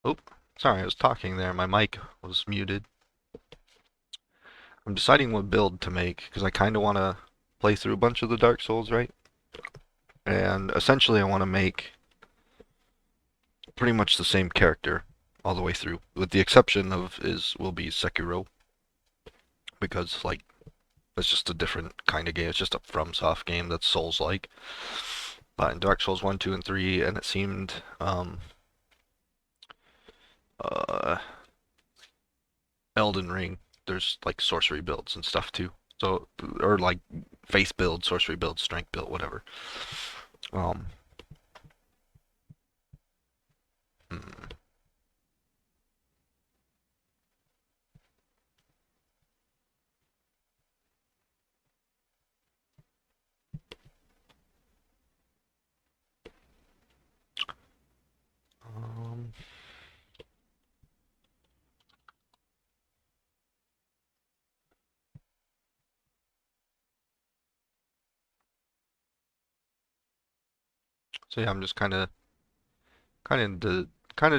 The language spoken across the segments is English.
Oh, sorry, I was talking there. My mic was muted. I'm deciding what build to make because I kind of want to play through a bunch of the Dark Souls, right? And essentially, I want to make pretty much the same character all the way through, with the exception of will be Sekiro because like it's just a different kind of game. It's just a FromSoft game that's Souls-like. But in Dark Souls 1, 2, and 3, and it seemed uh, Elden Ring, there's like sorcery builds and stuff too. So, or like faith build, sorcery build, strength build, whatever. Um, hmm, um, So yeah, I'm just kind of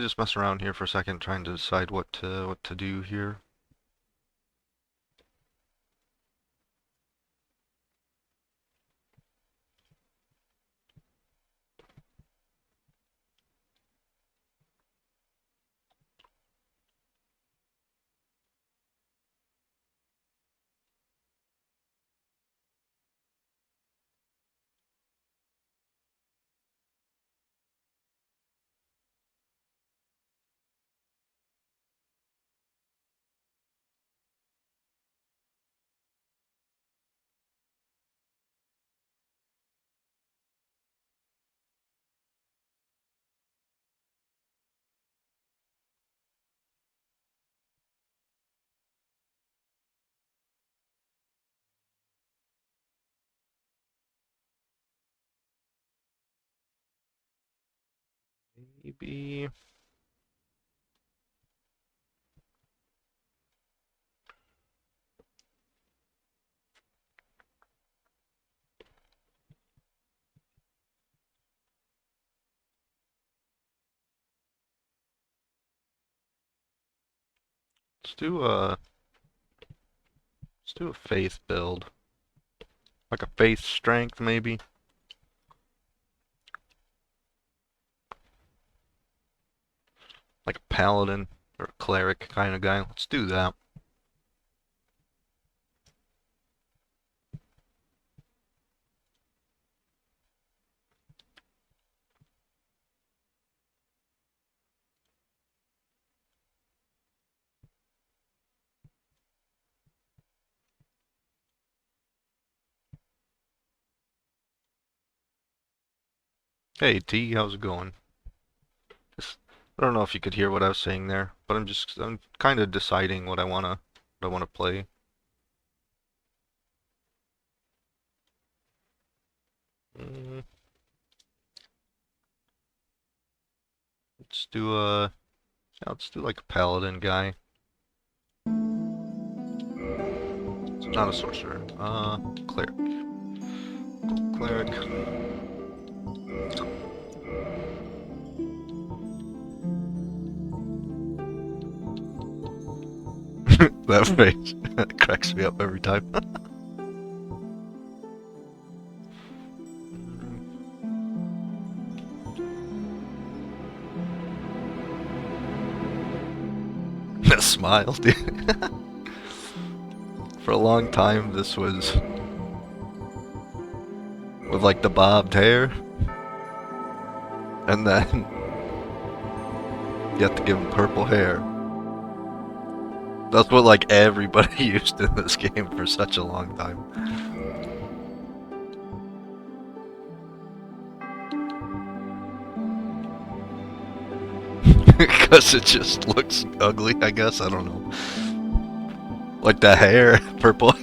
just messing around here for a second, trying to decide what to do here. Maybe let's do a let's do a faith build, like a faith strength maybe, like a paladin or a cleric kind of guy. Let's do that. Hey T, how's it going? Just, I don't know if you could hear what I was saying there, but I'm kind of deciding what I wanna play. Mm, let's do let's do like a paladin guy. It's not a sorcerer. Cleric. Cleric. That face cracks me up every time. That smile, dude. For a long time, this was with like the bobbed hair, and then you have to give him purple hair. That's what like everybody used in this game for such a long time. Because it just looks ugly, I guess. I don't know. Like the hair, purple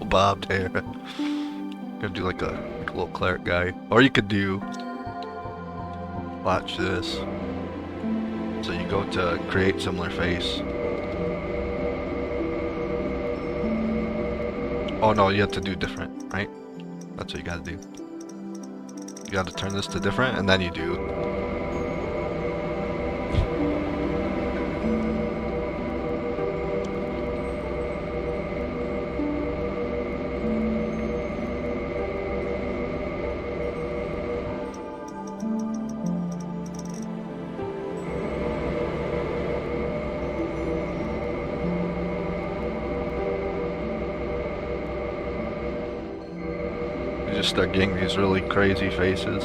bobbed hair. Gonna do like a little cleric guy, or you could do. Watch this. So you go to create similar face. Oh no, you have to do different, right? That's what you gotta do. You gotta turn this to different, and then you do. You just start getting these really crazy faces.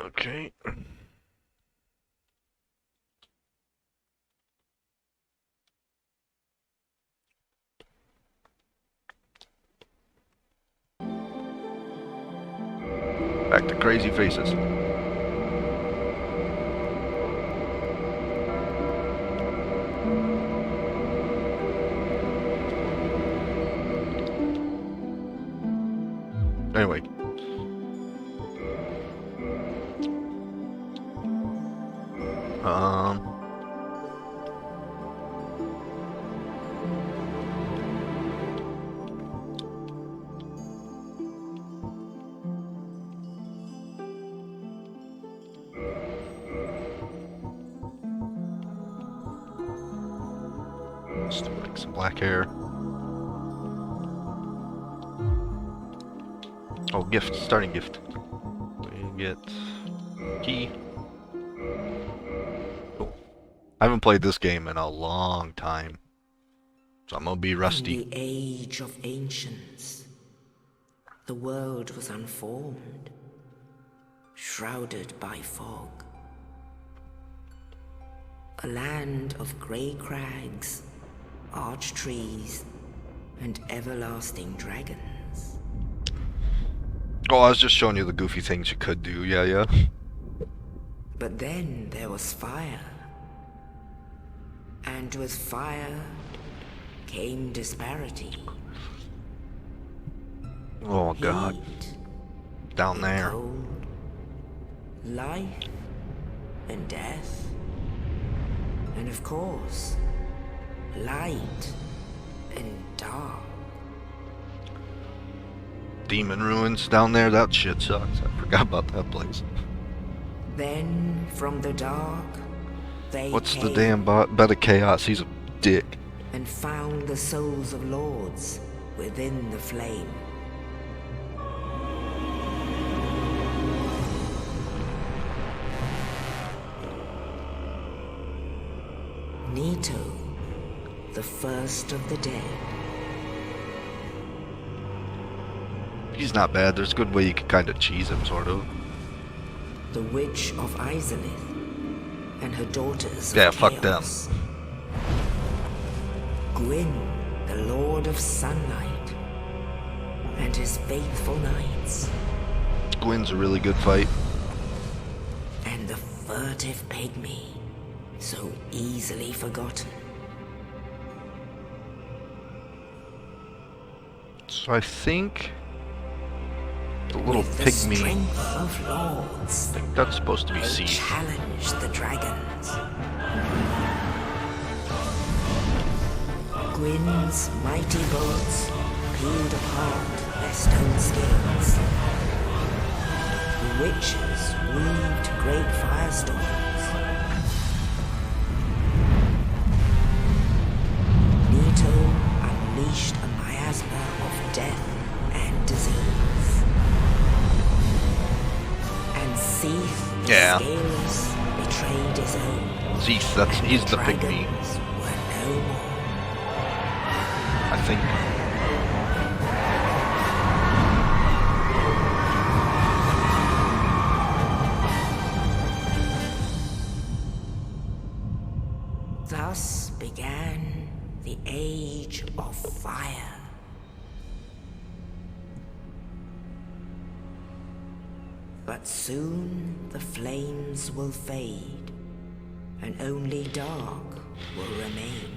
Okay. Back to crazy faces. Anyway. Um. Let's do like some black hair. Oh, gift. Starting gift. We get key. Cool. I haven't played this game in a long time, so I'm gonna be rusty. In the age of ancients, the world was unformed, shrouded by fog. A land of grey crags, arch trees, and everlasting dragons. Oh, I was just showing you the goofy things you could do. Yeah. But then there was fire. And with fire came disparity. Oh God. Heat, Down there. cold, life and death. And of course, light and dark. Demon ruins down there. That shit sucks. I forgot about that place. Then from the dark, they What's the came damn bed of chaos? He's a dick. and found the souls of lords within the flame. Nito, the first of the dead. He's not bad. There's a good way you can kind of cheese him, sort of. The Witch of Izalith and her daughters Yeah, of fuck them. Chaos. Gwyn, the Lord of Sunlight, and his faithful knights. Gwyn's a really good fight. And the furtive pygmy, so easily forgotten. So I think the little With the pygmy. strength of lords, I think that's supposed to be they Siege. challenged the dragons. Gwyn's mighty bolts peeled apart their stone scales. The witches weaved great firestorms. Nito unleashed a miasma of death and disease. And Seath, the Yeah. scaleless, betrayed his own. Zeeth, he's the pygmy. Dragons were no more. I think. Thus began the Age of Fire. But soon the flames will fade, and only dark will remain.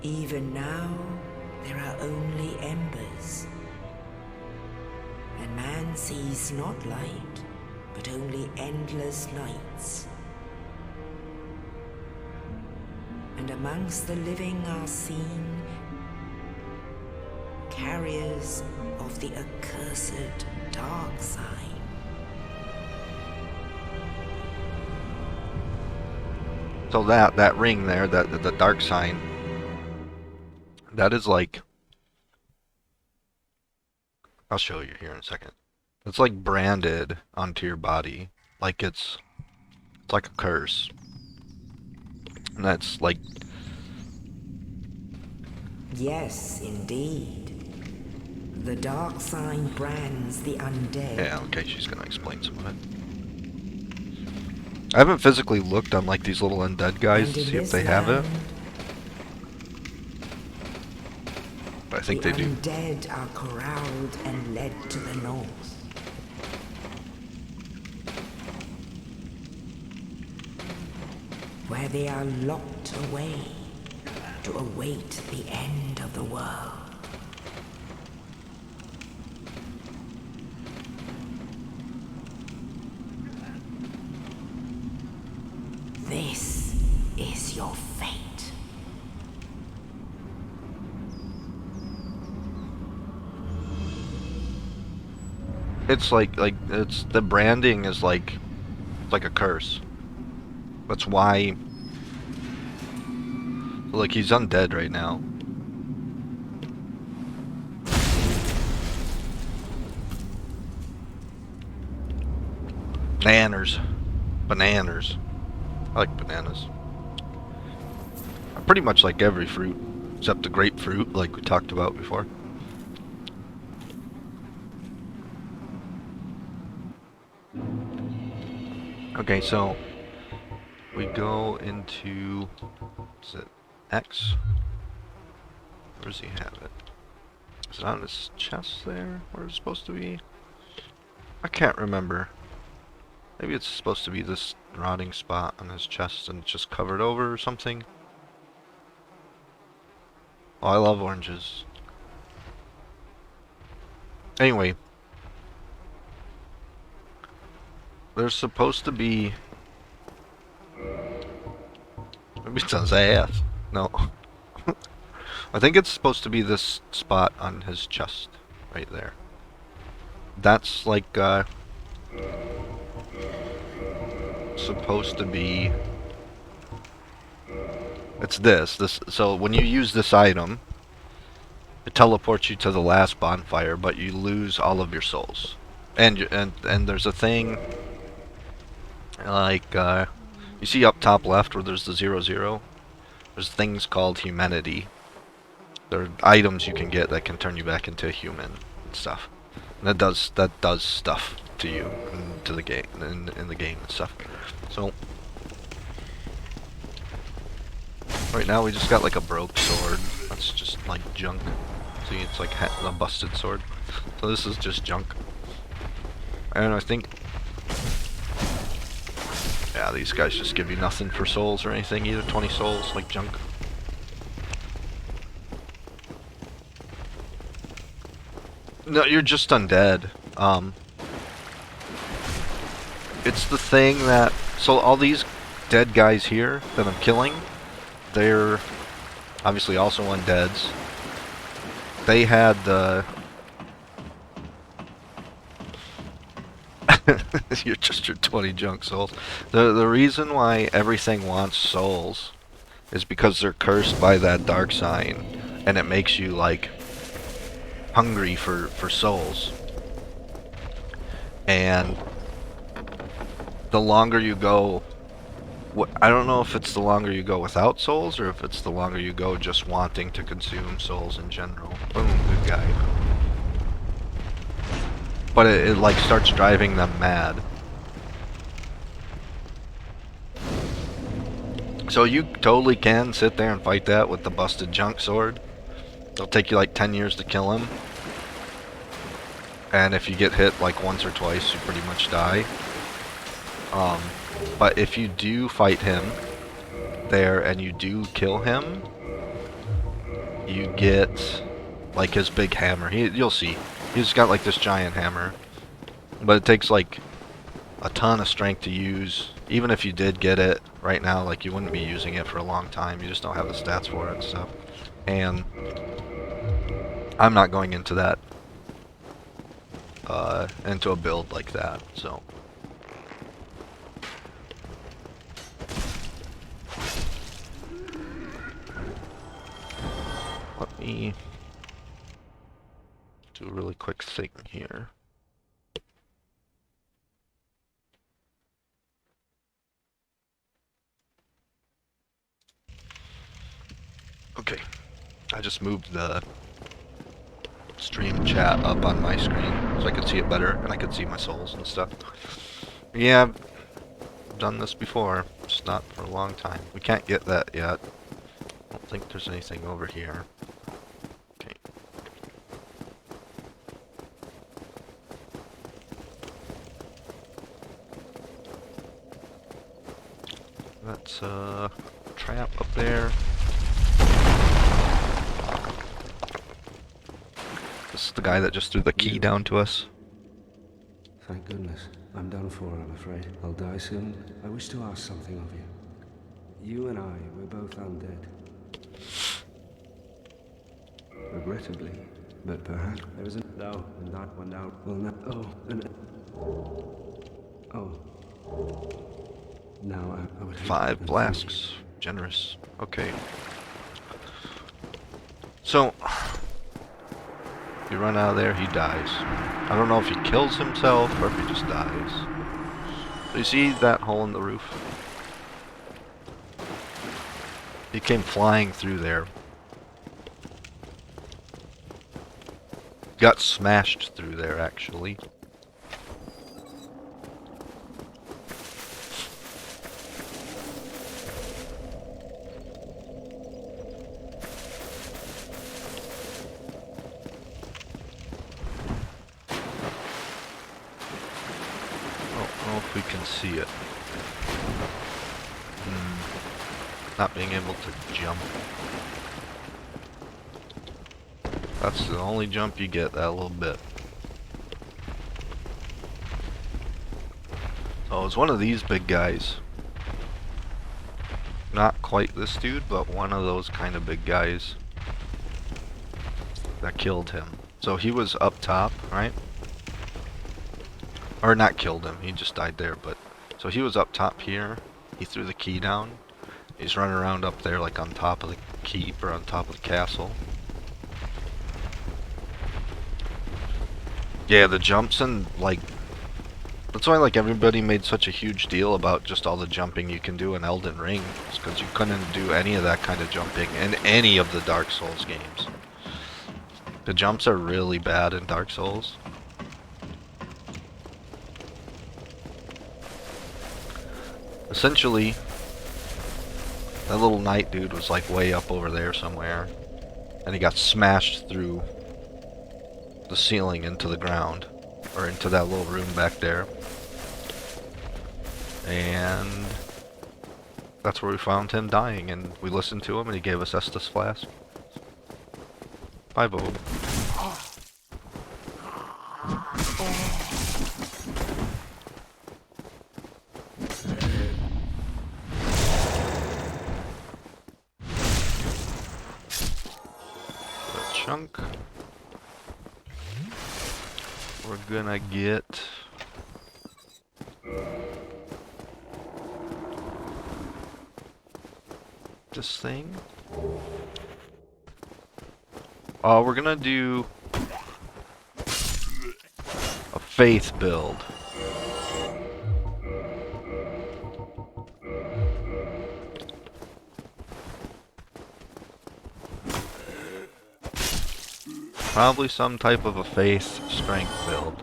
Even now, there are only embers. And man sees not light, but only endless nights. And amongst the living are seen carriers of the accursed dark sign. So that ring there, the dark sign, that is like, I'll show you here in a second. It's like branded onto your body, like it's like a curse. And that's like, Yes, indeed. The dark sign brands the undead. yeah, okay, she's gonna explain some of it. I haven't physically looked on like these little undead guys to And in see if this they have it, land, but I think the they do. undead are corralled and led to the north. Where they are locked away to await the end of the world. This is your fate. It's like it's the branding is like It's like a curse. That's why. Like, he's undead right now. Bananas. Bananas. I like bananas. I pretty much like every fruit, except the grapefruit, like we talked about before. Okay, so we go into, is it X? Where does he have it? Is it on his chest there? Where it's supposed to be? I can't remember. Maybe it's supposed to be this rotting spot on his chest and it's just covered over or something. Oh, I love oranges. Anyway, there's supposed to be... Maybe it's on his ass. No. I think it's supposed to be this spot on his chest. Right there. That's like, supposed to be... It's this. So when you use this item, it teleports you to the last bonfire, but you lose all of your souls. And there's a thing... Like, you see up top left where there's the 0, there's things called humanity. There are items you can get that can turn you back into a human and stuff. And that does stuff to you and to the game in the game and stuff. So right now we just got like a broke sword. That's just like junk. See, it's like a busted sword. So this is just junk. And I think, yeah, these guys just give you nothing for souls or anything either. 20 souls, like junk. No, you're just undead. It's the thing that... So all these dead guys here that I'm killing, they're obviously also undeads. They had the... You're just your 20 junk souls. The reason why everything wants souls is because they're cursed by that dark sign, and it makes you like hungry for souls. And the longer you go, I don't know if it's the longer you go without souls or if it's the longer you go just wanting to consume souls in general. Boom, good guy. But it like starts driving them mad. So you totally can sit there and fight that with the busted junk sword. It'll take you like 10 years to kill him. And if you get hit like once or twice, you pretty much die. But if you do fight him there and you do kill him, you get like his big hammer. You'll see. He's got like this giant hammer. But it takes like a ton of strength to use. Even if you did get it right now, like you wouldn't be using it for a long time. You just don't have the stats for it and stuff. And I'm not going into that. Into a build like that, so. Let me do a really quick thing here. Okay, I just moved the stream chat up on my screen so I could see it better and I could see my souls and stuff. Yeah, I've done this before, just not for a long time. We can't get that yet. I don't think there's anything over here. Okay. That's a trap up there. This is the guy that just threw the key down to us. Thank goodness. I'm done for, I'm afraid. I'll die soon. I wish to ask something of you. You and I, we're both undead. Regrettably. But perhaps there is a... No, and that one now. Well, no. Oh, and... Oh. Now, I would hate to 5 even blasks. Generous. Okay. So, you run out of there, he dies. I don't know if he kills himself or if he just dies. So you see that hole in the roof? He came flying through there. Got smashed through there, actually. I don't know if we can see it. Not being able to jump. That's the only jump you get, that little bit. Oh, it's one of these big guys. Not quite this dude, but one of those kind of big guys that killed him. So he was up top, right? Or not killed him, he just died there, but... So he was up top here, he threw the key down. He's running around up there like on top of the keep or on top of the castle. Yeah, the jumps and like... That's why like everybody made such a huge deal about just all the jumping you can do in Elden Ring. It's because you couldn't do any of that kind of jumping in any of the Dark Souls games. The jumps are really bad in Dark Souls. Essentially, that little knight dude was like way up over there somewhere, and he got smashed through the ceiling into the ground, or into that little room back there. And that's where we found him dying, and we listened to him, and he gave us Estus Flask. 5 of them. Chunk. We're gonna get this thing. We're gonna do a faith build. Probably some type of a faith strength build.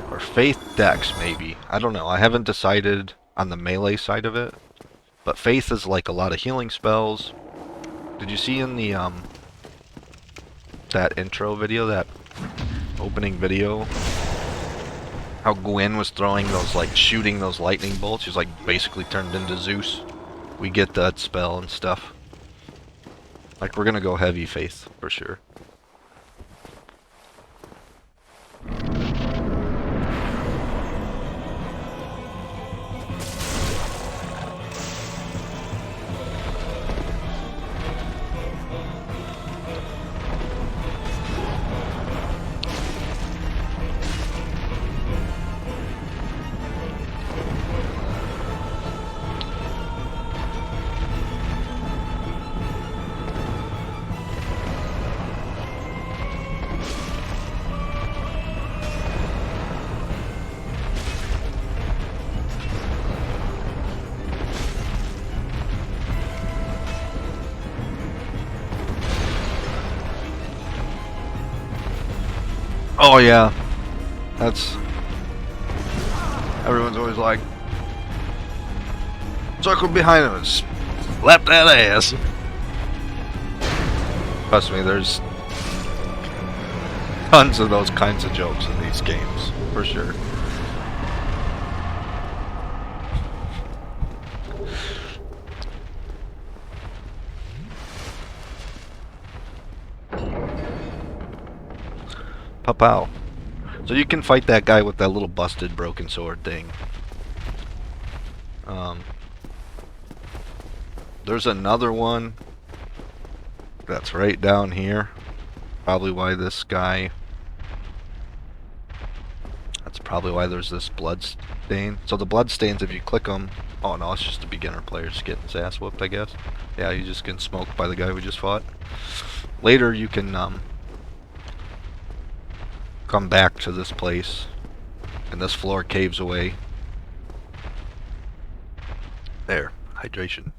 Or faith dex, maybe. I don't know. I haven't decided on the melee side of it. But faith is like a lot of healing spells. Did you see in the that intro video, that opening video, how Gwyn was throwing those, like, shooting those lightning bolts? She's like basically turned into Zeus. We get that spell and stuff. Like, we're gonna go heavy faith for sure. Oh yeah, that's... Everyone's always like, circle behind him and slap that ass. Trust me, there's tons of those kinds of jokes in these games, for sure. Pow. So you can fight that guy with that little busted broken sword thing. There's another one That's right down here. Probably why this guy... That's probably why there's this blood stain. So the blood stains, if you click them... Oh no, it's just a beginner player just getting his ass whooped, I guess. Yeah, he's just getting smoked by the guy we just fought. Later you can come back to this place, and this floor caves away. There, hydration.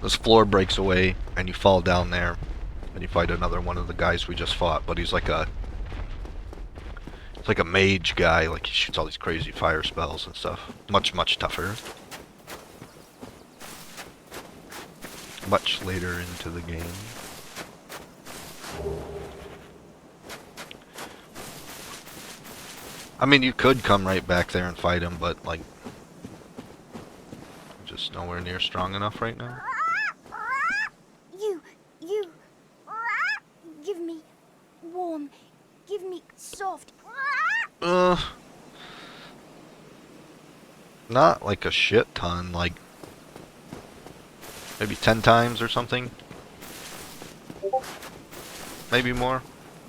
This floor breaks away, and you fall down there, and you fight another one of the guys we just fought. But he's like a mage guy. Like he shoots all these crazy fire spells and stuff. Much tougher. Much later into the game. I mean, you could come right back there and fight him, but like, just nowhere near strong enough right now. You, give me warm, give me soft. Not like a shit ton, like maybe 10 times or something. Maybe more,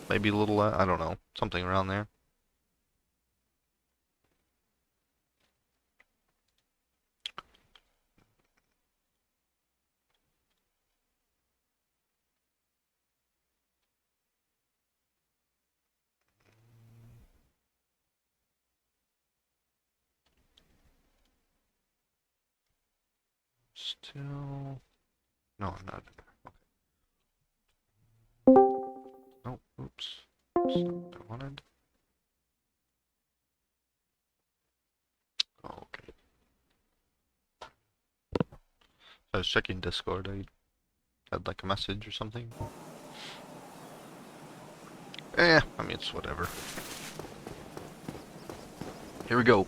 maybe a little less, I don't know, something around there. Still... No, I'm not. Oh, oops. That's not what I wanted. Oh, okay. I was checking Discord. I had like a message or something. I mean, it's whatever. Here we go.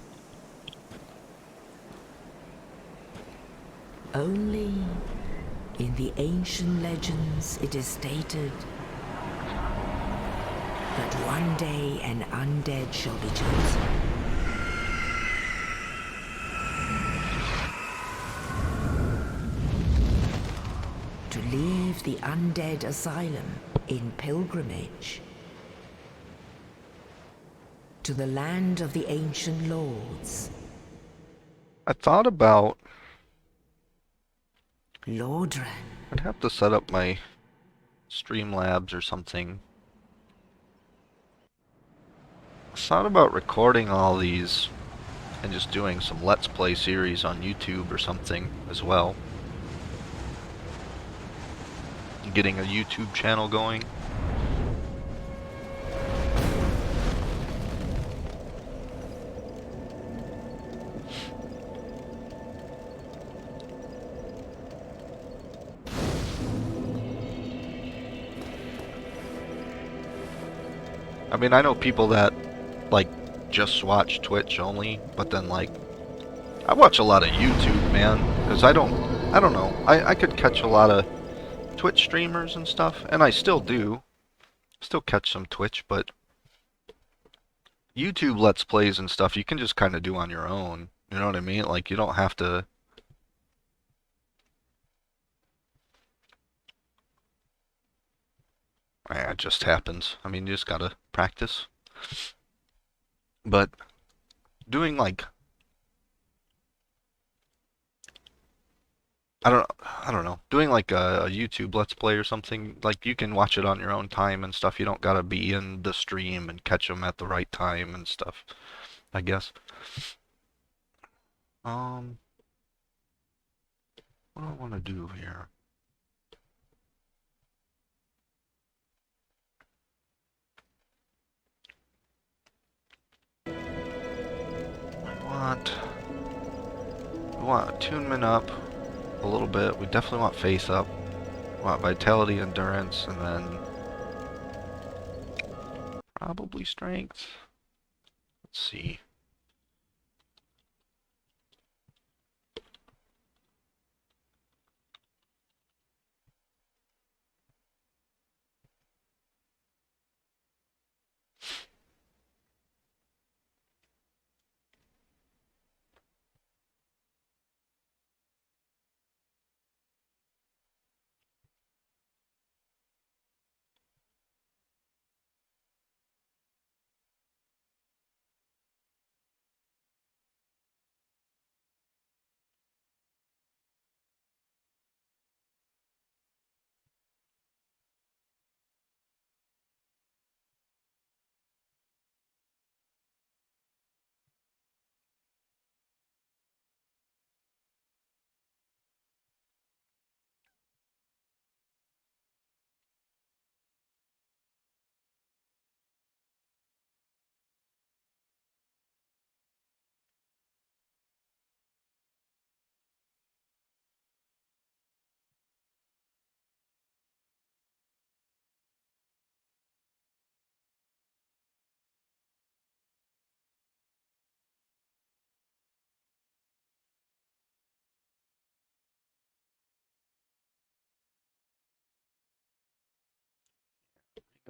Only in the ancient legends it is stated that one day an undead shall be chosen. To leave the undead asylum in pilgrimage to the land of the ancient lords. I thought about... Lordran. I'd have to set up my Streamlabs or something. I thought about recording all these and just doing some Let's Play series on YouTube or something as well. Getting a YouTube channel going. I mean, I know people that, like, just watch Twitch only, but then, like, I watch a lot of YouTube, man, because I don't know, I could catch a lot of Twitch streamers and stuff, and I still do. Still catch some Twitch, but YouTube Let's Plays and stuff, you can just kind of do on your own. You know what I mean? Like, you don't have to... It just happens. I mean, you just gotta practice. But doing, like... I don't know. Doing like a YouTube Let's Play or something, like you can watch it on your own time and stuff. You don't gotta be in the stream and catch them at the right time and stuff, I guess. Um, what do I want to do here? We want attunement up a little bit. We definitely want faith up. We want vitality, endurance, and then probably strength. Let's see.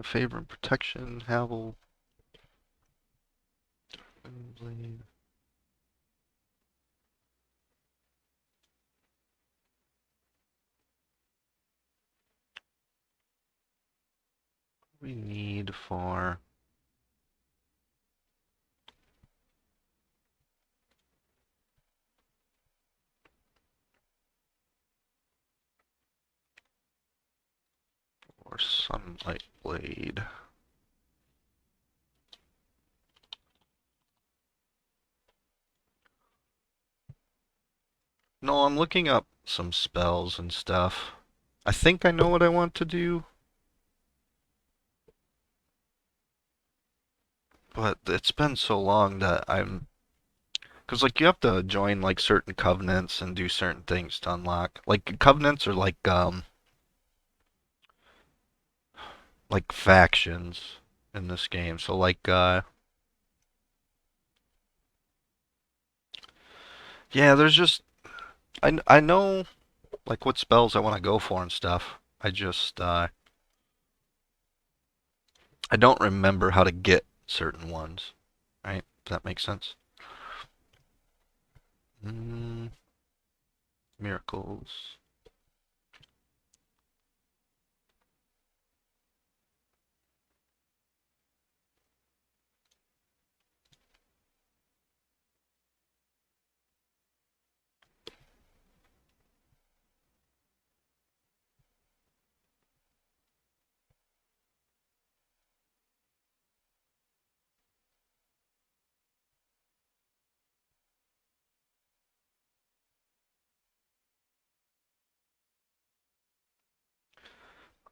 Favorite protection, Havel, Blade. We need for Sunlight Blade. No, I'm looking up some spells and stuff. I think I know what I want to do, but it's been so long that I'm... Because, like, you have to join, like, certain covenants and do certain things to unlock. Like, covenants are like factions in this game. So, like, yeah, there's just... I know, like, what spells I want to go for and stuff. I don't remember how to get certain ones, right? Does that make sense? Mm, miracles.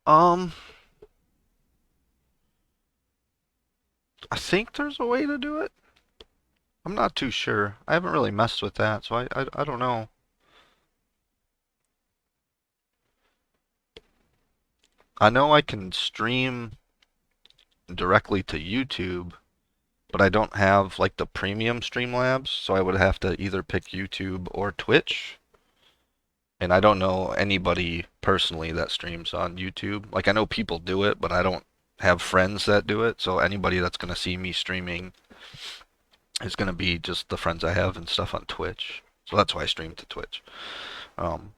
Um, I think there's a way to do it. I'm not too sure. I haven't really messed with that, so I don't know. I know I can stream directly to YouTube, but I don't have like the premium Streamlabs, so I would have to either pick YouTube or Twitch. And I don't know anybody personally that streams on YouTube. Like I know people do it, but I don't have friends that do it, so anybody that's gonna see me streaming is gonna be just the friends I have and stuff on Twitch. So that's why I stream to Twitch. Um,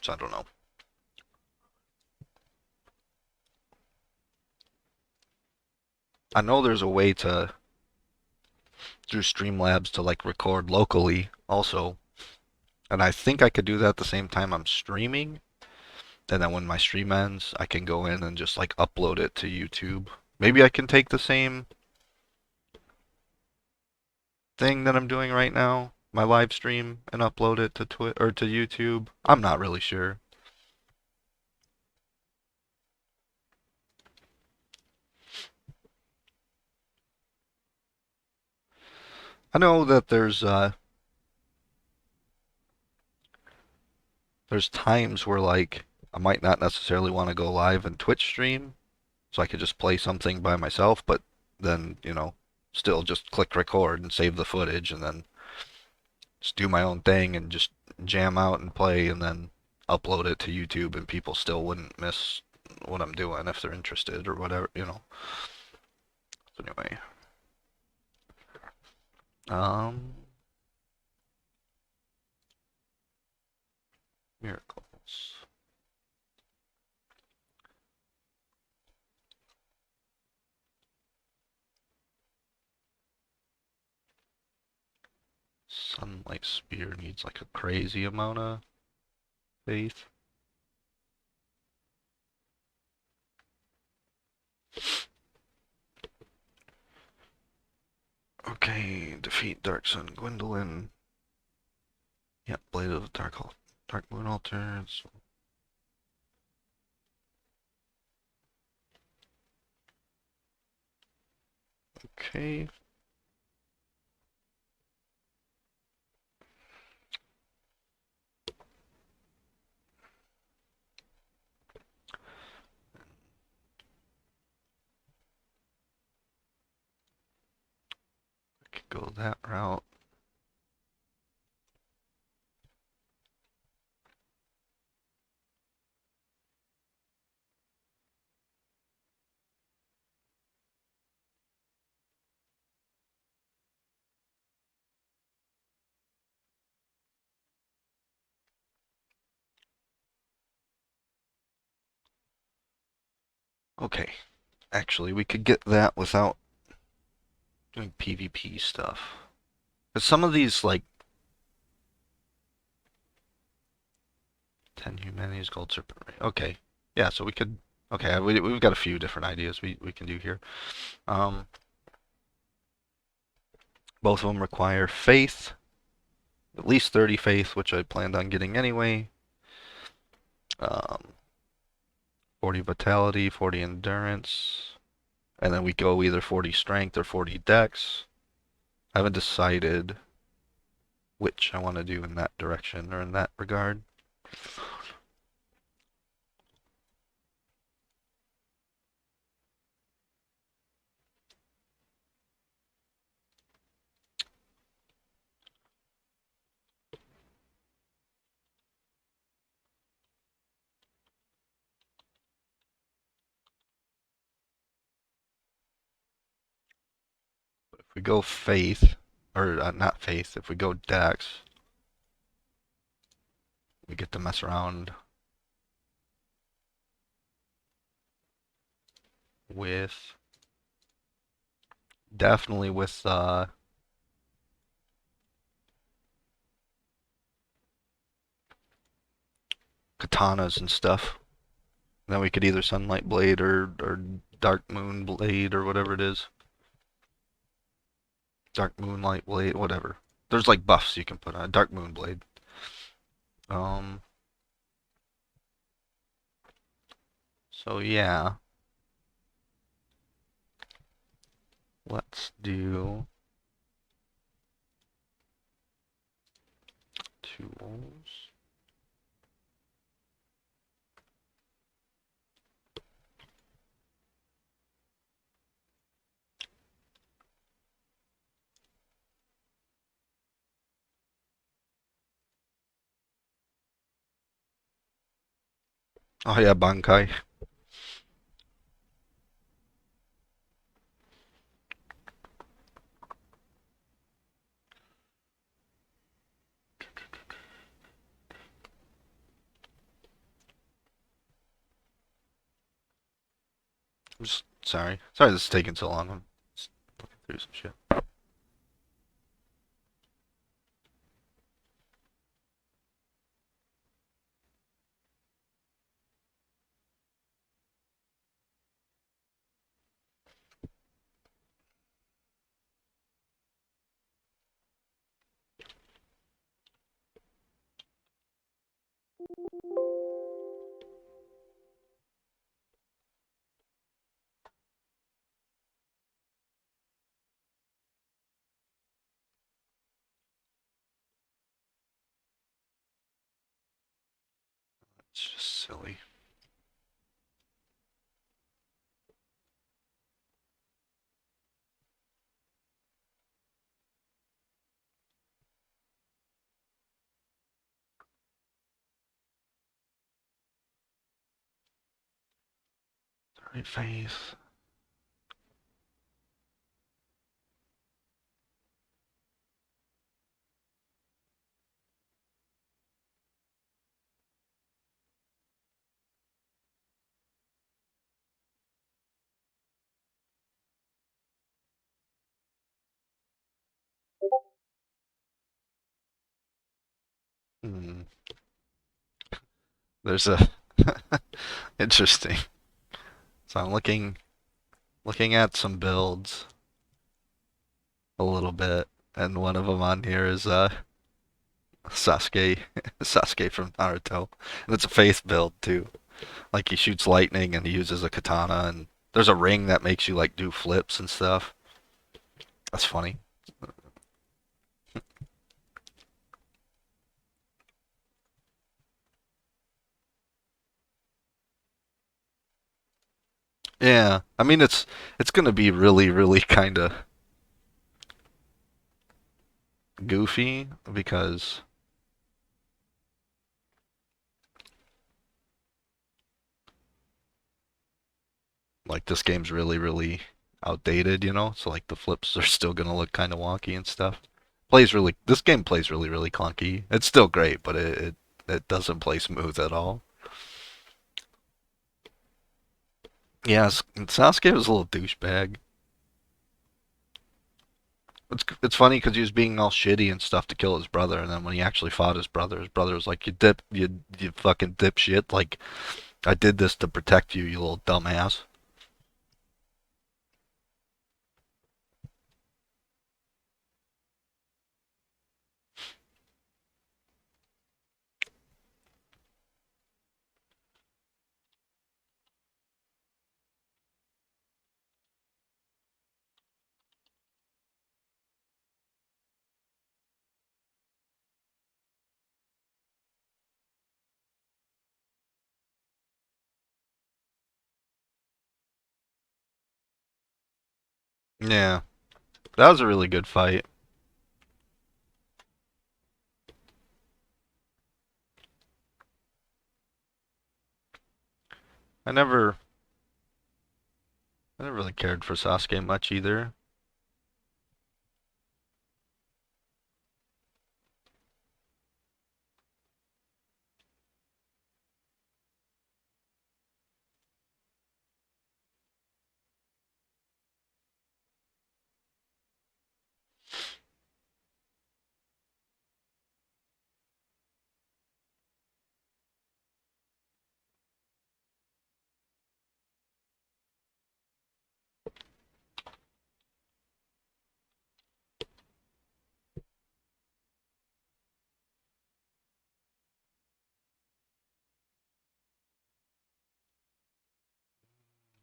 so I don't know. I know there's a way to through Streamlabs to like record locally also, and I think I could do that at the same time I'm streaming. And then when my stream ends, I can go in and just like upload it to YouTube. Maybe I can take the same thing that I'm doing right now, my live stream, and upload it to or to YouTube. I'm not really sure. I know that there's times where like I might not necessarily want to go live and Twitch stream, so I could just play something by myself, but then, still just click record and save the footage and then just do my own thing and just jam out and play and then upload it to YouTube and people still wouldn't miss what I'm doing if they're interested or whatever. So anyway, um, miracles. Sunlight Spear needs like a crazy amount of faith. Okay, defeat Dark Sun Gwendolyn. Yep, Blade of Dark Moon Altars. Okay. go that route. Okay, actually, we could get that without doing PvP stuff. Because some of these, like, 10 humanities, gold serpent ray. Okay, yeah, so we could. Okay, we've got a few different ideas we can do here. Both of them require faith, at least 30 faith, which I planned on getting anyway. Um, 40 vitality, 40 endurance, and then we go either 40 strength or 40 dex. I haven't decided which I want to do in that direction or in that regard. If we go faith, or not faith, if we go dex, we get to mess around with, definitely with katanas and stuff. And then we could either sunlight blade or dark moon blade or whatever it is. Dark moonlight blade, whatever. There's like buffs you can put on dark moon blade. Um. So yeah, let's do tools. Oh yeah, Bankai. I'm just sorry. Sorry this is taking so long. I'm just looking through some shit. It's just silly. Right face. Hmm. There's a interesting. So I'm looking at some builds a little bit, and one of them on here is Sasuke Sasuke from Naruto, and it's a faith build too. Like he shoots lightning and he uses a katana, and there's a ring that makes you like do flips and stuff. That's funny. Yeah, I mean it's gonna be really kind of goofy because like this game's really outdated, you know? So like the flips are still gonna look kind of wonky and stuff. This game plays really clunky. It's still great, but it doesn't play smooth at all. Yeah, Sasuke was a little douchebag. It's funny because he was being all shitty and stuff to kill his brother, and then when he actually fought his brother was like, you fucking dipshit, like I did this to protect you, you little dumbass." Yeah, that was a really good fight. I never, I never really cared for Sasuke much either.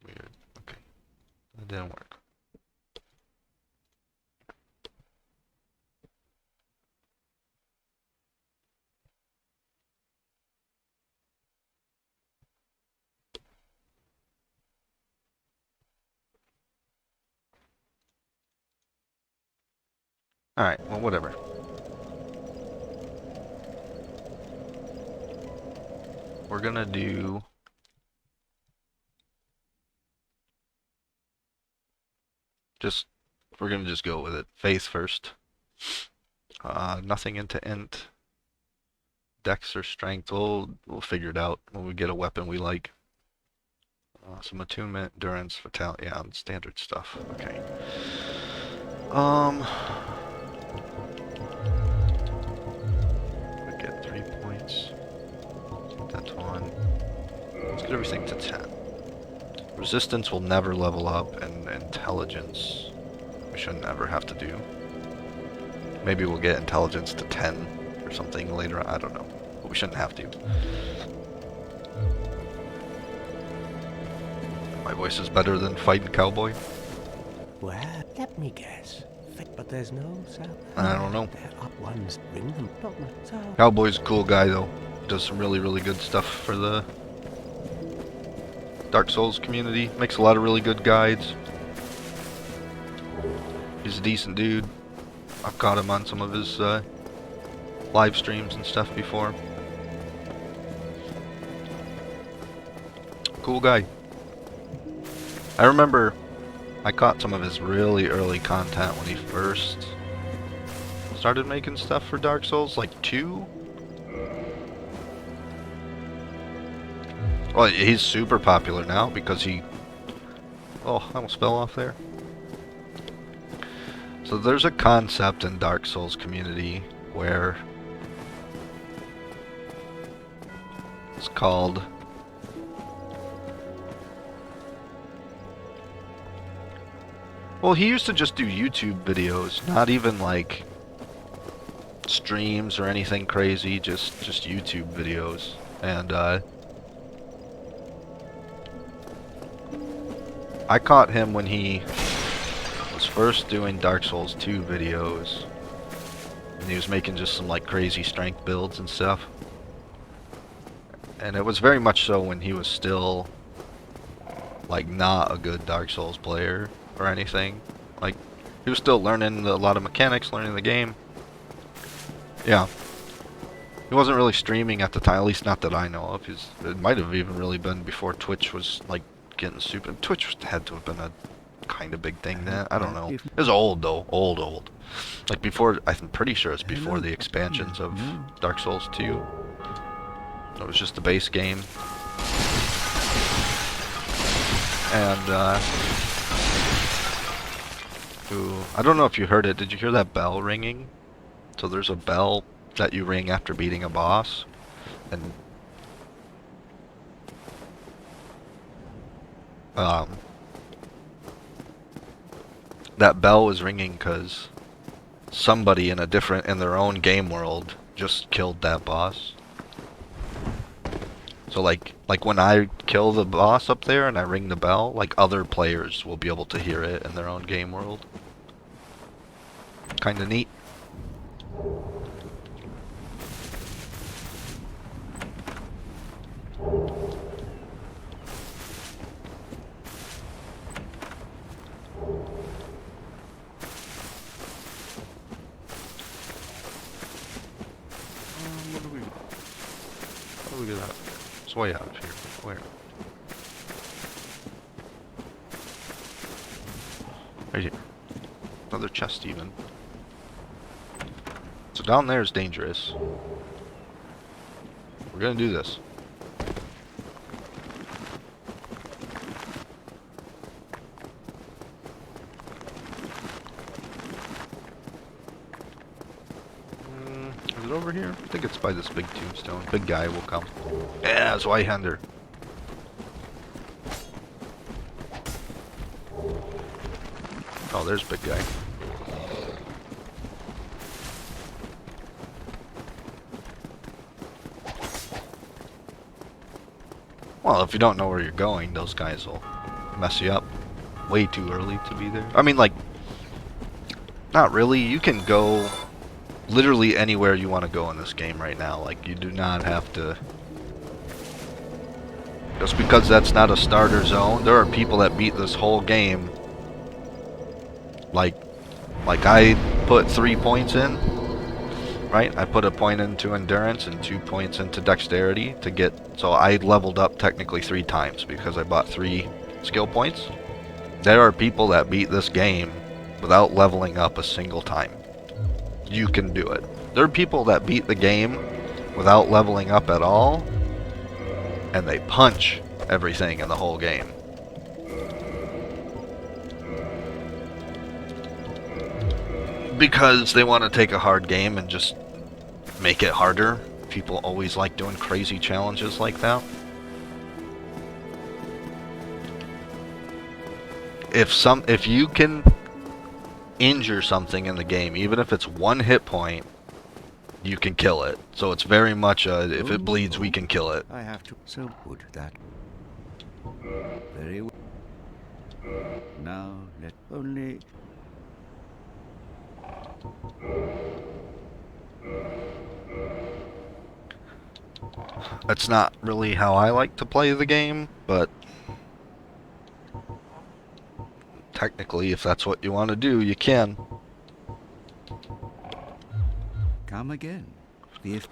Weird. Okay, that didn't work. All right, well, whatever. We're gonna do just we're gonna just go with it. Faith first. Nothing into int. Dex or strength. We'll figure it out when we get a weapon we like. Some attunement, endurance, fatality, yeah, standard stuff. Okay. We get 3 points. That's one. Let's get everything to 10. Resistance will never level up, and intelligence we shouldn't ever have to do. Maybe we'll get intelligence to 10 or something later. I don't know, but we shouldn't have to. My voice is better than fighting cowboy. Well, let me guess. But there's no sound. I don't know. They're up ones. Ring them. So. Cowboy's a cool guy though. Does some really good stuff for the Dark Souls community. Makes a lot of really good guides. He's a decent dude. I've caught him on some of his live streams and stuff before. Cool guy. I remember I caught some of his really early content when he first started making stuff for Dark Souls, like 2. Well, he's super popular now because he... Oh, I almost fell off there. So there's a concept in Dark Souls community where it's called... Well, he used to just do YouTube videos, not even like streams or anything crazy, just YouTube videos. And I caught him when he was first doing Dark Souls 2 videos. And he was making just some like crazy strength builds and stuff. And it was very much so when he was still like not a good Dark Souls player or anything. Like he was still learning a lot of mechanics, learning the game. Yeah. He wasn't really streaming at the time, at least not that I know of. It might have even really been before Twitch was like getting super. Twitch had to have been a kind of big thing then. I don't know. It was old though, old. Like before, I'm pretty sure it's before the expansions of Dark Souls 2. It was just the base game. And ooh, I don't know if you heard it. Did you hear that bell ringing? So there's a bell that you ring after beating a boss, and that bell was ringing because somebody in their own game world just killed that boss. So like when I kill the boss up there and I ring the bell, like other players will be able to hear it in their own game world. Kind of neat. What do we got? What do we got? It's way out of here. Where? Right here. Another chest even. So down there is dangerous. We're gonna do this. Is it over here? I think it's by this big tombstone. Big guy will come. Yeah, it's Whitehander. Oh, there's big guy. Well, if you don't know where you're going, those guys will mess you up way too early to be there. I mean, like, not really. You can go literally anywhere you want to go in this game right now. Like, you do not have to... Just because that's not a starter zone, there are people that beat this whole game. Like I put 3 points in, right? I put a point into endurance and 2 points into dexterity to get... So I leveled up technically 3 times because I bought 3 skill points. There are people that beat this game without leveling up a single time. You can do it. There are people that beat the game without leveling up at all, and they punch everything in the whole game. Because they want to take a hard game and just make it harder. People always like doing crazy challenges like that. If you can injure something in the game, even if it's 1 hit point, you can kill it. So it's very much if it bleeds, we can kill it. I have to. So would that. Very well. Now let only. That's not really how I like to play the game, but technically, if that's what you want to do, you can. Come again. If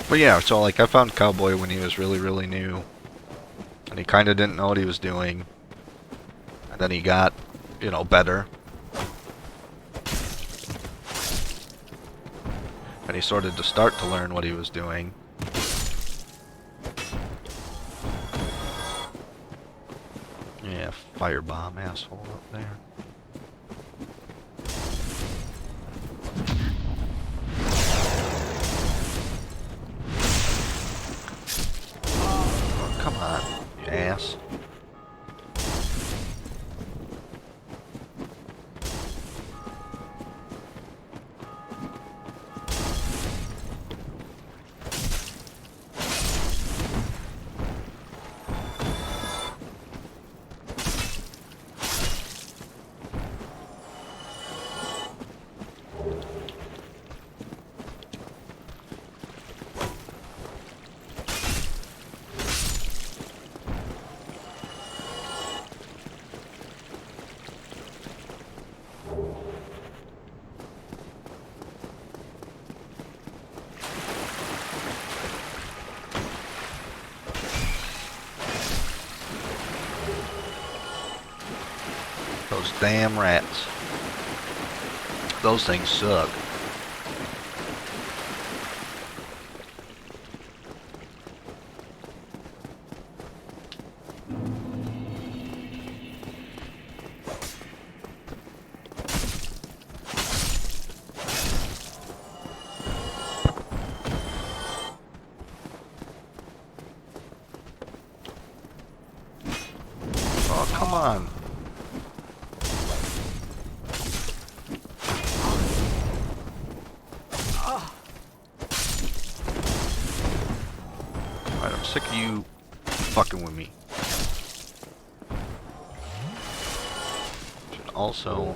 But yeah, so like I found Cowboy when he was really new, and he kind of didn't know what he was doing, and then he got, you know, better, and he started to learn what he was doing. Yeah, firebomb asshole up there. Oh, come on, you ass. Those damn rats. Those things suck. Oh, come on. Alright, I'm sick of you fucking with me. Should also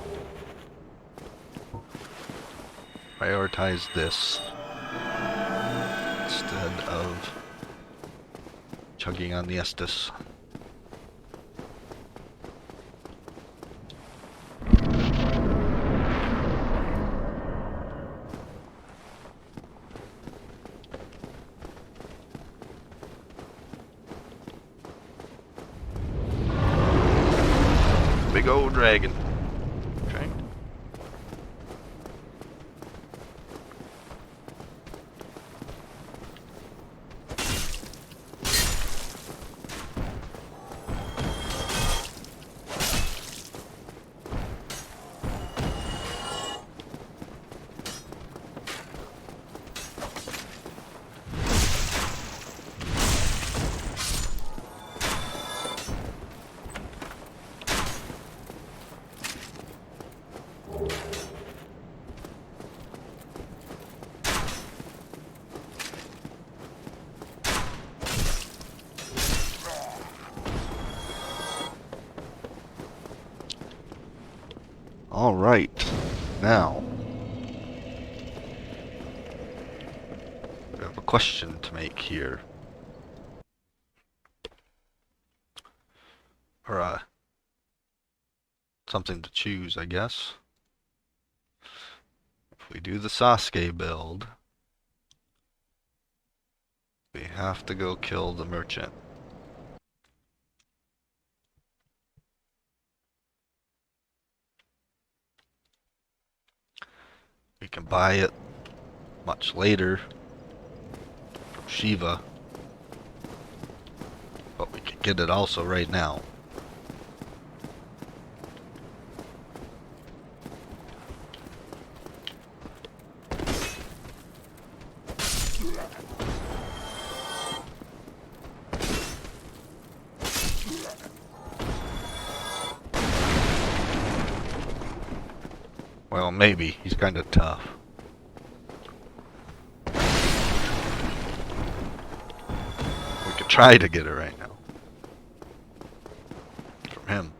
prioritize this instead of chugging on the Estus. Big old dragon. Okay. Alright, now we have a question to make here. Or something to choose, I guess. If we do the Sasuke build, we have to go kill the merchant. We can buy it much later from Shiva, but we can get it also right now. Well, maybe. He's kind of tough. We could try to get it right now. From him.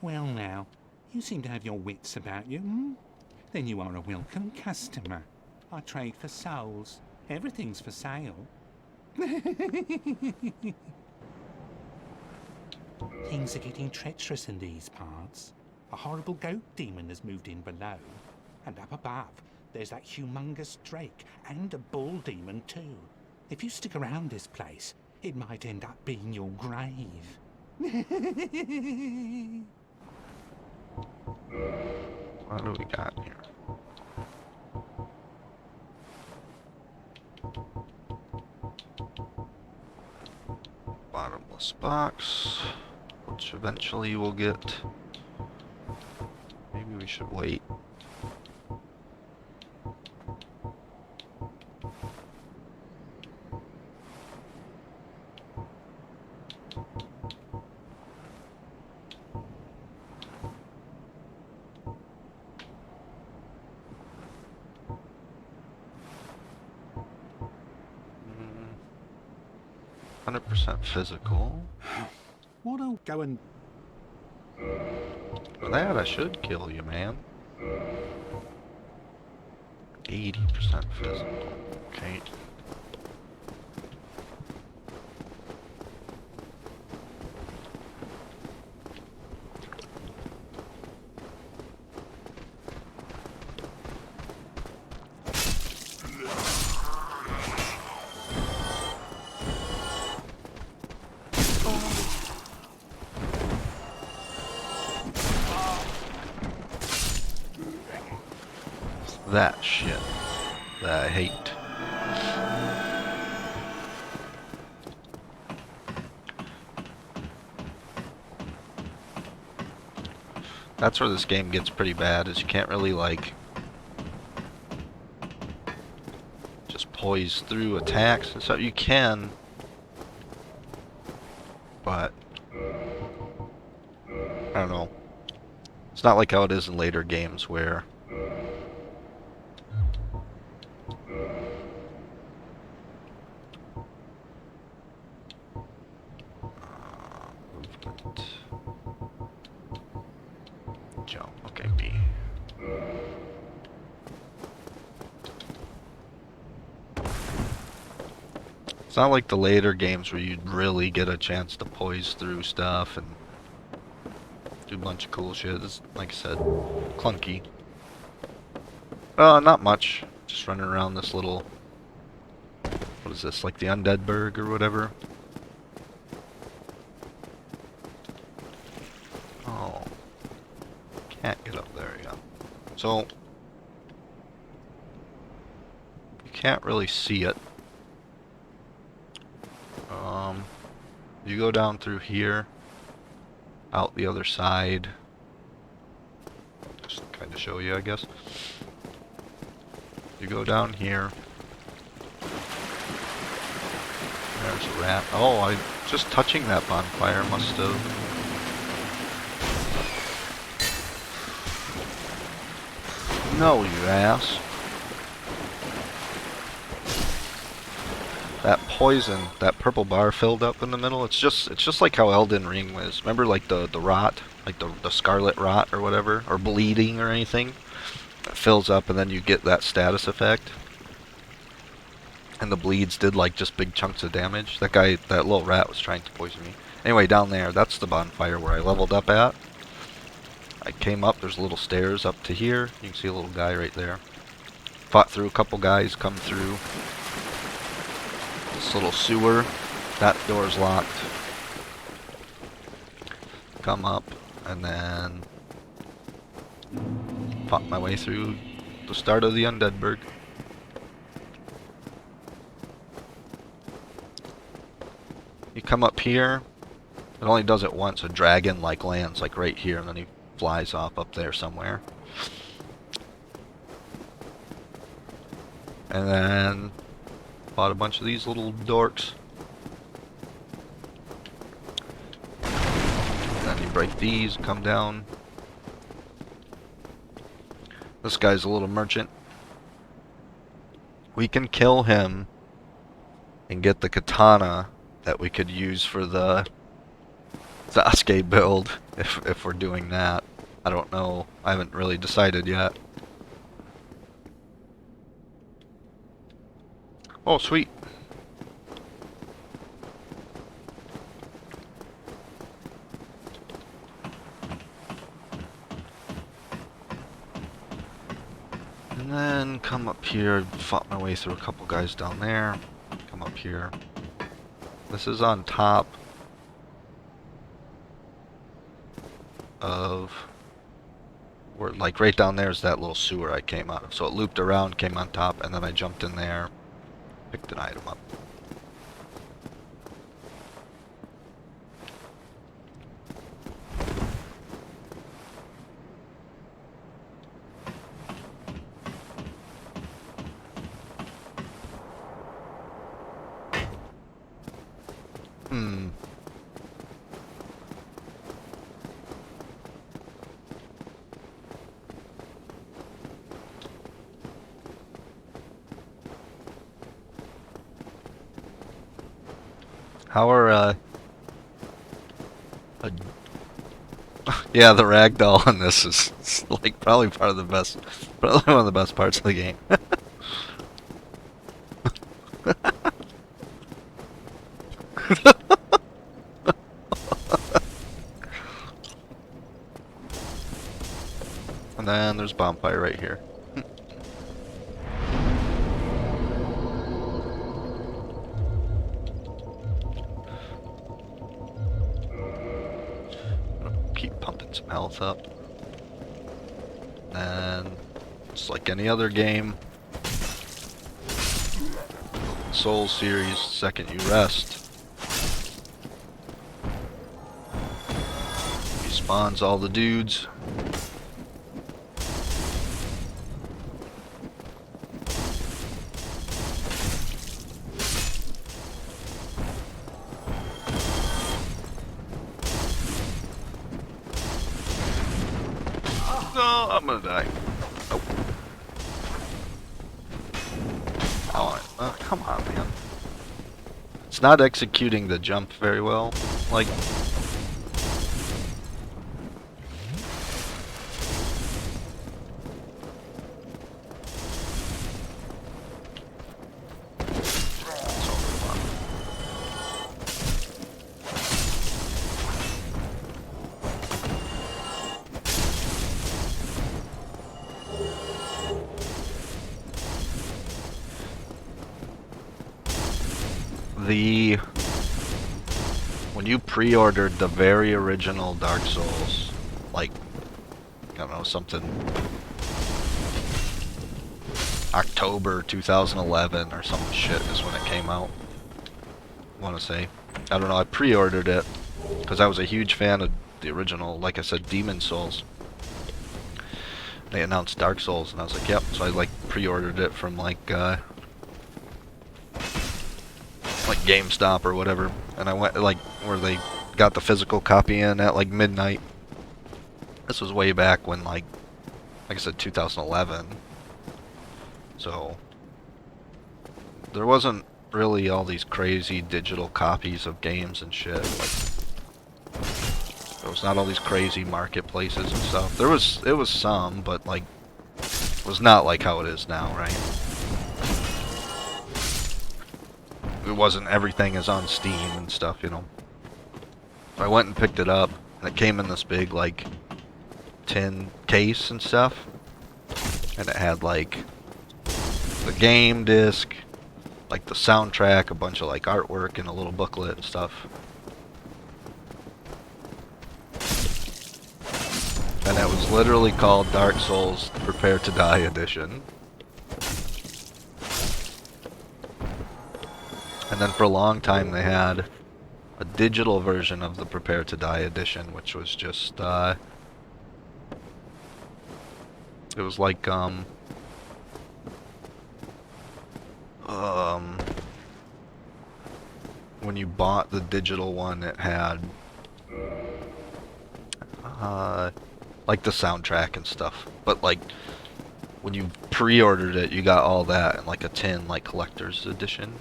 Well now, you seem to have your wits about you, hmm? Then you are a welcome customer. I trade for souls. Everything's for sale. Things are getting treacherous in these parts. A horrible goat demon has moved in below. And up above, there's that humongous drake and a bull demon too. If you stick around this place, it might end up being your grave. What do we got here? Bottomless box, which eventually we'll get. Maybe we should wait. Mm, 100% physical. What'll go and... For that, I should kill you, man. 80% physical. Okay. that shit that I hate. That's where this game gets pretty bad, is you can't really, like, just poise through attacks and stuff. You can, but I don't know. It's not like how it is in later games where movement. Jump. Okay, B. It's not like the later games where you'd really get a chance to poise through stuff and do a bunch of cool shit. It's, like I said, clunky. Not much. Just running around this little... What is this, like the Undead Burg or whatever? Oh. Can't get up there yet. So... You can't really see it. You go down through here, out the other side. Just kind of show you, I guess. You go down here. There's a rat. Oh, just touching that bonfire must have... No, you ass. That poison, that purple bar filled up in the middle, it's just like how Elden Ring was. Remember, like the rot, like the scarlet rot or whatever, or bleeding or anything? It fills up and then you get that status effect. And the bleeds did like just big chunks of damage. That guy, that little rat was trying to poison me. Anyway, down there, that's the bonfire where I leveled up at. I came up, there's little stairs up to here. You can see a little guy right there. Fought through a couple guys, come through. This little sewer, that door's locked. Come up, and then fought my way through the start of the Undead Burg. You come up here, it only does it once. A dragon like lands like right here, and then he flies off up there somewhere. And then fought a bunch of these little dorks. And then you break these, come down. This guy's a little merchant. We can kill him and get the katana that we could use for the Sasuke build if we're doing that. I don't know. I haven't really decided yet. Oh, sweet. And then come up here, fought my way through a couple guys down there. Come up here. This is on top of where, like right down there is that little sewer I came out of. So it looped around, came on top, and then I jumped in there, picked an item up. How are, yeah, the ragdoll on this is like probably part of the best, probably one of the best parts of the game. And then there's bonfire right here. Keep pumping some health up. And Just like any other game. Soul series, second you rest, he spawns all the dudes. No, I'm gonna die. Nope. Oh, come on, man. It's not executing the jump very well. Like, when you pre-ordered the very original Dark Souls, like, I don't know, something October 2011 or some shit is when it came out, I want to say. I don't know, I pre-ordered it because I was a huge fan of the original, like I said, Demon Souls. They announced Dark Souls and I was like, yep, so I like pre-ordered it from like GameStop or whatever, and I went like where they got the physical copy in at like midnight. This was way back when like I said 2011, so there wasn't really all these crazy digital copies of games and shit. Like, there was not all these crazy marketplaces and stuff. It was some, but like it was not like how it is now, right? It wasn't everything is on Steam and stuff, you know. So I went and picked it up, and it came in this big, like, tin case and stuff. And it had, like, the game disc, like the soundtrack, a bunch of, like, artwork, and a little booklet and stuff. And it was literally called Dark Souls Prepare to Die Edition. And then for a long time they had a digital version of the Prepare to Die edition, which was just, it was like, when you bought the digital one, it had, like the soundtrack and stuff. But like, when you pre-ordered it, you got all that in like a tin, like collector's edition.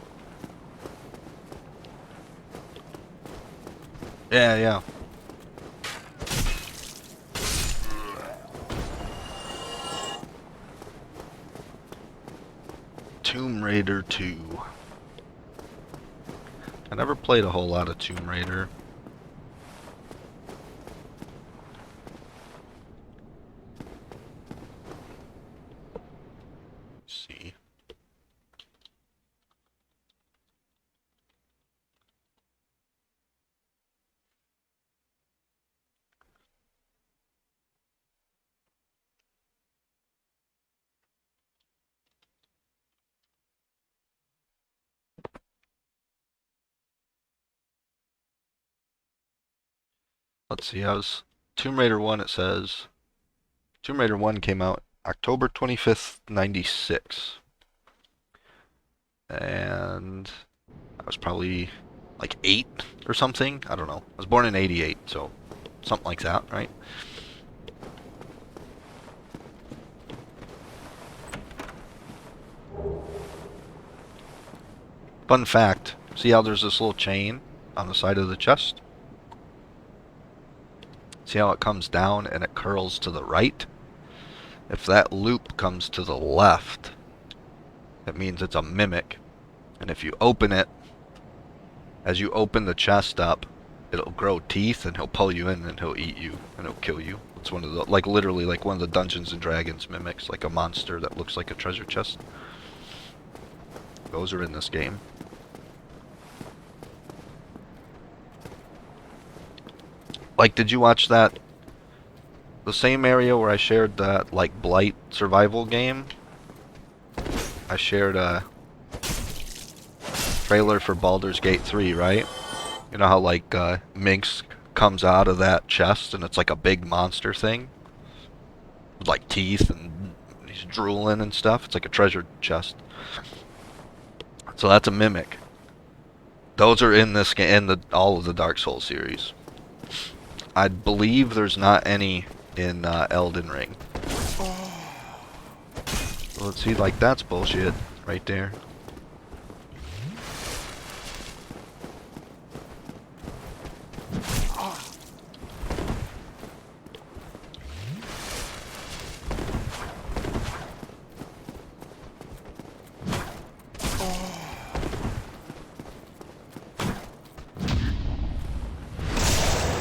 Yeah, yeah. Tomb Raider 2. I never played a whole lot of Tomb Raider. Let's see. Let's see, Tomb Raider 1, it says. Tomb Raider 1 came out October 25th, 96. And I was probably like 8 or something. I don't know. I was born in 88, so something like that, right? Fun fact, see how there's this little chain on the side of the chest? See how it comes down and it curls to the right? If that loop comes to the left, it means it's a mimic. And if you open it, as you open the chest up, it'll grow teeth and he'll pull you in and he'll eat you and he'll kill you. It's one of the, like literally like one of the Dungeons and Dragons mimics, like a monster that looks like a treasure chest. Those are in this game. Like, did you watch that the same area where I shared that like Blight survival game. I shared a trailer for Baldur's Gate 3, right? You know how like Minx comes out of that chest and it's like a big monster thing with like teeth and he's drooling and stuff. It's like a treasure chest. So that's a mimic. Those are in this game, in all of the Dark Souls series. I believe there's not any in Elden Ring. So let's see, like that's bullshit right there.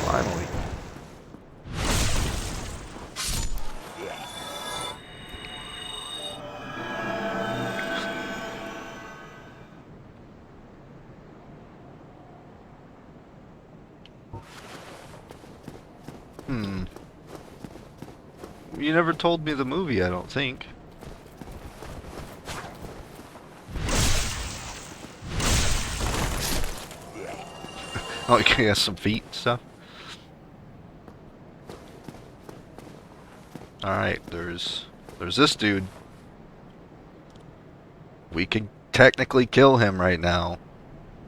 Finally. Hmm. You never told me the movie, I don't think. Oh, he has some feet and stuff. Alright, there's this dude. We could technically kill him right now,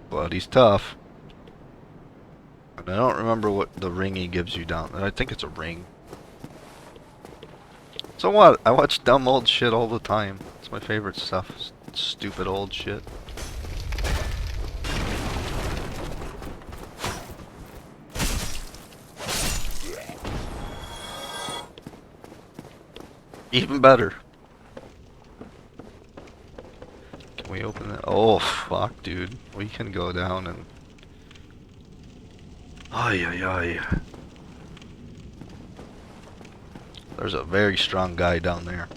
but he's tough. And I don't remember what the ring he gives you down. I think it's a ring. So what? I watch dumb old shit all the time. It's my favorite stuff. Stupid old shit. Even better. Can we open that? Oh, fuck, dude. We can go down and... Ay, ay, ay. There's a very strong guy down there.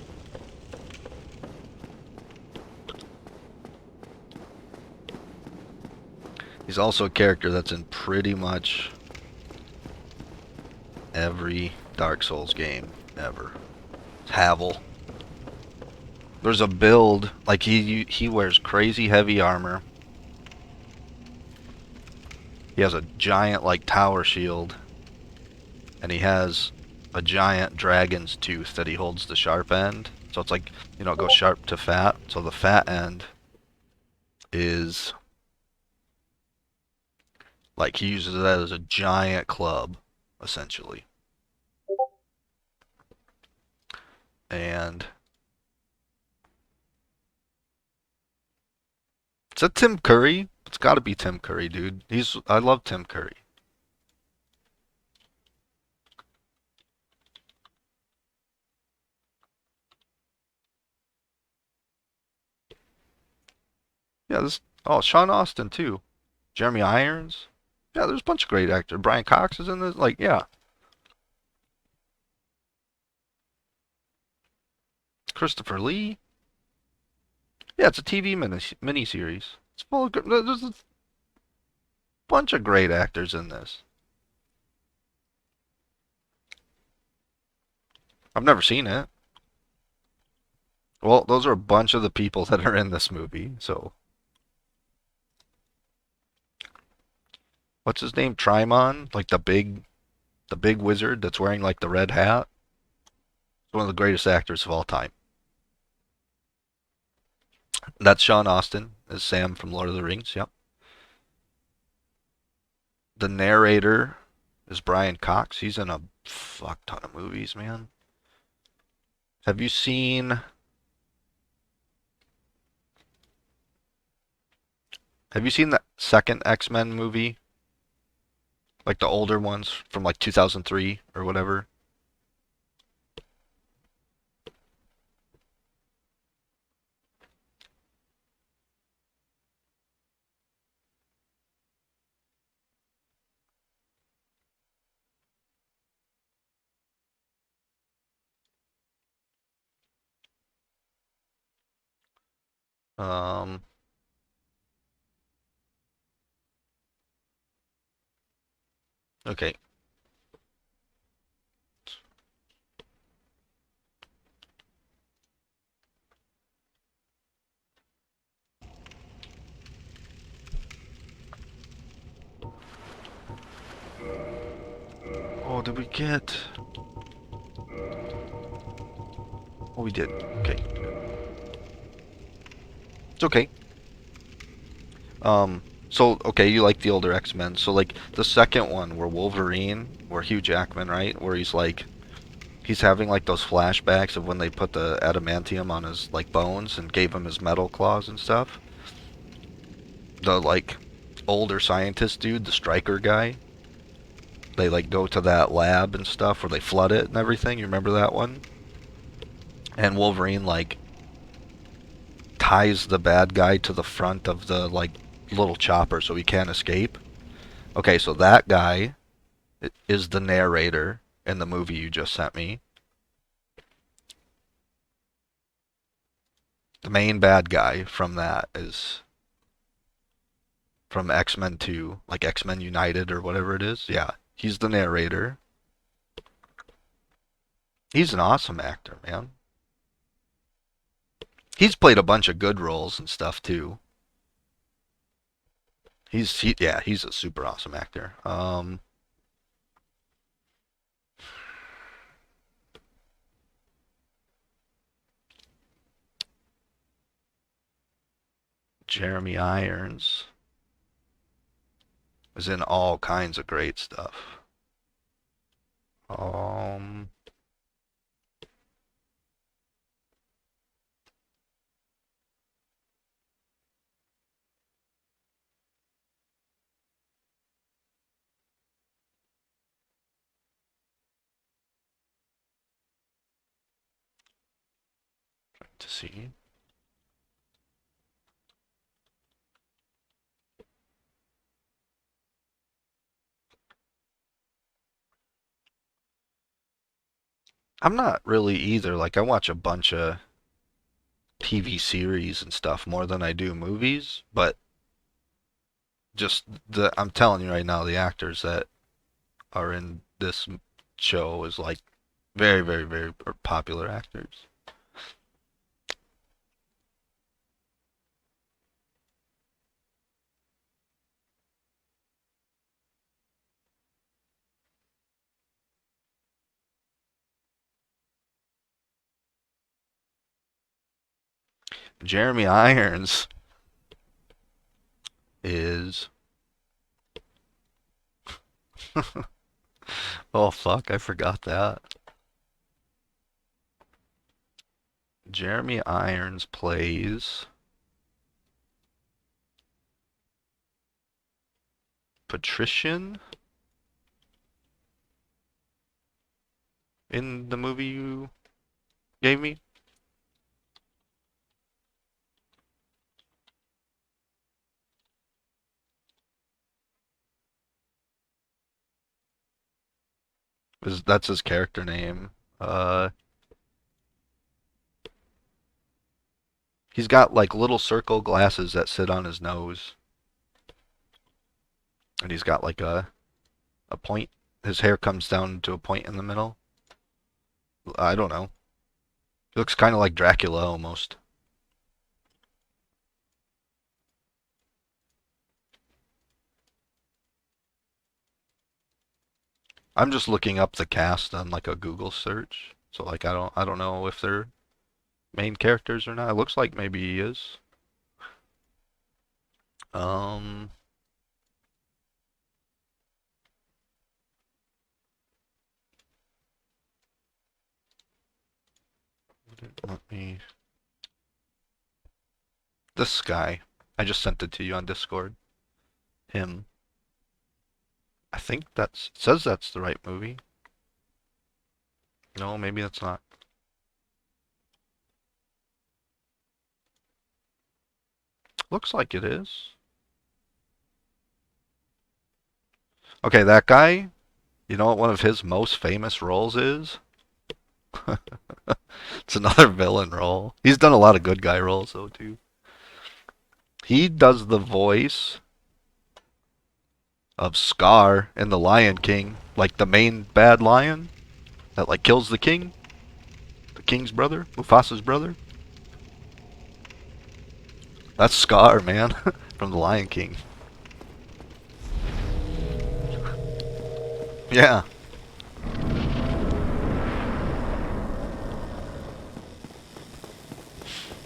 He's also a character that's in pretty much every Dark Souls game ever. Havel. There's a build, like he wears crazy heavy armor. He has a giant like tower shield. And he has a giant dragon's tooth that he holds the sharp end. So it's like, you know, it goes sharp to fat. So the fat end is like he uses that as a giant club, essentially. And is that Tim Curry? It's got to be Tim Curry, dude. I love Tim Curry. Yeah, this. Oh, Sean Austin too. Jeremy Irons. Yeah, there's a bunch of great actors. Brian Cox is in this. Like, yeah. Christopher Lee. Yeah, it's a TV miniseries. It's full of. There's a bunch of great actors in this. I've never seen it. Well, those are a bunch of the people that are in this movie. So, what's his name? Trimon, like the big wizard that's wearing like the red hat. One of the greatest actors of all time. That's Sean Austin as Sam from Lord of the Rings. Yep. The narrator is Brian Cox. He's in a fuck ton of movies, man. Have you seen? Have you seen the second X-Men movie? Like the older ones from like 2003 or whatever. Um, okay. did we get? Oh, we did. Okay. It's okay. So, okay, you like the older X-Men. So, like, the second one where Wolverine, where Hugh Jackman, right? Where he's like, he's having like those flashbacks of when they put the adamantium on his like bones and gave him his metal claws and stuff. The like older scientist dude, the striker guy, they like go to that lab and stuff where they flood it and everything. You remember that one? And Wolverine like ties the bad guy to the front of the like little chopper so he can't escape. Okay, so that guy is the narrator in the movie you just sent me. The main bad guy from that is from X-Men 2, like X-Men United or whatever it is. Yeah, he's the narrator. He's an awesome actor, man. He's played a bunch of good roles and stuff too. Yeah, he's a super awesome actor. Jeremy Irons is in all kinds of great stuff. Um, to see. I'm not really either. Like I watch a bunch of TV series and stuff more than I do movies, but just I'm telling you right now, the actors that are in this show is like very, very, very popular actors. Jeremy Irons is oh fuck, I forgot that. Jeremy Irons plays Patrician in the movie you gave me. That's his character name. Uh, he's got like little circle glasses that sit on his nose, and he's got like a point. His hair comes down to a point in the middle. I don't know. He looks kind of like Dracula almost. I'm just looking up the cast on like a Google search. So like I don't know if they're main characters or not. It looks like maybe he is. Um let me this guy. I just sent it to you on Discord. Him. I think it says that's the right movie. No, maybe that's not. Looks like it is. Okay, that guy, you know what one of his most famous roles is? It's another villain role. He's done a lot of good guy roles though too. He does the voice of Scar in The Lion King, like the main bad lion that like kills the king, the king's brother, Mufasa's brother. That's Scar, man, from The Lion King. Yeah.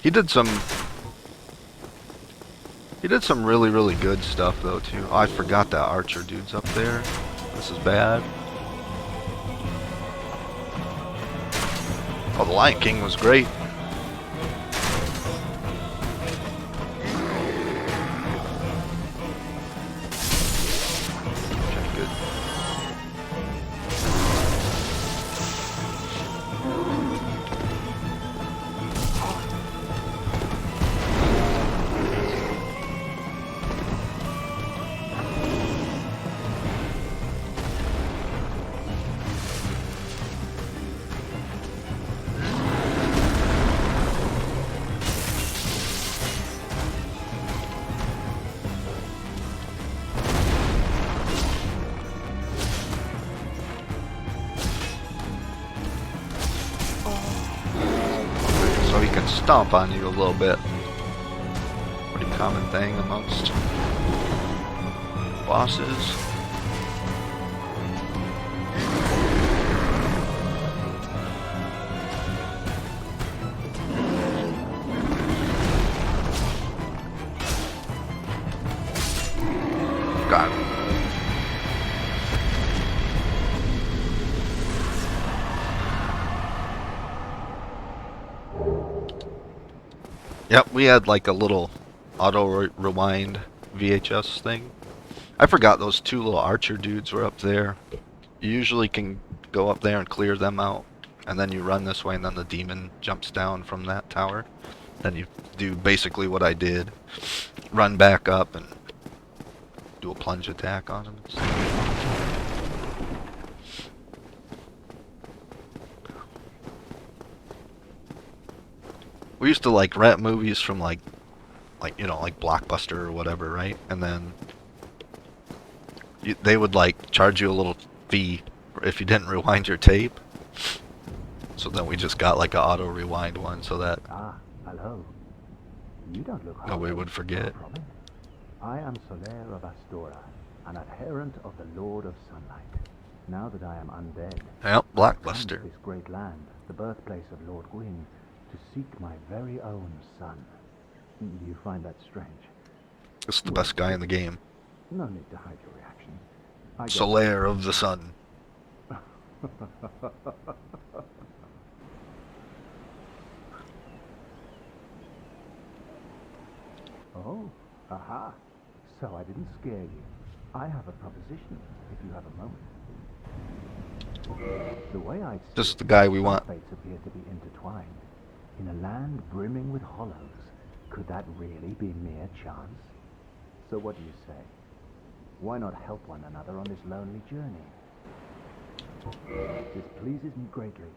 He did some really, really good stuff though too. Oh, I forgot that archer dude's up there. This is bad. Oh, the Lion King was great. Okay, good. So he can stomp on you a little bit. Pretty common thing amongst bosses. Got it. Yep, we had like a little auto rewind VHS thing. I forgot those two little archer dudes were up there. You usually can go up there and clear them out, and then you run this way, and then the demon jumps down from that tower. Then you do basically what I did. Run back up and do a plunge attack on him. We used to like rent movies from like you know, like Blockbuster or whatever, right? And then they would like charge you a little fee if you didn't rewind your tape. So then we just got like an auto rewind one so that Ah, hello. You don't look nobody would forget. from it. I am Soler of Astora, an adherent of the Lord of Sunlight. Now that I am undead, Yep, I come to Blockbuster. this great land, the birthplace of Lord Gwyn, to seek my very own son. Do you find that strange? This is the best guy in the game. No need to hide your reaction. I get Solaire of the Sun. Oh, aha. So I didn't scare you. I have a proposition, if you have a moment. The way I see This is it, the guy we our want. fates appear to be intertwined. In a land brimming with hollows, could that really be mere chance? So what do you say? Why not help one another on this lonely journey? This pleases me greatly.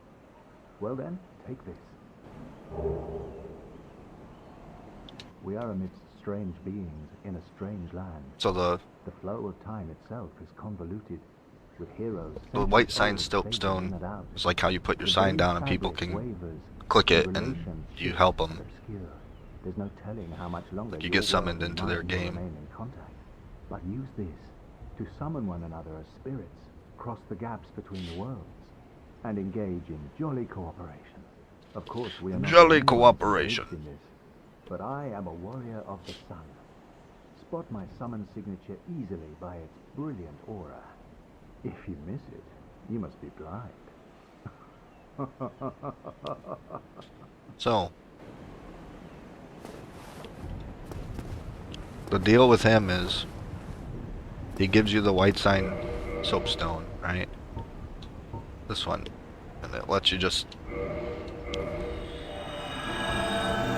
Well then, take this. We are amidst strange beings in a strange land. So the flow of time itself is convoluted, with heroes. white sign soapstone is like how you put your sign down and people can click it and you help them. There's no telling how much longer You get summoned into their game. Remain in contact. But use this to summon one another as spirits, cross the gaps between the worlds, and engage in jolly cooperation. Of course, we are not Jolly the only ones cooperation. engaged in this, but I am a warrior of the sun. Spot my summon signature easily by its brilliant aura. If you miss it, you must be blind. So the deal with him is he gives you the white sign soapstone, right? This one. And it lets you just...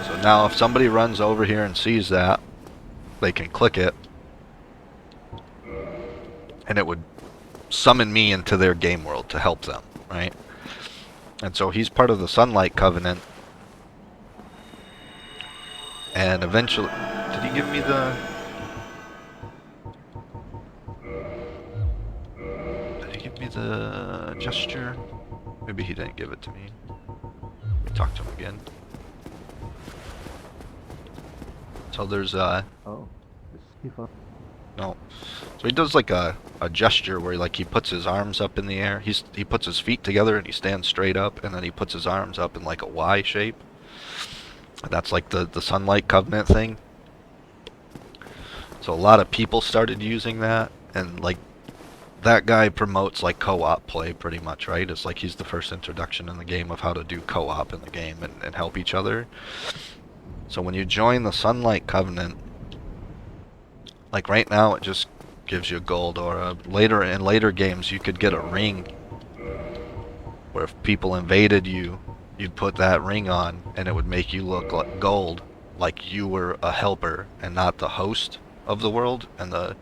So now if somebody runs over here and sees that, they can click it. And it would summon me into their game world to help them, right? And so he's part of the Sunlight Covenant. And eventually... Did he give me the... Did he give me the gesture? Maybe he didn't give it to me. Talk to him again. So there's Oh, the skipper. no. So he does like a gesture where like he puts his arms up in the air. He puts his feet together and he stands straight up, and then he puts his arms up in like a Y shape. That's like the Sunlight Covenant thing. So a lot of people started using that, and like that guy promotes like co-op play pretty much, right? It's like he's the first introduction in the game of how to do co-op in the game and help each other. So when you join the Sunlight Covenant, like right now it just gives you gold, or later in later games you could get a ring where if people invaded you, you'd put that ring on and it would make you look like gold, like you were a helper and not the host of the world. And the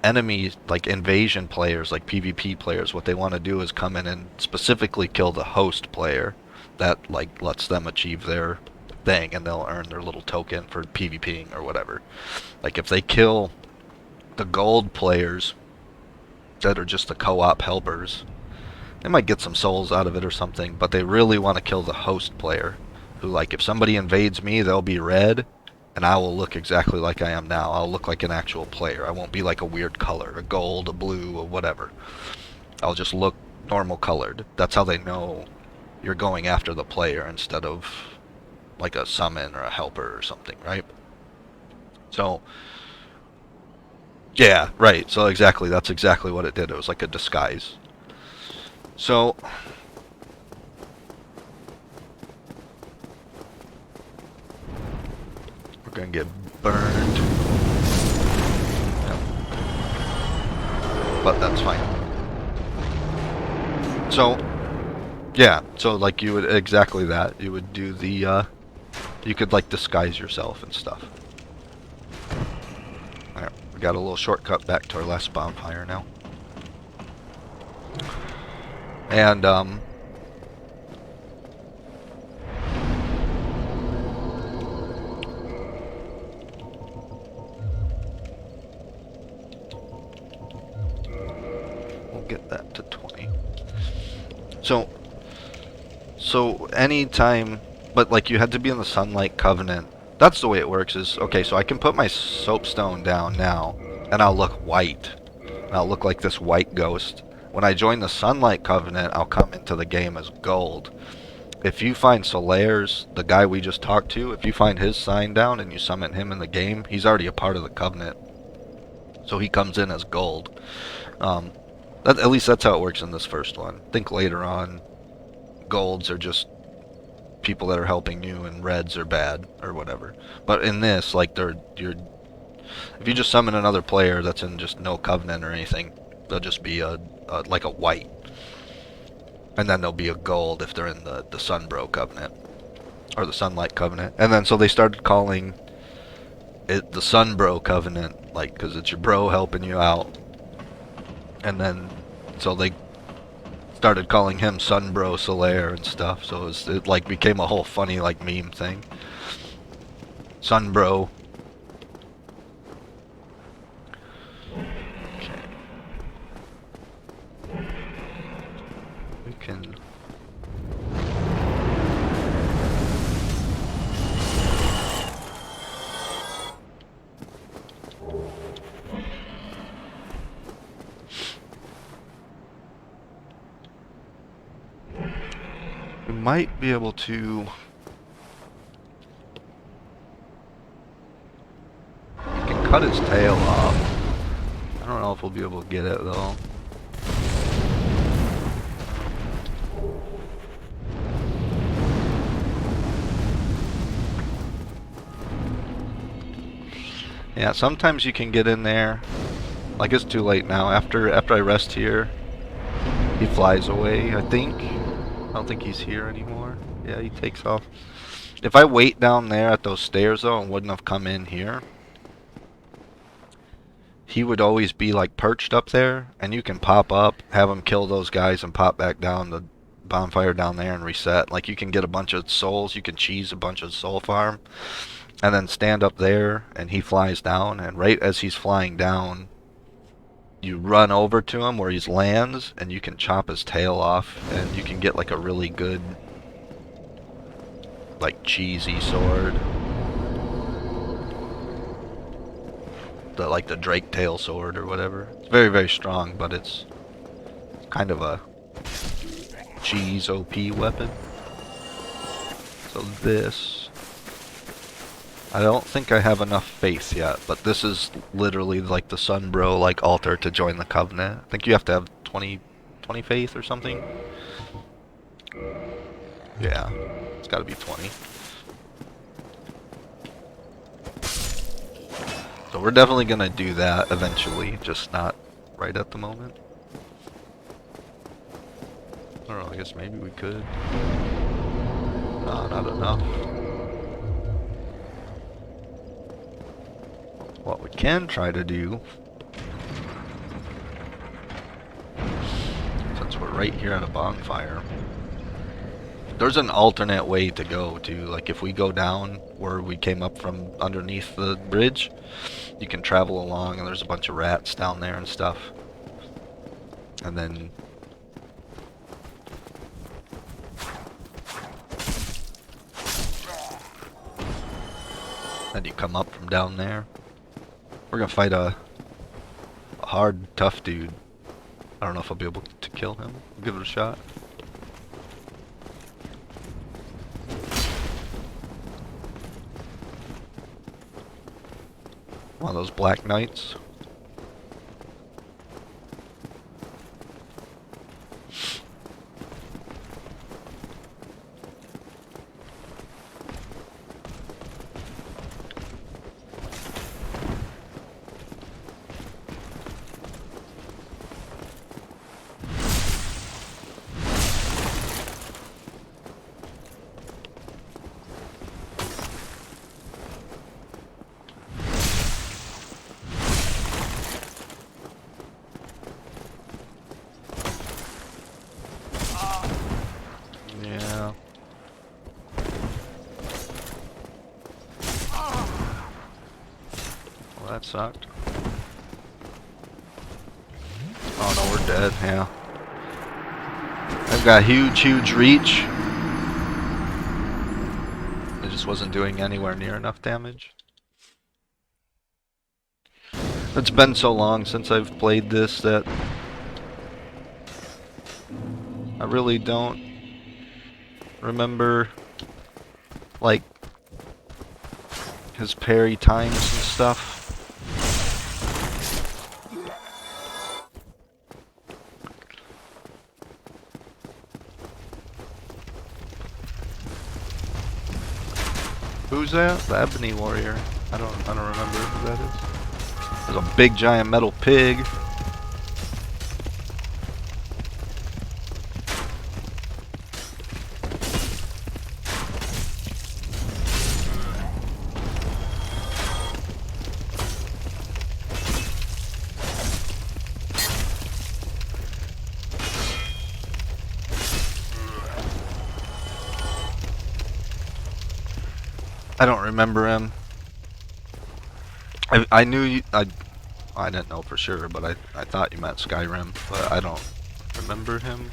enemy, like invasion players, like PvP players, what they want to do is come in and specifically kill the host player. That like lets them achieve their thing, and they'll earn their little token for PvPing or whatever. Like if they kill the gold players that are just the co-op helpers, they might get some souls out of it or something, but they really want to kill the host player, who, like, if somebody invades me, they'll be red, and I will look exactly like I am now. I'll look like an actual player. I won't be like a weird color, a gold, a blue, or whatever. I'll just look normal colored. That's how they know you're going after the player instead of like a summon or a helper or something, right? So, yeah, right. So exactly, that's exactly what it did. It was like a disguise. So, we're gonna get burned. Yep. But that's fine. So, yeah, so like you would, exactly that. You would do the, you could like disguise yourself and stuff. Alright, we got a little shortcut back to our last bonfire now. And, we'll get that to 20. So anytime, but like you had to be in the Sunlight Covenant. That's the way it works is, okay, so I can put my soapstone down now, and I'll look white. And I'll look like this white ghost. When I join the Sunlight Covenant, I'll come into the game as gold. If you find Solaire's, the guy we just talked to, if you find his sign down and you summon him in the game, he's already a part of the Covenant. So he comes in as gold. At least that's how it works in this first one. I think later on, golds are just people that are helping you, and reds are bad, or whatever. But in this, like, if you just summon another player that's in just no Covenant or anything, they'll just be like a white. And then there'll be a gold if they're in the Sunbro Covenant. Or the Sunlight Covenant. And then so they started calling it the Sunbro Covenant, like, because it's your bro helping you out. And then, so they started calling him Sunbro Solaire and stuff. So it like became a whole funny like meme thing. Sunbro. We can... We might be able to... You can cut his tail off. I don't know if we'll be able to get it though. Yeah, sometimes you can get in there. Like, it's too late now. After I rest here, he flies away, I think. I don't think he's here anymore. Yeah, he takes off. If I wait down there at those stairs though and wouldn't have come in here, he would always be like perched up there, and you can pop up, have him kill those guys, and pop back down the bonfire down there and reset. Like, you can get a bunch of souls, you can cheese a bunch of soul farm, and then stand up there, and he flies down, and right as he's flying down, you run over to him where he lands, and you can chop his tail off, and you can get like a really good, like, cheesy sword. Like the Drake tail sword or whatever. It's very, very strong, but it's kind of a cheese OP weapon. So this I don't think I have enough faith yet, but this is literally like the Sunbro like altar to join the Covenant. I think you have to have 20 faith or something. Yeah, it's got to be 20. So we're definitely gonna do that eventually, just not right at the moment. I don't know, I guess maybe we could. No, not enough. What we can try to do, since we're right here at a bonfire, there's an alternate way to go too. Like if we go down where we came up from underneath the bridge, you can travel along and there's a bunch of rats down there and stuff. And then you come up from down there. We're gonna fight a hard, tough dude. I don't know if I'll be able to kill him. We'll give it a shot. One of those black knights. Yeah. Well, that sucked. Oh no, we're dead, yeah. I've got huge reach. It just wasn't doing anywhere near enough damage. It's been so long since I've played this that I really don't remember, like, his parry times and stuff. Who's that? The Ebony Warrior. I don't remember who that is. There's a big giant metal pig. I don't remember him. I knew you, I didn't know for sure, but I thought you meant Skyrim, but I don't remember him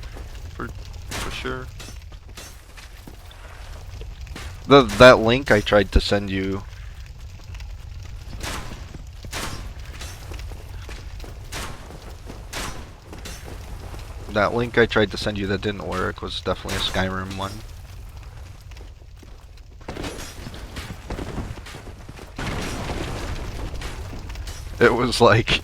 for sure. That link I tried to send you, that didn't work was definitely a Skyrim one. It was like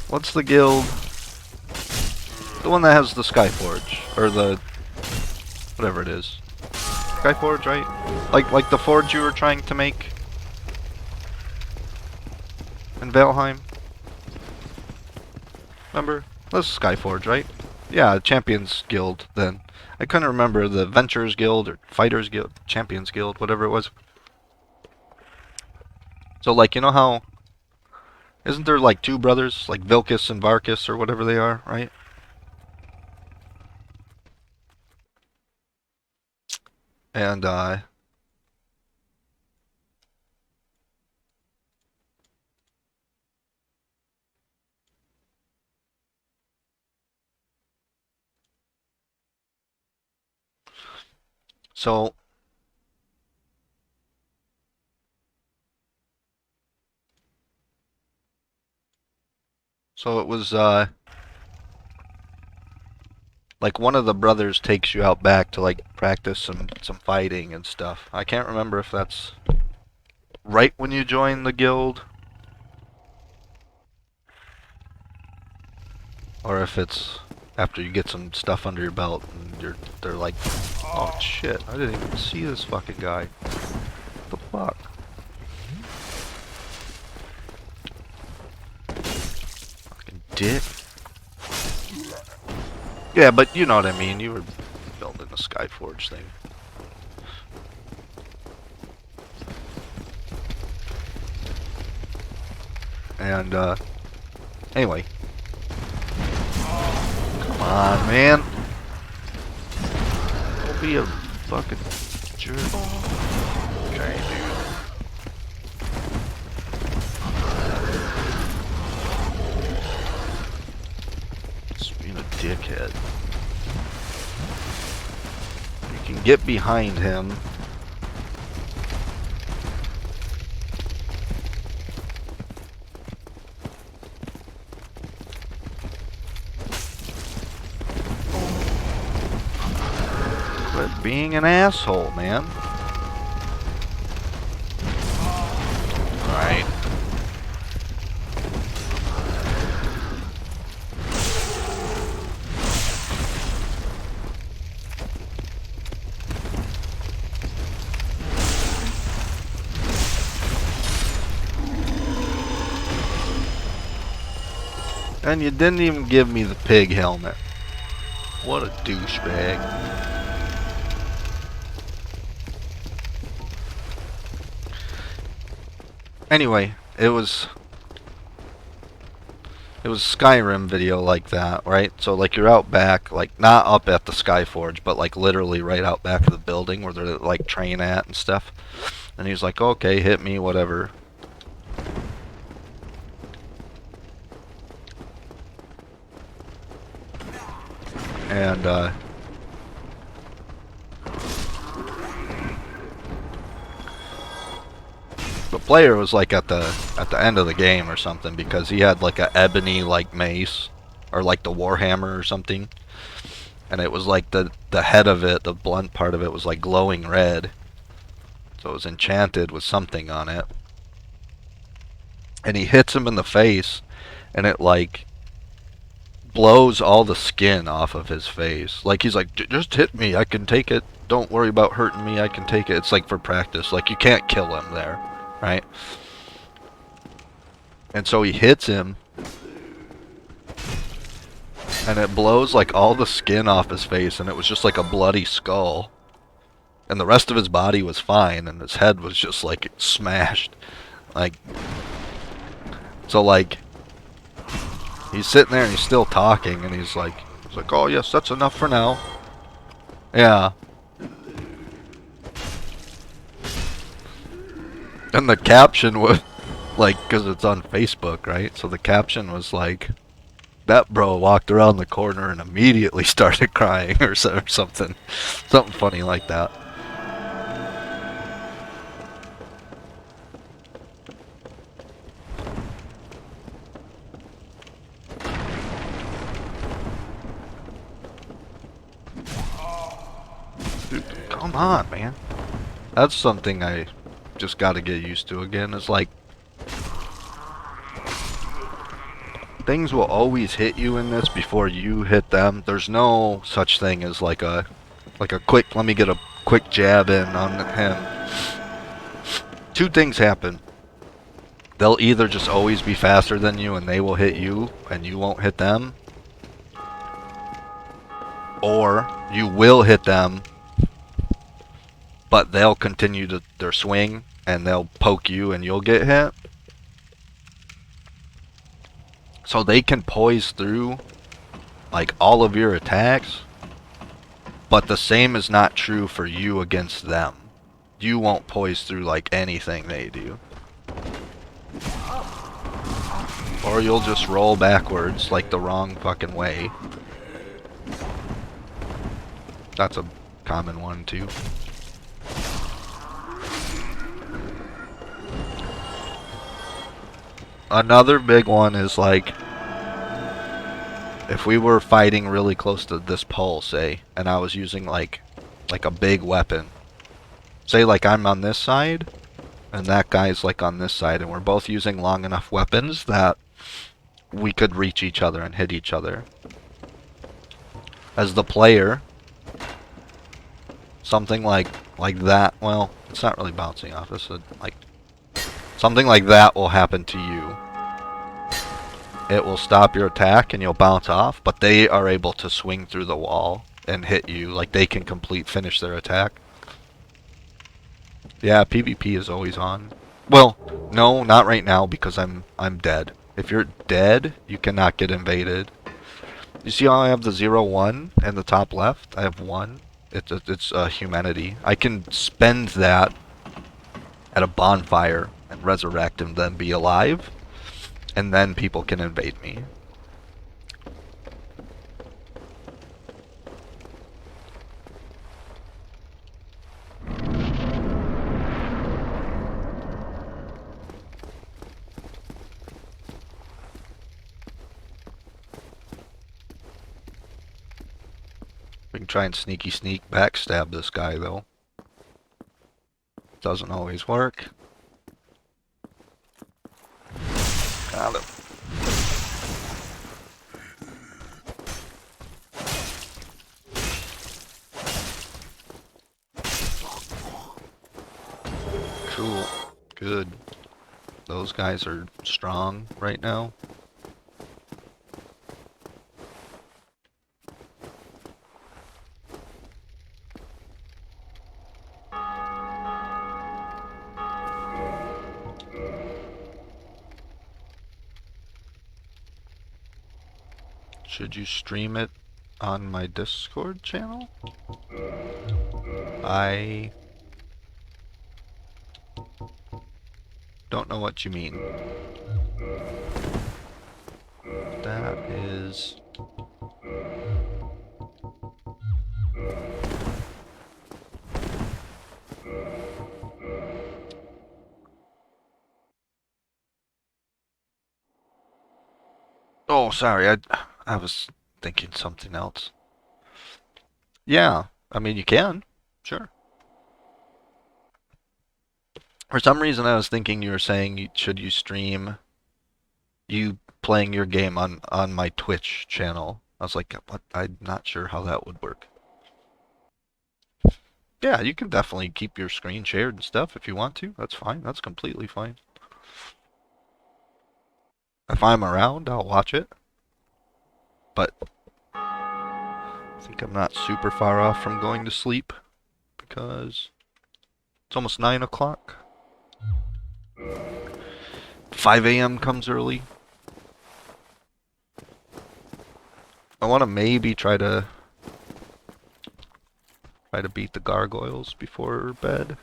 what's the guild? The one that has the Skyforge, or the whatever it is. Skyforge, right? Like the forge you were trying to make in Valheim. Remember? That's Skyforge, right? Yeah, Champions Guild then. I couldn't remember the Adventurers Guild or Fighters Guild, Champions Guild, whatever it was. So like, you know how isn't there like two brothers, like Vilcus and Varkus or whatever they are, right? And so So it was like one of the brothers takes you out back to like practice some fighting and stuff. I can't remember if that's right when you join the guild or if it's after you get some stuff under your belt and they're like, oh shit, I didn't even see this fucking guy. What the fuck? Fucking dick. Yeah, but you know what I mean. You were building the Skyforge thing. And anyway. Come on, man. Don't be a fucking jerk. Okay, dude. Just being a dickhead. You can get behind him. Quit being an asshole, man. Alright. And you didn't even give me the pig helmet. What a douchebag. Anyway, it was Skyrim video like that, right? So like you're out back, like not up at the Skyforge, but like literally right out back of the building where they're like train at and stuff. And he's like, okay, hit me, whatever. And the player was like at the end of the game or something because he had like a ebony like mace or like the warhammer or something, and it was like the head of it, the blunt part of it was like glowing red, so it was enchanted with something on it. And he hits him in the face, and it like blows all the skin off of his face. Like he's like, just hit me, I can take it. Don't worry about hurting me, I can take it. It's like for practice. Like you can't kill him there, right? And so he hits him, and it blows like all the skin off his face, and it was just like a bloody skull. And the rest of his body was fine, and his head was just like smashed. Like, so like, he's sitting there and he's still talking, and he's like, oh yes, that's enough for now. Yeah. And the caption was like, because it's on Facebook, right? So the caption was like, that bro walked around the corner and immediately started crying or something. Something funny like that. Dude, come on, man. That's something I just got to get used to again. It's like, things will always hit you in this before you hit them. There's no such thing as like a quick, let me get a quick jab in on him. Two things happen. They'll either just always be faster than you and they will hit you and you won't hit them, or you will hit them but they'll continue their swing and they'll poke you and you'll get hit. So they can poise through like all of your attacks, but the same is not true for you against them. You won't poise through like anything they do. Or you'll just roll backwards like the wrong fucking way. That's a common one too. Another big one is like, if we were fighting really close to this pole, say, and I was using like a big weapon, say like I'm on this side and that guy's like on this side, and we're both using long enough weapons that we could reach each other and hit each other. As the player, something like that, well, it's not really bouncing off, it's like something like that will happen to you. It will stop your attack and you'll bounce off, but they are able to swing through the wall and hit you. Like they can finish their attack. Yeah, PvP is always on. Well, no, not right now because I'm dead. If you're dead, you cannot get invaded. You see how I have the 0-1 in the top left? I have 1. It's humanity. I can spend that at a bonfire and resurrect and then be alive, and then people can invade me. We can try and sneaky sneak backstab this guy though. Doesn't always work. Got him. Cool. Good. Those guys are strong right now. Should you stream it on my Discord channel? I don't know what you mean. That is... Oh, sorry, I was thinking something else. Yeah, I mean, you can. Sure. For some reason, I was thinking you were saying, should you stream you playing your game on my Twitch channel? I was like, what? I'm not sure how that would work. Yeah, you can definitely keep your screen shared and stuff if you want to. That's fine. That's completely fine. If I'm around, I'll watch it. But I think I'm not super far off from going to sleep because it's almost 9 o'clock. 5 a.m. comes early. I want to maybe try to beat the gargoyles before bed.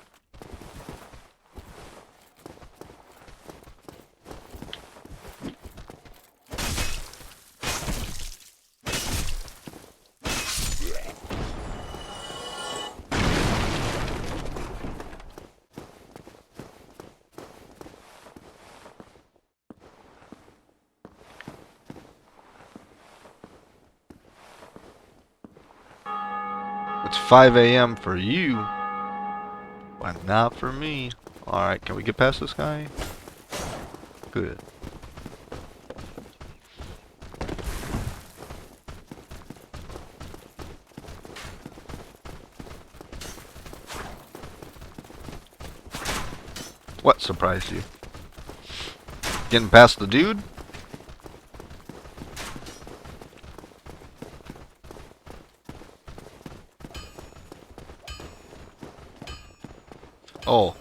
It's 5 a.m. for you, but not for me. Alright, can we get past this guy? Good. What surprised you? Getting past the dude? Oh.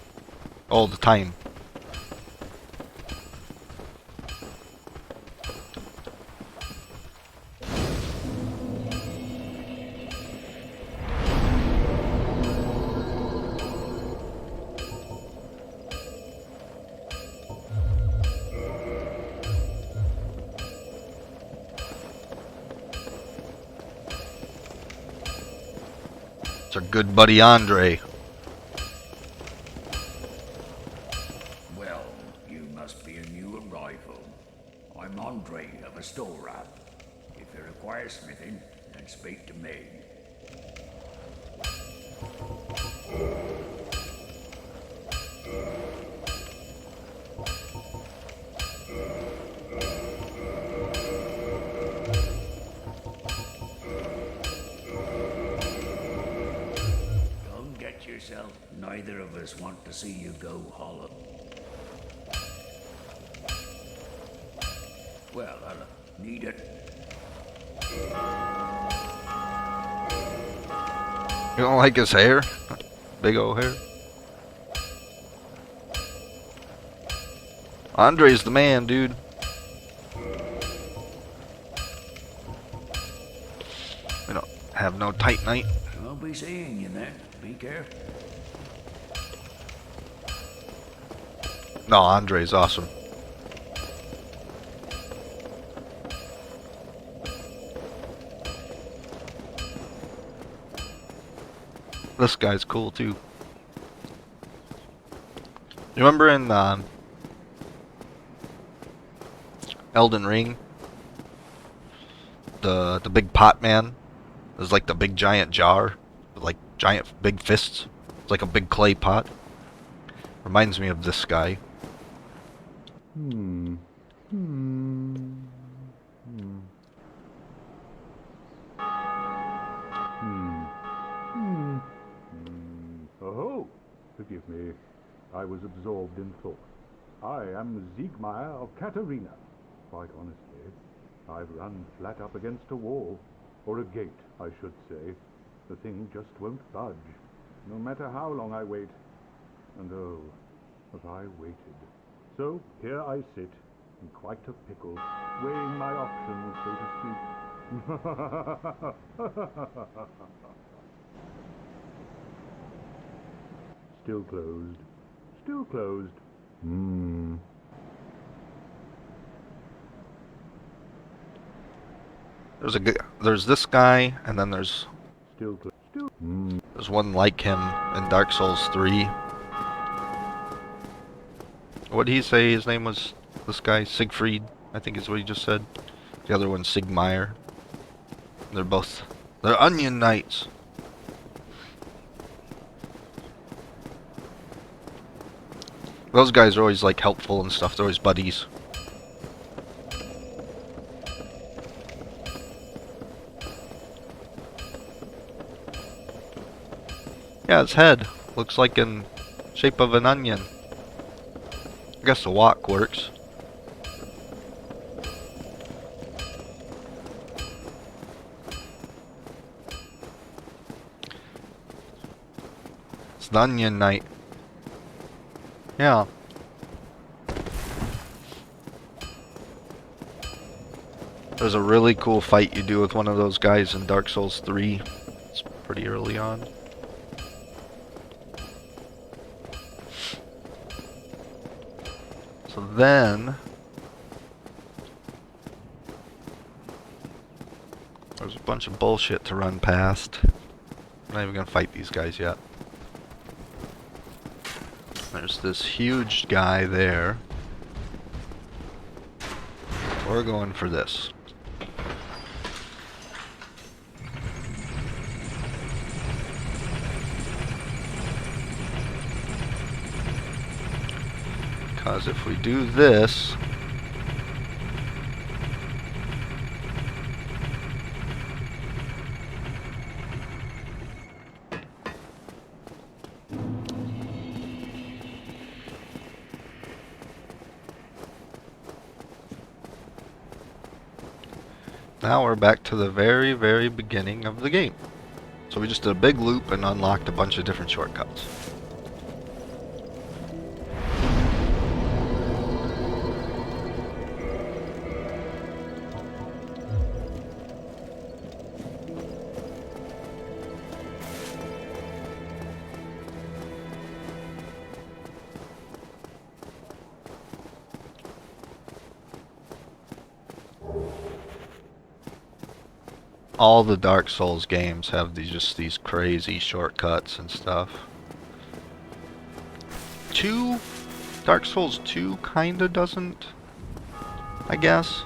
Oh, the time. It's our good buddy Andre. Well, you must be a new arrival. I'm Andre of Astora. If If you require smithing, then speak to me. Don't get yourself. Neither of us want to see you go hollow. Well, I'll need it. You don't like his hair? Big old hair. Andre's the man, dude. We don't have no tight night. I'll be seeing you then. Be careful. No, Andre's awesome. This guy's cool too. You remember in Elden Ring, the big pot man? There's like the big giant jar with like giant big fists. It's like a big clay pot. Reminds me of this guy. Oh, forgive me. I was absorbed in thought. I am Siegmeyer of Katarina. Quite honestly, I've run flat up against a wall. Or a gate, I should say. The thing just won't budge, no matter how long I wait. And oh, have I waited. So here I sit, in quite a pickle, weighing my options, so to speak. Still closed. Still closed. There's this guy, and then there's Still closed. there's one like him in Dark Souls 3. What did he say his name was? This guy, Siegfried, I think is what he just said. The other one's Siegmeyer. They're onion knights. Those guys are always like helpful and stuff. They're always buddies. Yeah, his head looks like in shape of an onion. I guess the walk works. It's the Onion Knight. Yeah. There's a really cool fight you do with one of those guys in Dark Souls 3. It's pretty early on. So then there's a bunch of bullshit to run past. I'm not even gonna fight these guys yet. There's this huge guy there. We're going for this. Because if we do this, now we're back to the very, very beginning of the game. So we just did a big loop and unlocked a bunch of different shortcuts. All the Dark Souls games have just these crazy shortcuts and stuff. Dark Souls 2 kinda doesn't, I guess.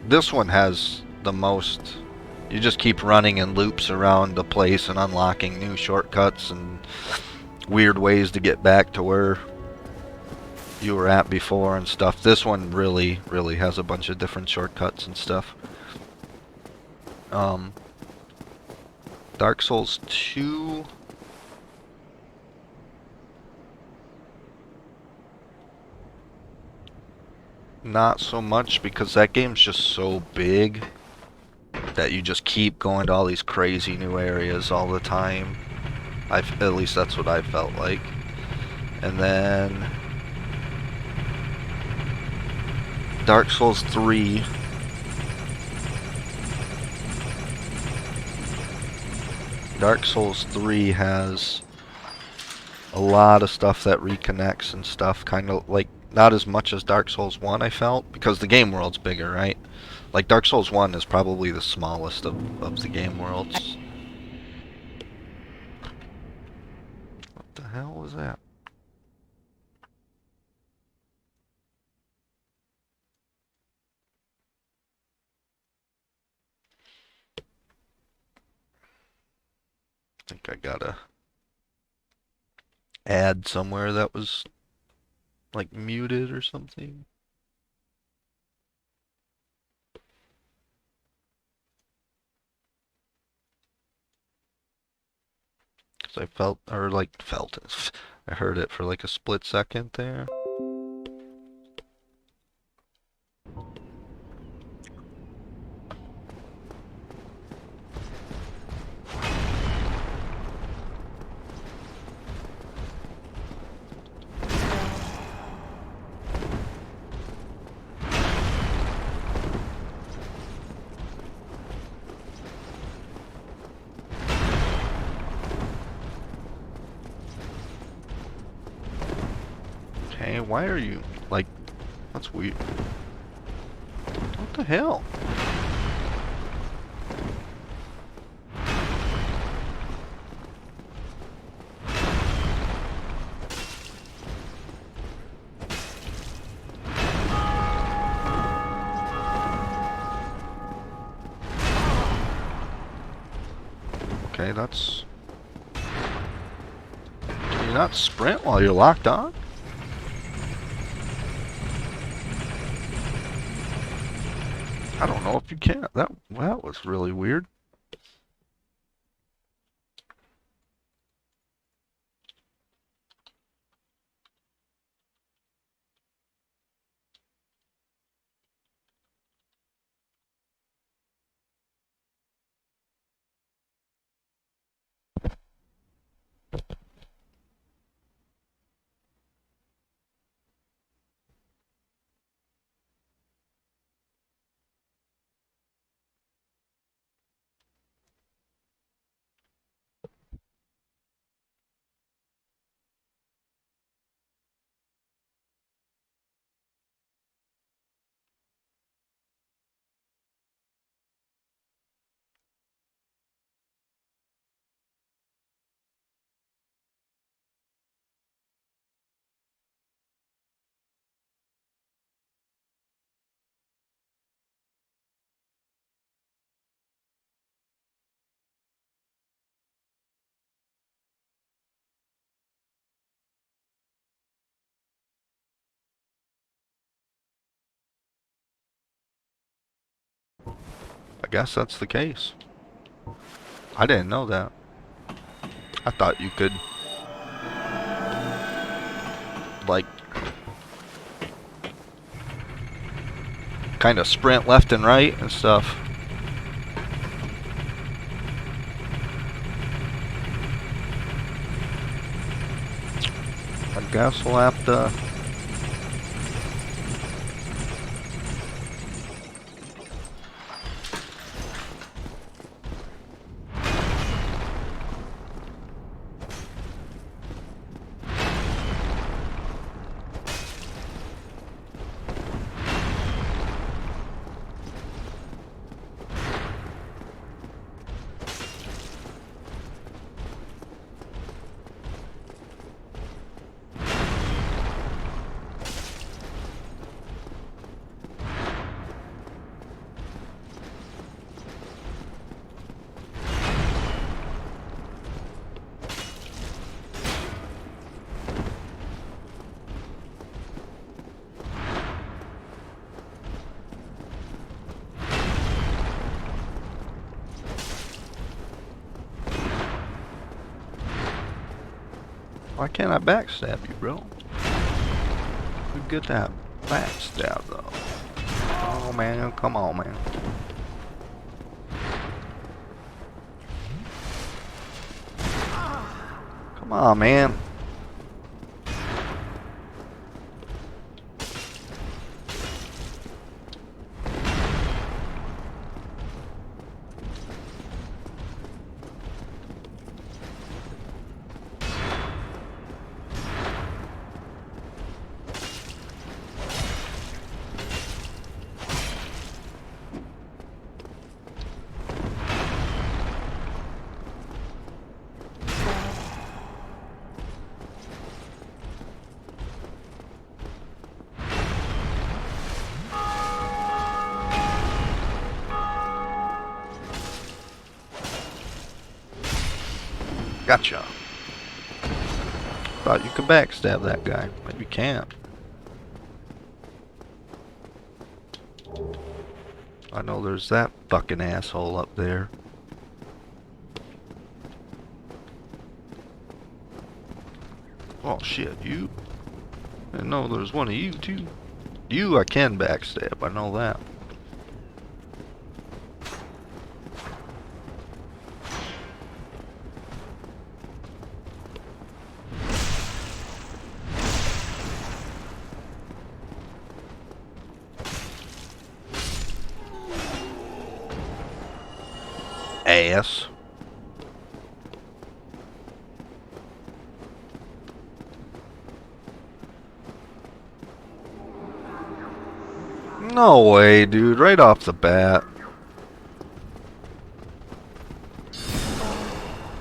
this one has the most. You just keep running in loops around the place and unlocking new shortcuts and weird ways to get back to where you were at before and stuff. This one really has a bunch of different shortcuts and stuff. Dark Souls 2, not so much, because that game's just so big that you just keep going to all these crazy new areas all the time. At least that's what I felt like. And then Dark Souls 3. Dark Souls 3 has a lot of stuff that reconnects and stuff, kind of like not as much as Dark Souls 1 I felt, because the game world's bigger, right? Like Dark Souls 1 is probably the smallest of the game worlds. What the hell was that? I think I got a ad somewhere that was like muted or something. Cause I felt, or like felt it. I heard it for like a split second there. Okay, why are you, like, that's weird. What the hell? Okay, that's... Can you not sprint while you're locked on? I don't know if you can. That was really weird. I guess that's the case. I didn't know that. I thought you could, like, kind of sprint left and right and stuff. I guess we'll have to... Why can't I backstab you, bro? You get that backstab though. Oh man, come on, man. Come on, man. Gotcha. Thought you could backstab that guy, but you can't. I know there's that fucking asshole up there. Oh shit, you? I know there's one of you too. You I can backstab, I know that. Ass. No way, dude. Right off the bat.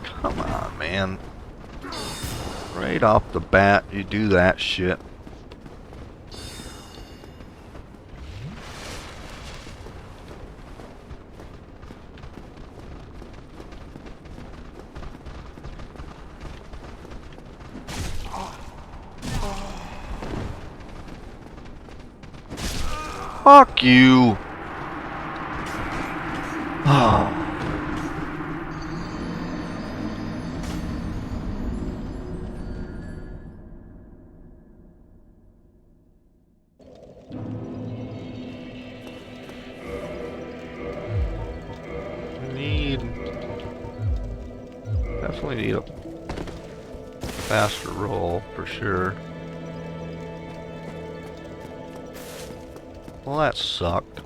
Come on, man. Right off the bat, you do that shit. Fuck you. Oh. Definitely need a faster roll for sure. Well, that sucked.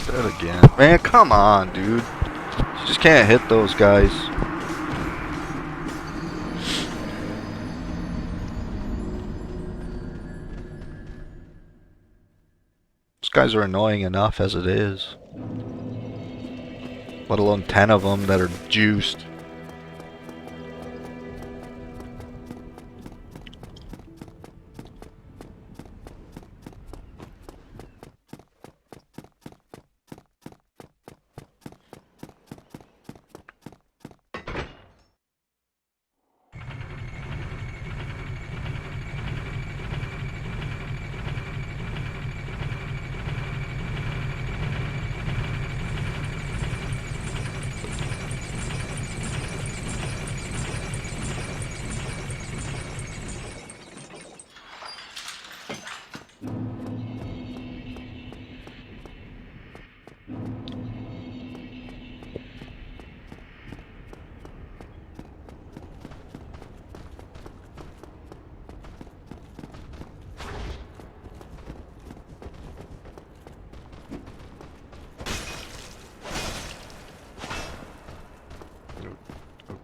That again. Man, come on, dude. You just can't hit those guys. Those guys are annoying enough as it is. Let alone 10 of them that are juiced.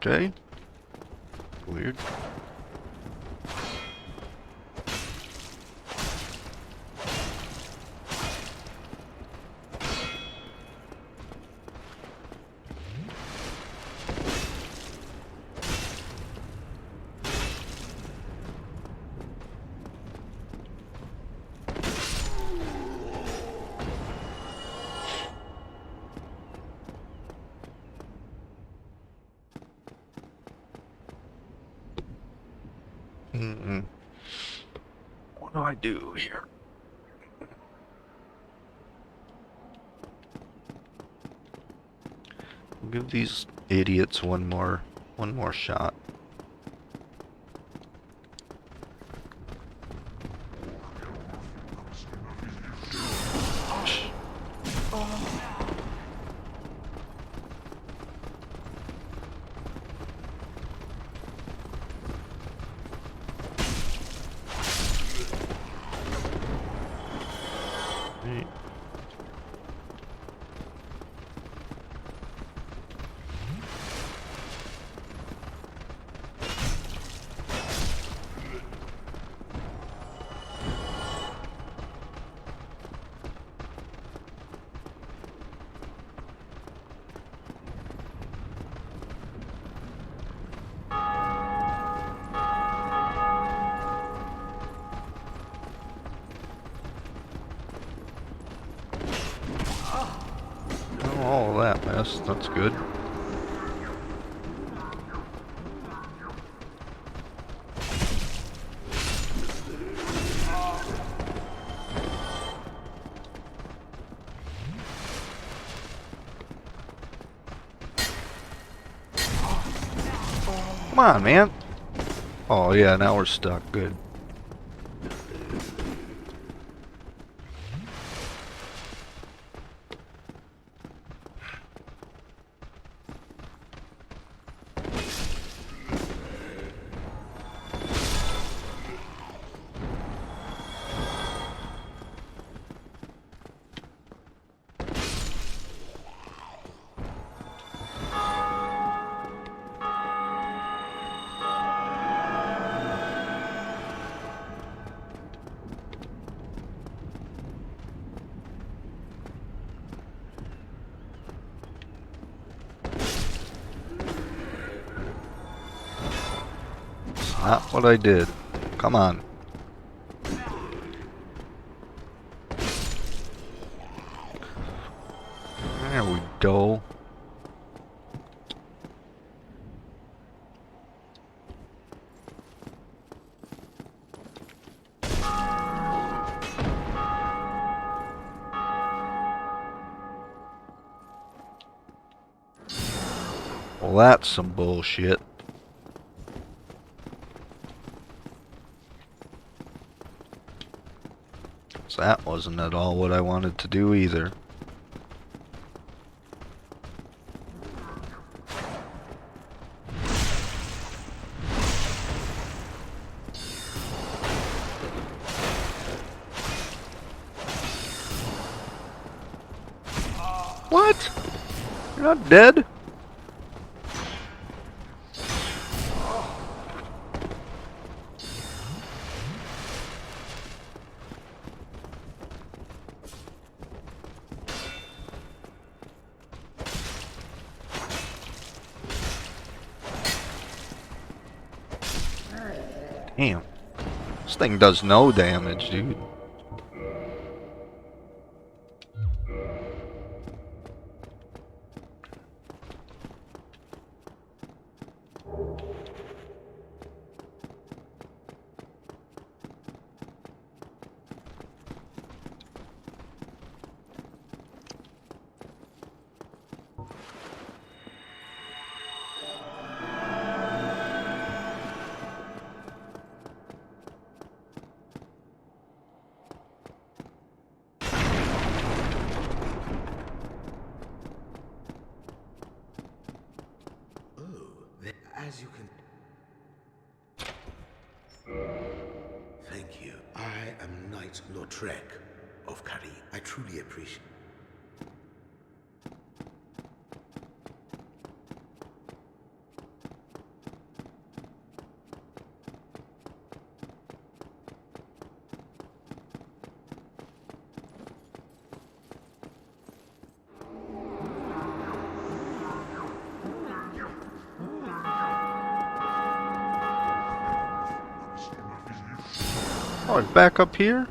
Okay. Weird. What do I do here? I'll give these idiots one more shot. Right. All that mess, that's good. Come on, man. Oh yeah, now we're stuck. Good. Not what I did. Come on. There we go. Well, that's some bullshit. So that wasn't at all what I wanted to do either. What? You're not dead? Damn. This thing does no damage, dude. As you can... Thank you. I am Knight Lautrec of Carrie. I truly appreciate... Oh, it's back up here?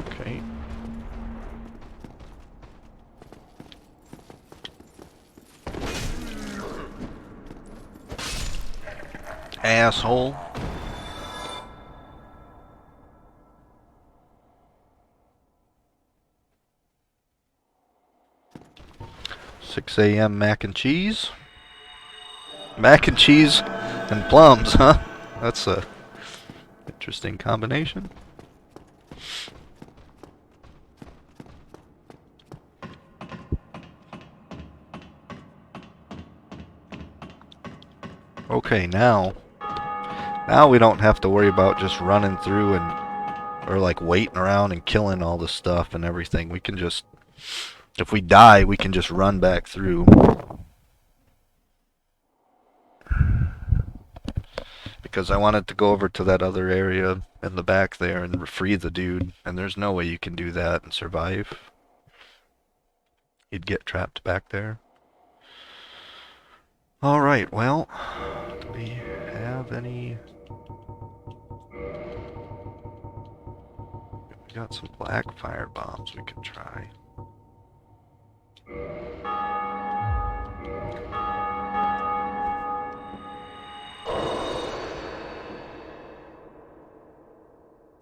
Okay. Asshole. "6 a.m. mac and cheese." Mac and cheese and plums, huh? That's a interesting combination. Okay, now we don't have to worry about just running through or like waiting around and killing all the stuff and everything. We can just, if we die, we can just run back through. Because I wanted to go over to that other area in the back there and free the dude, and there's no way you can do that and survive. You'd get trapped back there. Alright, well, do we have any... We got some black fire bombs we could try.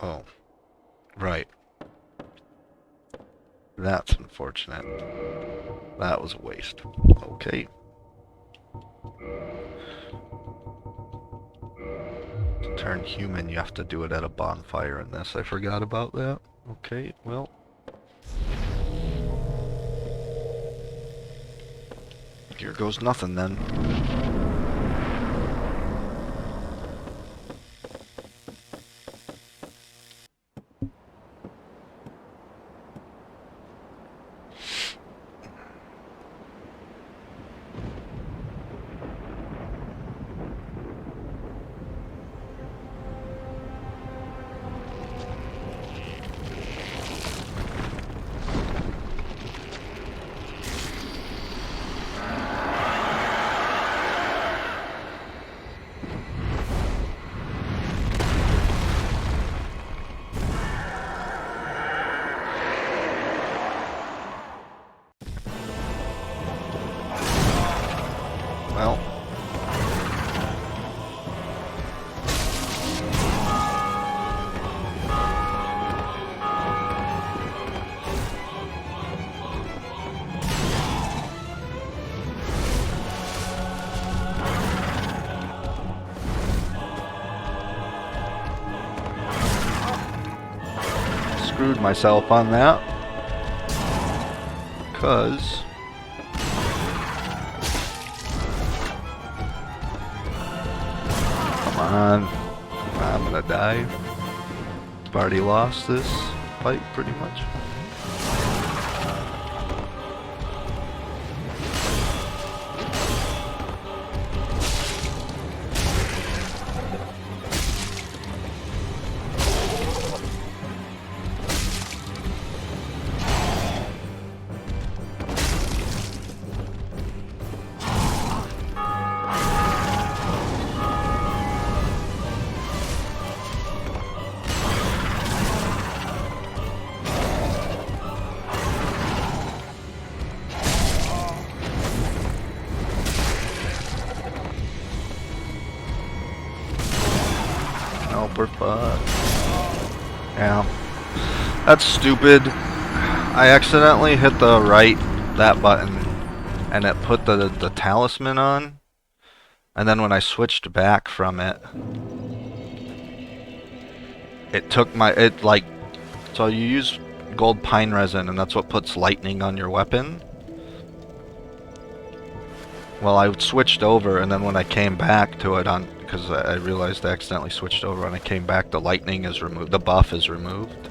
Oh, right. That's unfortunate. That was a waste. Okay. To turn human, you have to do it at a bonfire in this. I forgot about that. Okay, well. Here goes nothing then. Well. Screwed myself on that. Because... I'm gonna die. I've already lost this fight pretty much. We're fucked. Yeah. That's stupid. I accidentally hit that button, and it put the talisman on. And then when I switched back from it, it took so you use gold pine resin, and that's what puts lightning on your weapon. Well, I switched over, and then when I came back to it because I realized I accidentally switched over, when I came back, the lightning is removed, the buff is removed.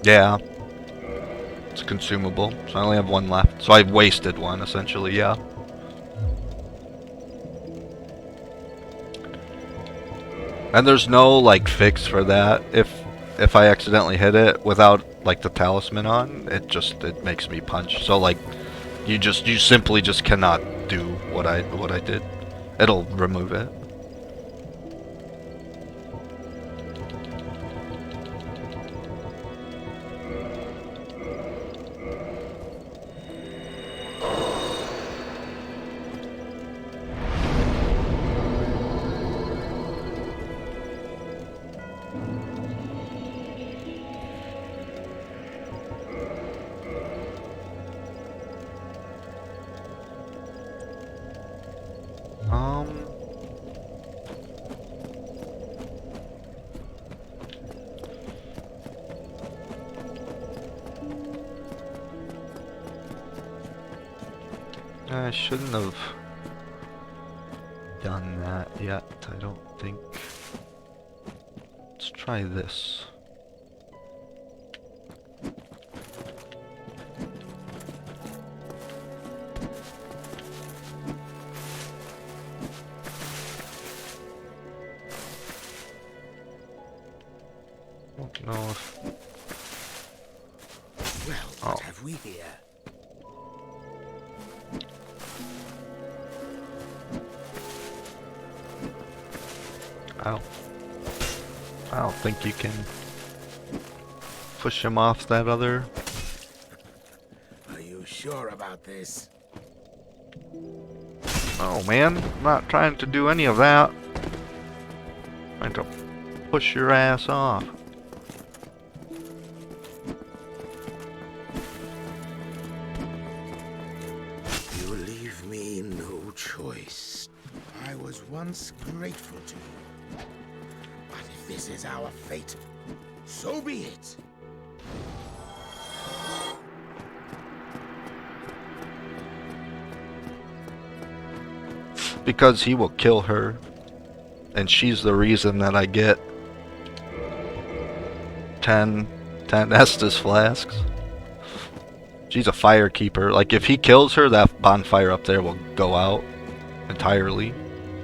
Yeah. It's consumable, so I only have one left. So I've wasted one, essentially, yeah. And there's no, like, fix for that. If I accidentally hit it without, like, the talisman on, it makes me punch. So, like, You simply just cannot do what I did. It'll remove it. I shouldn't have done that yet, I don't think. Let's try this. Don't know if... Well, what have we here? I don't think you can push him off that other. Are you sure about this? Oh man, I'm not trying to do any of that. I'm trying to push your ass off. You leave me no choice. I was once grateful to you. But if this is our fate, so be it. Because he will kill her, and she's the reason that I get 10 Estus flasks. She's a fire keeper. Like, if he kills her, that bonfire up there will go out entirely,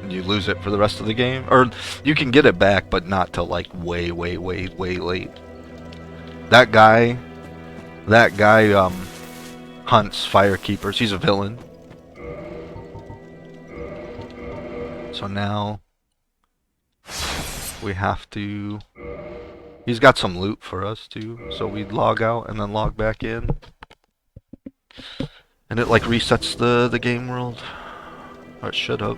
and you lose it for the rest of the game. Or you can get it back, but not till like way late. That guy hunts fire keepers. He's a villain. So now we have to... He's got some loot for us too, so we log out and then log back in. And it like resets the game world. Or it should have.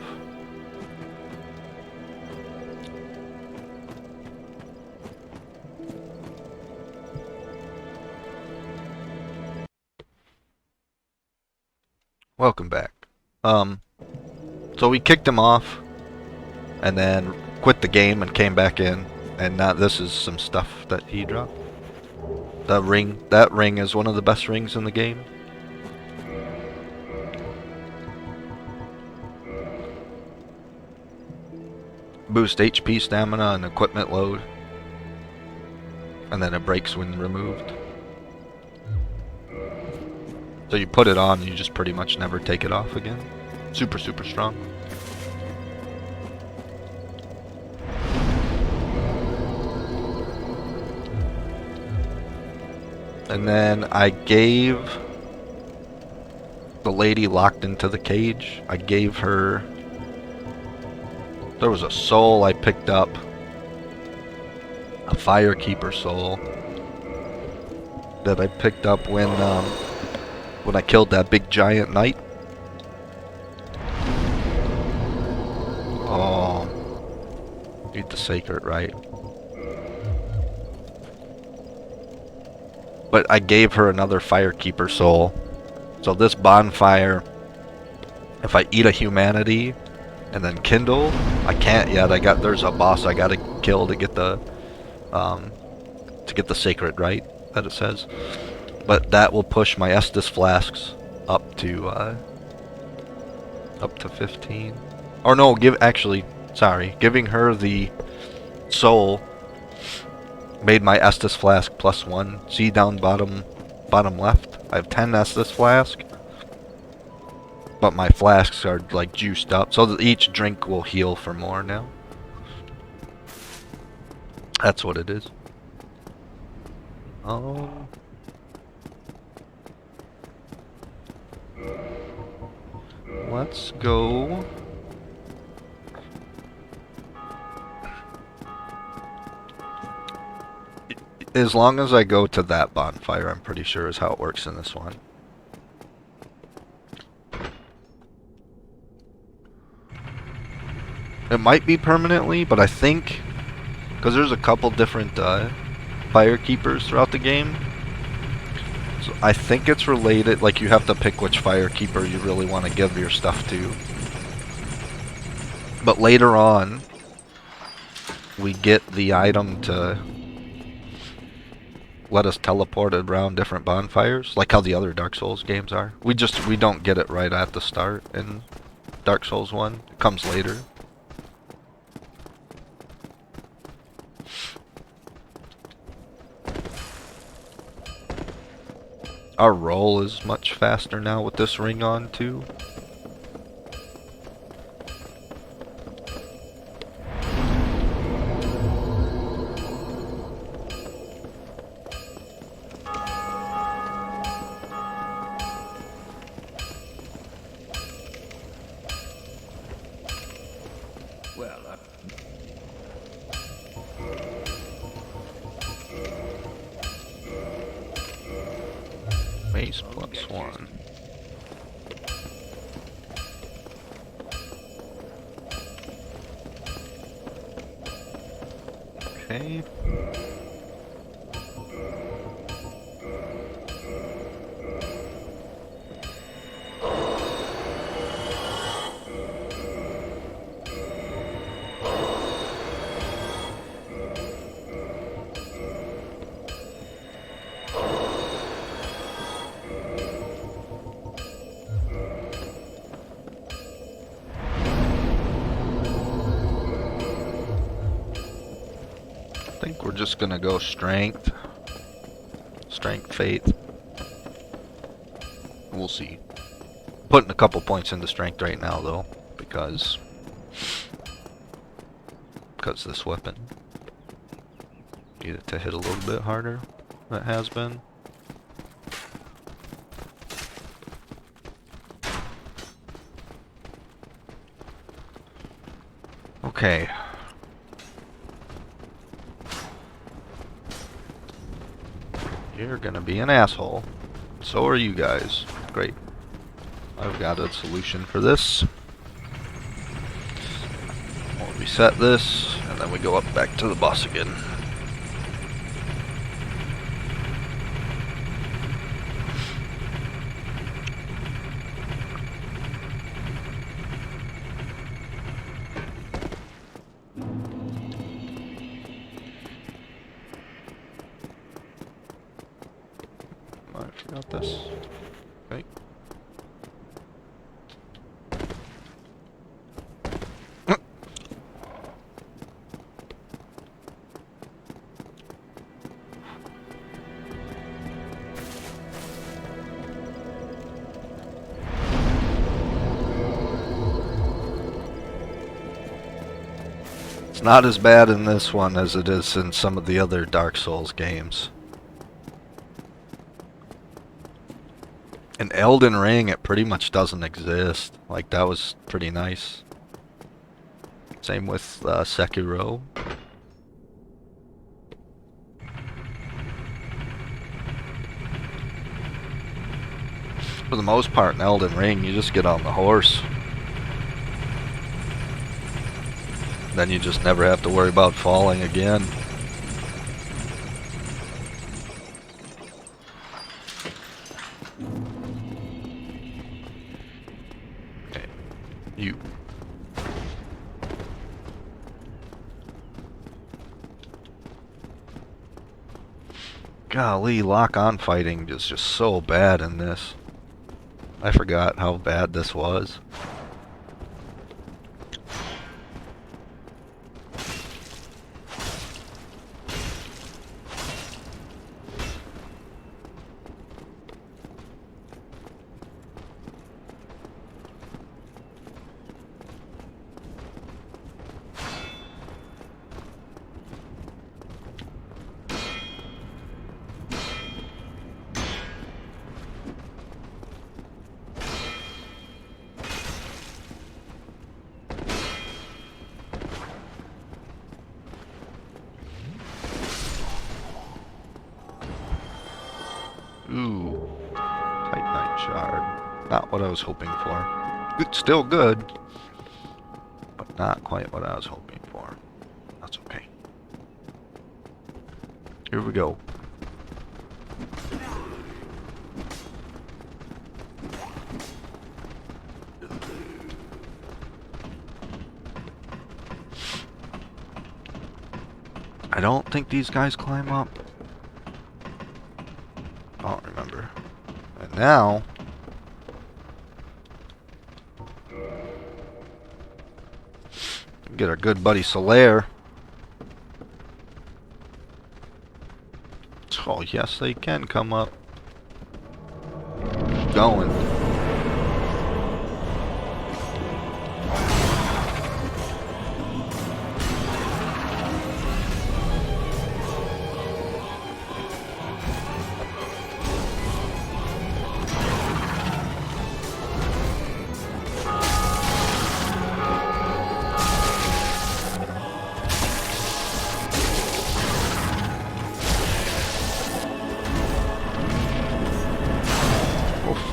Welcome back. So we kicked him off and then quit the game and came back in, and now this is some stuff that he dropped. The ring, that ring is one of the best rings in the game. Boost HP, stamina, and equipment load, and then it breaks when removed. So you put it on, you just pretty much never take it off again. Super strong. And then I gave the lady locked into the cage, I gave her... There was a soul I picked up. A firekeeper soul. That I picked up when I killed that big giant knight. Oh. Need the sacred, right? But I gave her another firekeeper soul. So this bonfire, if I eat a humanity and then kindle, I can't yet. There's a boss I gotta kill to get the sacred right that it says. But that will push my Estus flasks up to 15. Or no, giving her the soul made my Estus flask +1. See down bottom left? I have 10 Estus flask. But my flasks are like juiced up, so that each drink will heal for more now. That's what it is. Let's go. As long as I go to that bonfire, I'm pretty sure is how it works in this one. It might be permanently, but I think, because there's a couple different fire keepers throughout the game, so I think it's related, like you have to pick which fire keeper you really want to give your stuff to. But later on, we get the item to let us teleport around different bonfires, like how the other Dark Souls games are. We don't get it right at the start in Dark Souls 1. It comes later. Our roll is much faster now with this ring on too. Well, Mace +1. Okay. I think we're just gonna go strength, faith. We'll see. Putting a couple points into strength right now though, because this weapon need it to hit a little bit harder than it has been. Okay. You're gonna be an asshole. So are you guys. Great. I've got a solution for this. We'll reset this, and then we go up back to the boss again. I forgot this. Okay. It's not as bad in this one as it is in some of the other Dark Souls games. In Elden Ring, it pretty much doesn't exist. Like, that was pretty nice. Same with Sekiro. For the most part in Elden Ring, you just get on the horse. Then you just never have to worry about falling again. Okay. You. Golly, lock-on fighting is just so bad in this. I forgot how bad this was. Not what I was hoping for. It's still good, but not quite what I was hoping for. That's okay. Here we go. I don't think these guys climb up. I don't remember. And now... get our good buddy Solaire. Oh, yes, they can come up. Going.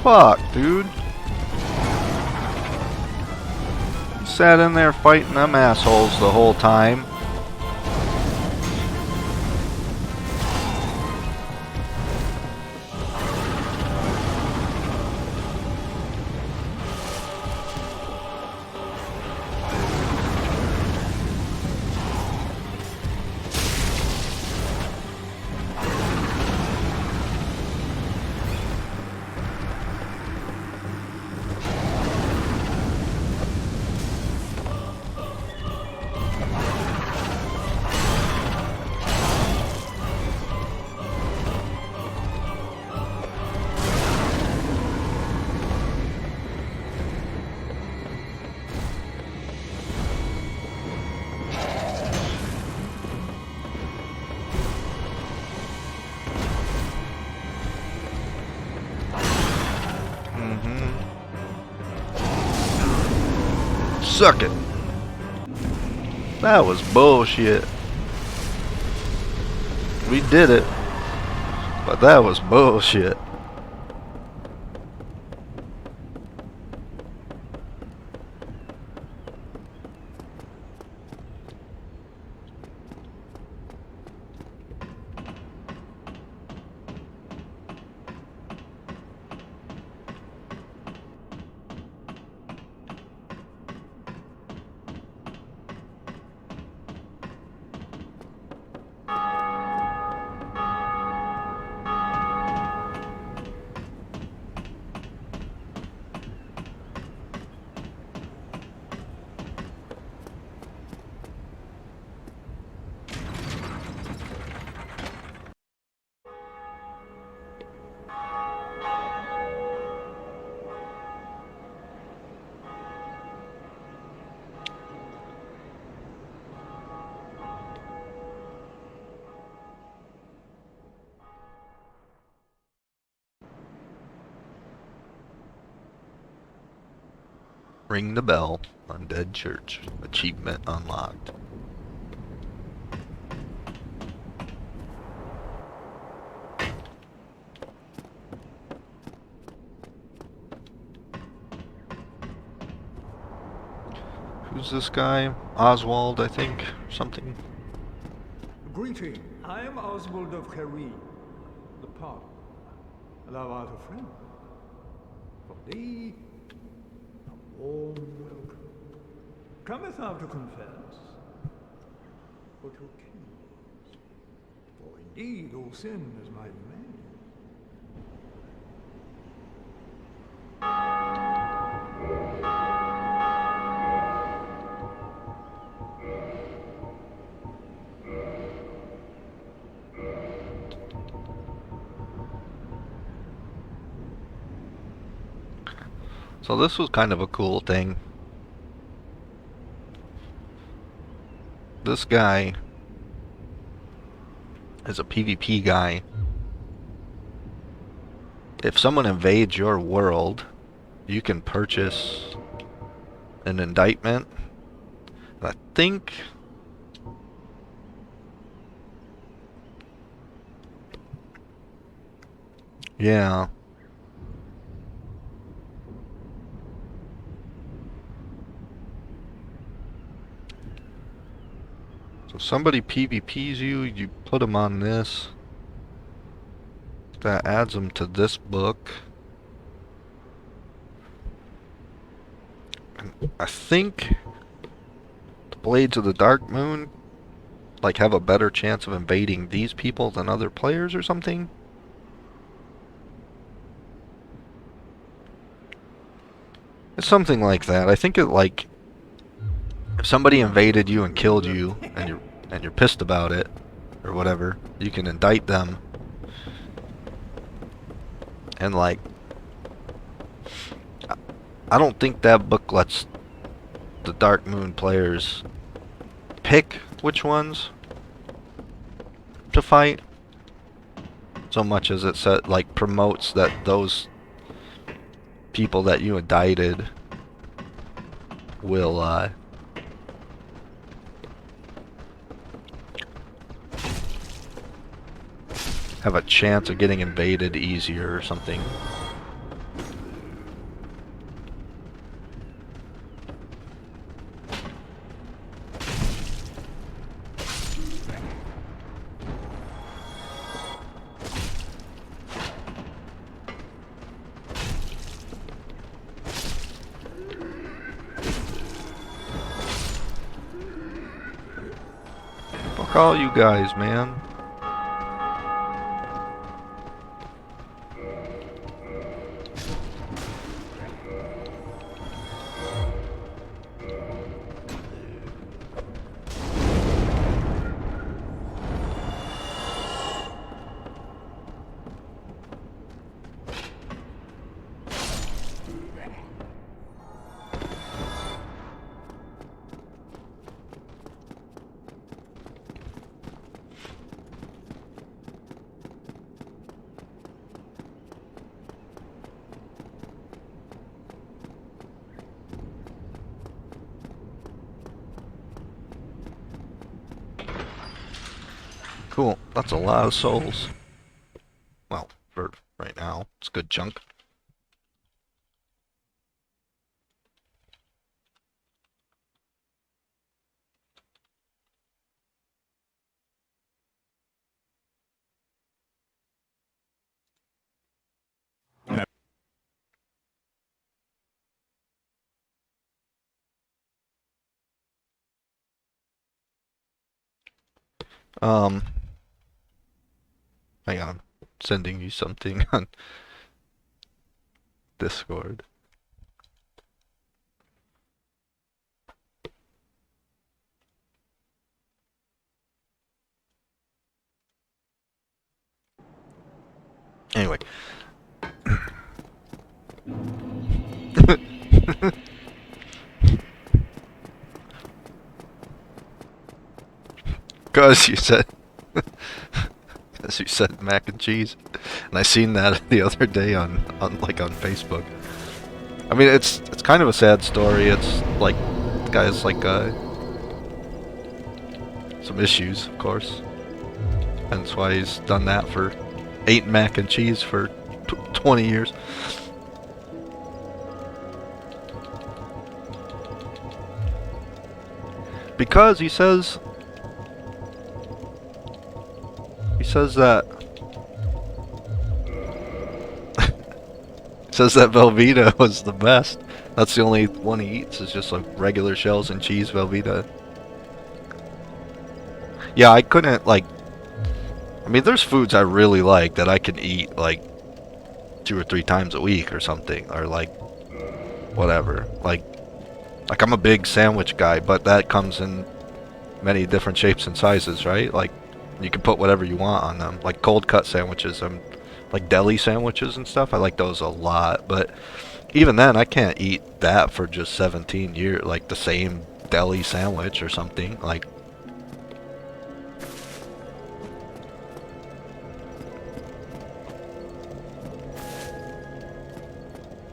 Fuck, dude. Sat in there fighting them assholes the whole time. Suck it. That was bullshit. We did it. But that was bullshit. Ring the bell. Undead Church. Achievement unlocked. Who's this guy? Oswald, I think. Something. Greeting. I am Oswald of Career, the pardon. Thou art a friend. For thee, a warm welcome. Cometh thou to confess, or to accuse? For indeed all sin is my domain. So this was kind of a cool thing. This guy is a PvP guy. If someone invades your world, you can purchase an indictment. I think yeah. So if somebody PvPs you, you put them on this. That adds them to this book. And I think the Blades of the Dark Moon like have a better chance of invading these people than other players or something. It's something like that. I think it like if somebody invaded you and killed you and you're pissed about it or whatever, you can indict them. And like I don't think that book lets the Dark Moon players pick which ones to fight so much as it said like promotes that those people that you indicted will have a chance of getting invaded easier or something. Fuck all you guys, man. Cool. That's a lot of souls. Well, for right now, it's a good chunk. Um, hang on. I'm sending you something on Discord. Anyway. Cause you said as you said mac and cheese. And I seen that the other day on Facebook. I mean it's kind of a sad story. It's like the guy's like some issues, of course. And that's why he's done that for ate mac and cheese for 20 years. Because he says that says that Velveeta was the best. That's the only one he eats is just like regular shells and cheese Velveeta. Yeah, I couldn't like I mean there's foods I really like that I can eat like 2 or 3 times a week or something, or like whatever. Like I'm a big sandwich guy, but that comes in many different shapes and sizes, right? Like you can put whatever you want on them. Like cold cut sandwiches, like deli sandwiches and stuff. I like those a lot, but even then I can't eat that for just 17 years, like the same deli sandwich or something. Like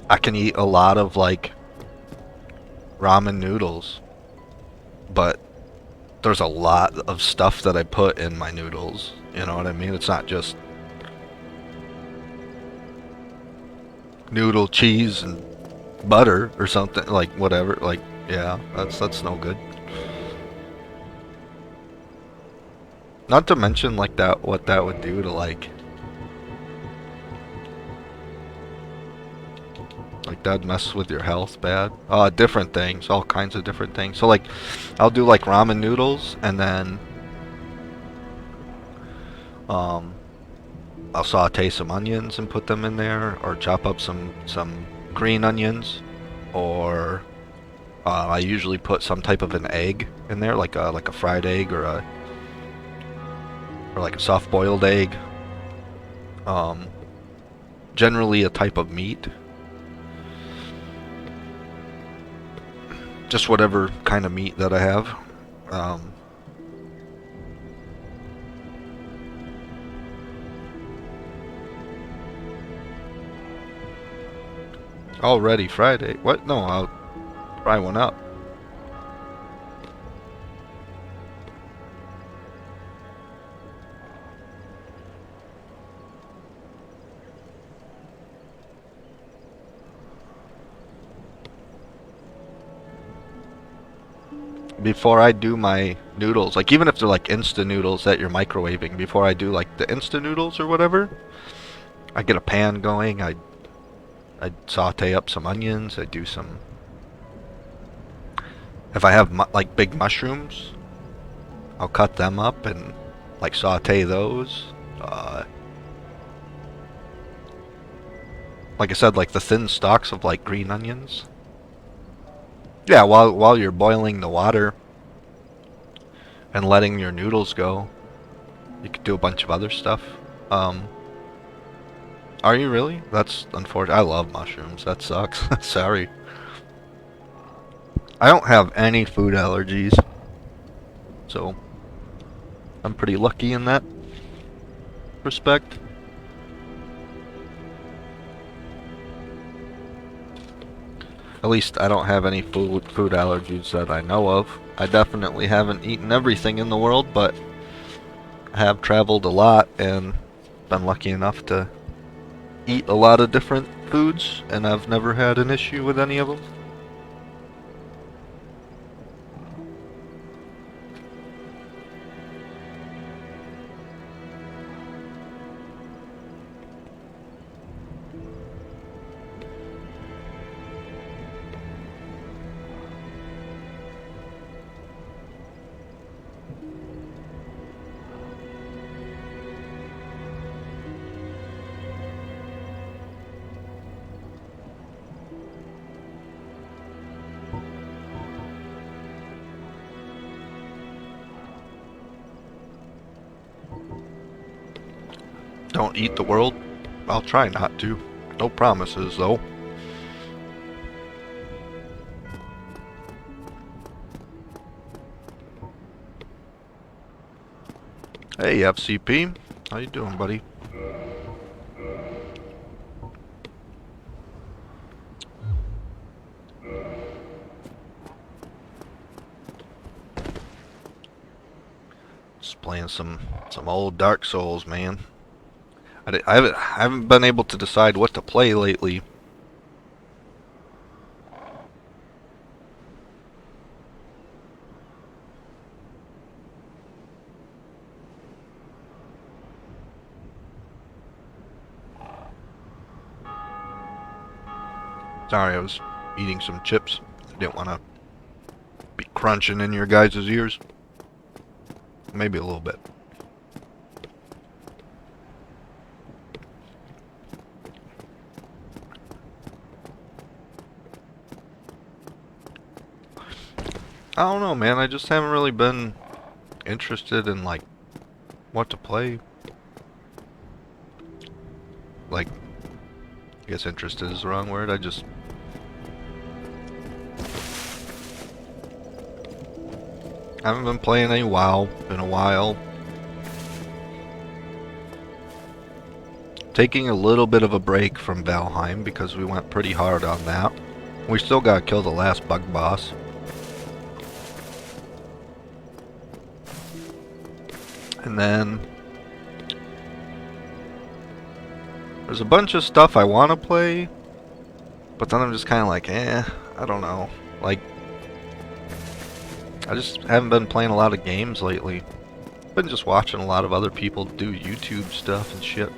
I can eat a lot of like ramen noodles, but there's a lot of stuff that I put in my noodles, you know what I mean? It's not just noodle, cheese, and butter or something, like whatever, like, yeah, that's no good. Not to mention like that, what that would do to like that'd mess with your health bad. Different things, all kinds of different things. So like, I'll do like ramen noodles, and then um, I'll saute some onions and put them in there, or chop up some green onions, or I usually put some type of an egg in there, like a fried egg or like a soft boiled egg. Um, Generally a type of meat. Just whatever kind of meat that I have. Already Friday. What? No, I'll fry one up. Before I do my noodles, like even if they're like instant noodles that you're microwaving, before I do like the instant noodles or whatever, I get a pan going, I saute up some onions, I do some, if I have like big mushrooms, I'll cut them up and like saute those. Like I said, like the thin stalks of like green onions. Yeah, while you're boiling the water and letting your noodles go, you could do a bunch of other stuff. Are you really? That's unfortunate. I love mushrooms. That sucks. Sorry. I don't have any food allergies, so I'm pretty lucky in that respect. At least I don't have any food allergies that I know of. I definitely haven't eaten everything in the world, but I have traveled a lot and been lucky enough to eat a lot of different foods, and I've never had an issue with any of them. Don't eat the world? I'll try not to. No promises, though. Hey, FCP. How you doing, buddy? Just playing some old Dark Souls, man. I haven't been able to decide what to play lately. Sorry, I was eating some chips. I didn't want to be crunching in your guys' ears. Maybe a little bit. I don't know, man. I just haven't really been interested in, like, what to play. Like, I guess interested is the wrong word. I just... haven't been playing any WoW in a while. Taking a little bit of a break from Valheim because we went pretty hard on that. We still gotta kill the last bug boss. And then there's a bunch of stuff I want to play, but then I'm just kind of like, I don't know. Like, I just haven't been playing a lot of games lately. Been just watching a lot of other people do YouTube stuff and shit.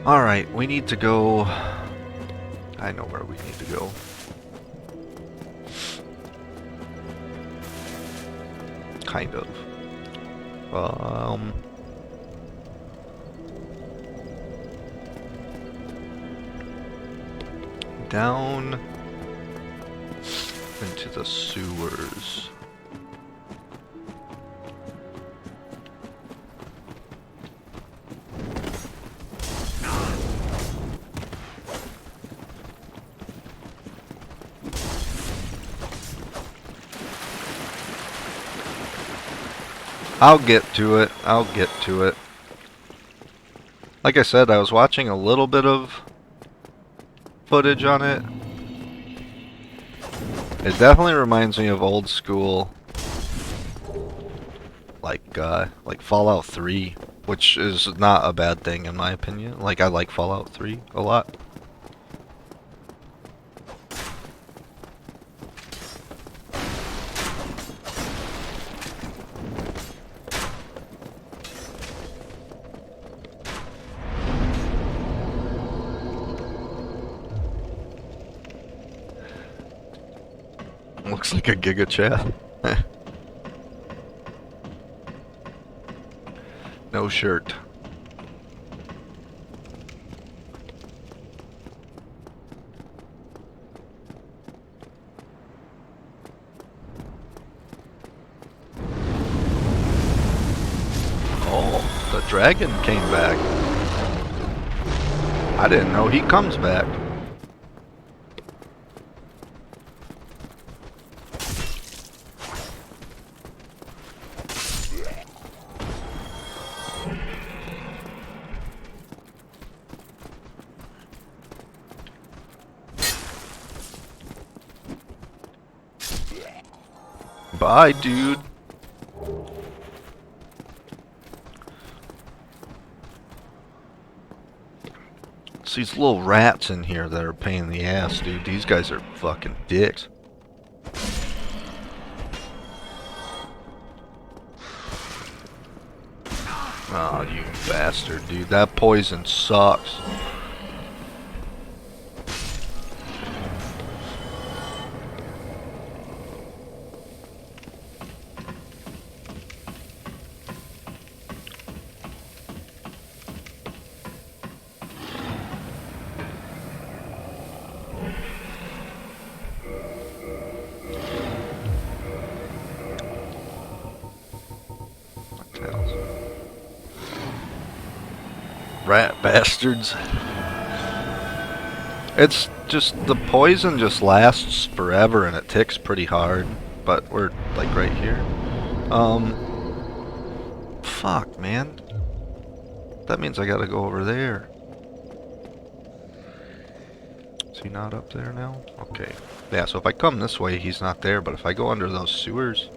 Alright, we need to go... I know where we need to go. Kind of. Down into the sewers. I'll get to it. I'll get to it. Like I said, I was watching a little bit of footage on it. It definitely reminds me of old school, like Fallout 3, which is not a bad thing in my opinion. Like, I like Fallout 3 a lot. Looks like a Giga Chat. No shirt. Oh, the dragon came back. I didn't know he comes back. Bye, dude. It's these little rats in here that are a pain in the ass, dude. These guys are fucking dicks. Oh, you bastard, dude. That poison sucks. Rat bastards. It's just, the poison just lasts forever and it ticks pretty hard. But we're like right here. Fuck, man. That means I gotta go over there. Is he not up there now? Okay. Yeah, so if I come this way, he's not there, but if I go under those sewers...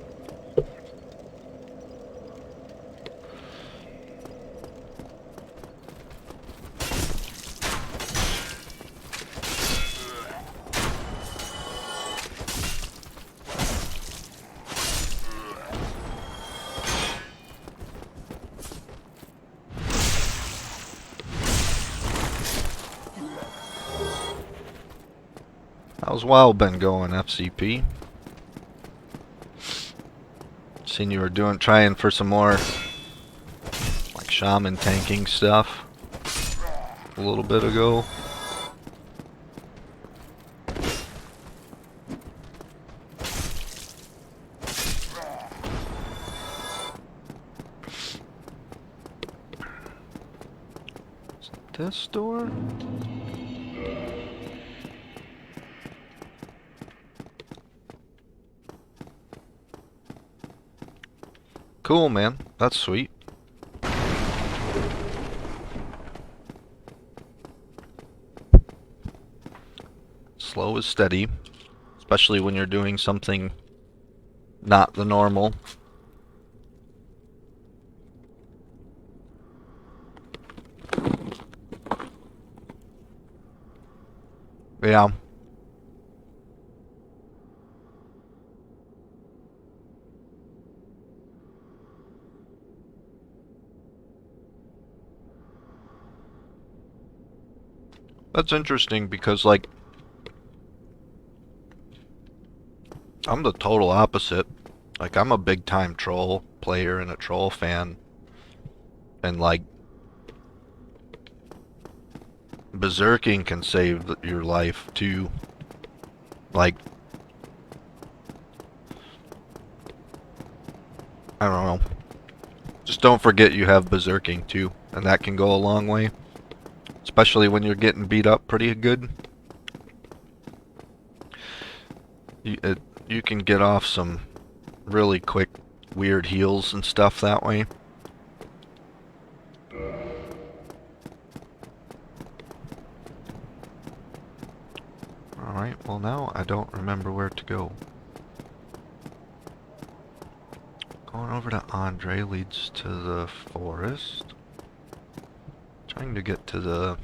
How's WoW been going, FCP? Seen you were trying for some more like shaman tanking stuff a little bit ago. Is it this door? Cool, man. That's sweet. Slow is steady, especially when you're doing something not the normal. Yeah. That's interesting because, like, I'm the total opposite. Like, I'm a big time troll player and a troll fan. And, like, berserking can save your life too. Like, I don't know. Just don't forget you have berserking too, and that can go a long way. Especially when you're getting beat up pretty good. You can get off some really quick, weird heals and stuff that way. Alright, well now I don't remember where to go. Going over to Andre leads to the forest. Trying to get to the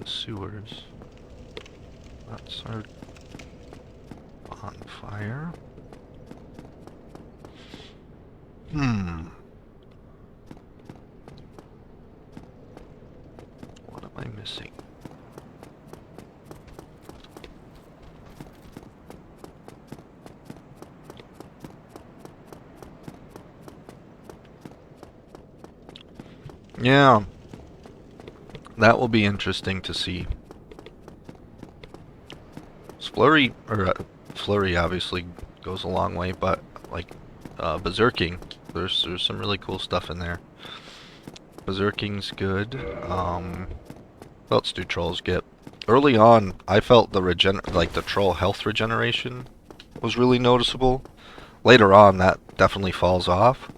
sewers. That's our bonfire. What am I missing? Yeah. That will be interesting to see. Flurry, or Flurry obviously goes a long way, but like berserking, there's some really cool stuff in there. Berserking's good. What else do trolls get? Early on, I felt the the troll health regeneration was really noticeable. Later on, that definitely falls off.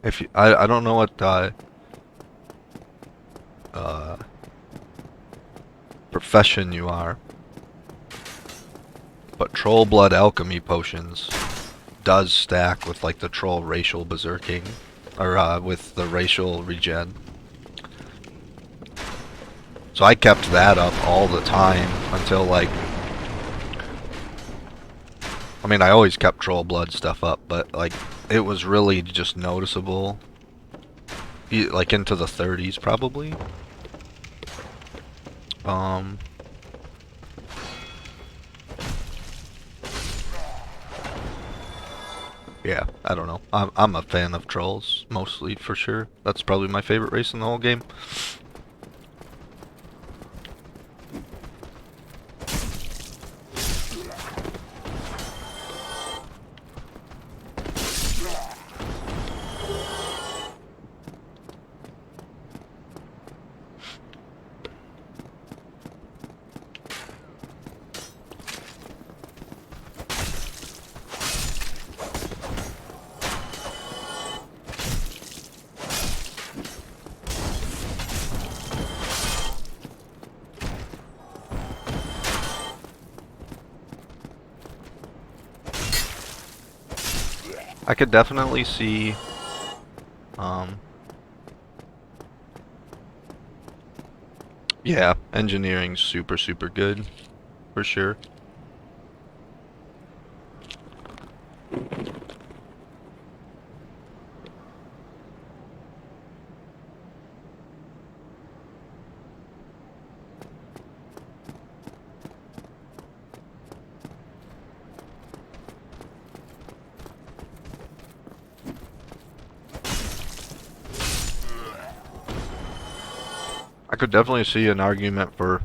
If you, I don't know what profession you are, but troll blood alchemy potions does stack with like the troll racial berserking, or with the racial regen. So I kept that up all the time until like, I mean I always kept troll blood stuff up, but like it was really just noticeable, like into the 30s probably. Yeah, I don't know. I'm a fan of trolls, mostly, for sure. That's probably my favorite race in the whole game. I could definitely see, yeah, engineering's super, super good, for sure. I could definitely see an argument for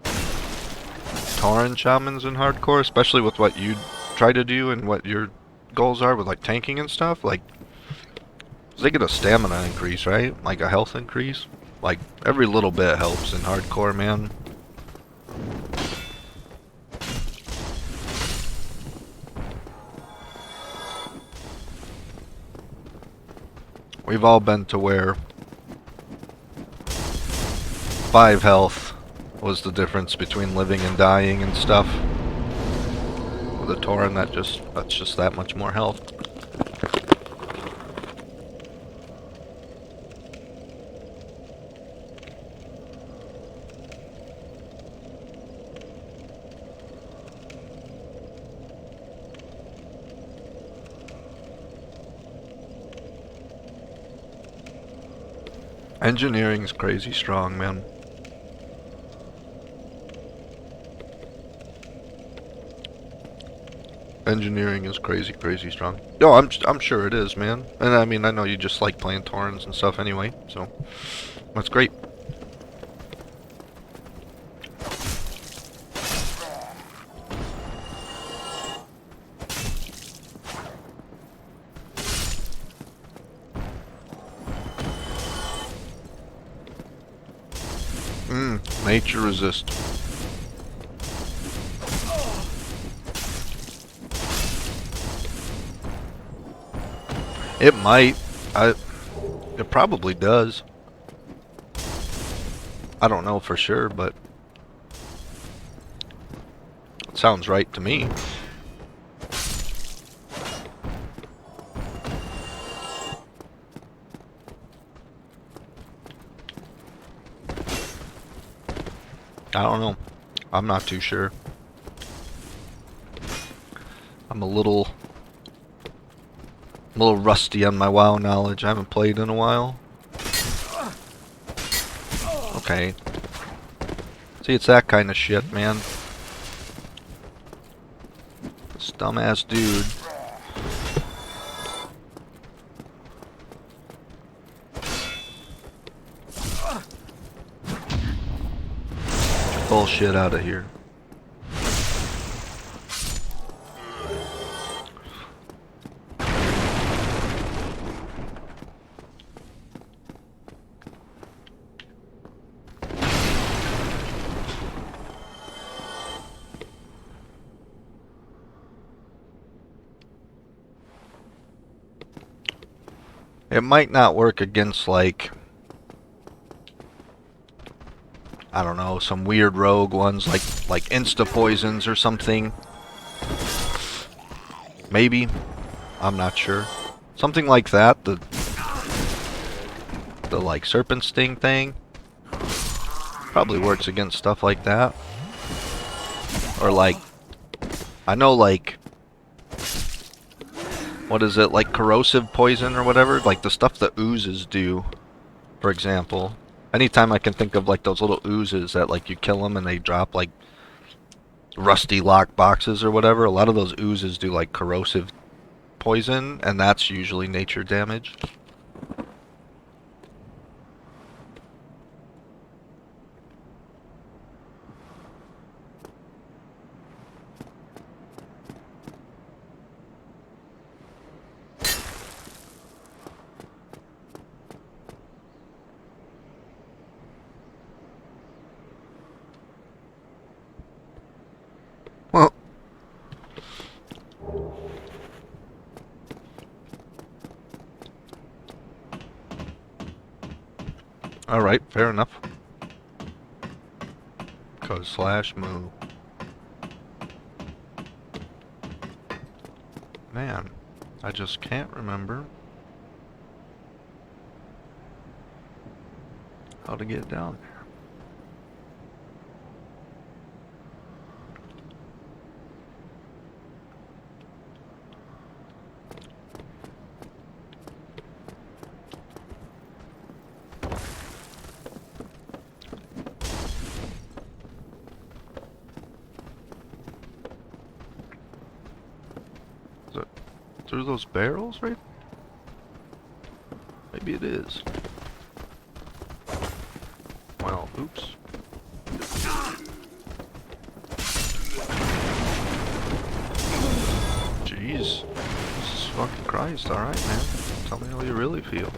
Tauren shamans in hardcore, especially with what you try to do and what your goals are with like tanking and stuff. Like, they get a stamina increase, right? Like a health increase. Like every little bit helps in hardcore, man. We've all been to where 5 health was the difference between living and dying and stuff. With a Tauren, that's just that much more health. Engineering's crazy strong, man. Engineering is crazy, crazy strong. No, I'm sure it is, man. And I mean, I know you just like playing Torrens and stuff anyway, so that's great. Nature resist. It might. It probably does. I don't know for sure, but it sounds right to me. I don't know. I'm not too sure. I'm a little rusty on my WoW knowledge. I haven't played in a while. Okay. See, it's that kind of shit, man. This dumbass dude. Get your bullshit out of here. It might not work against, like, I don't know, some weird rogue ones, like insta poisons or something. Maybe. I'm not sure. Something like that. The like serpent sting thing probably works against stuff like that. Or like, I know, like, what is it, like corrosive poison or whatever? Like the stuff that oozes do, for example. Anytime I can think of like those little oozes that like you kill them and they drop like rusty lock boxes or whatever, a lot of those oozes do like corrosive poison, and that's usually nature damage. Well, alright, fair enough. /move. Man, I just can't remember how to get down there. Through those barrels, right? Maybe it is. Well, oops. Jeez. Jesus fucking Christ, alright, man. Tell me how you really feel.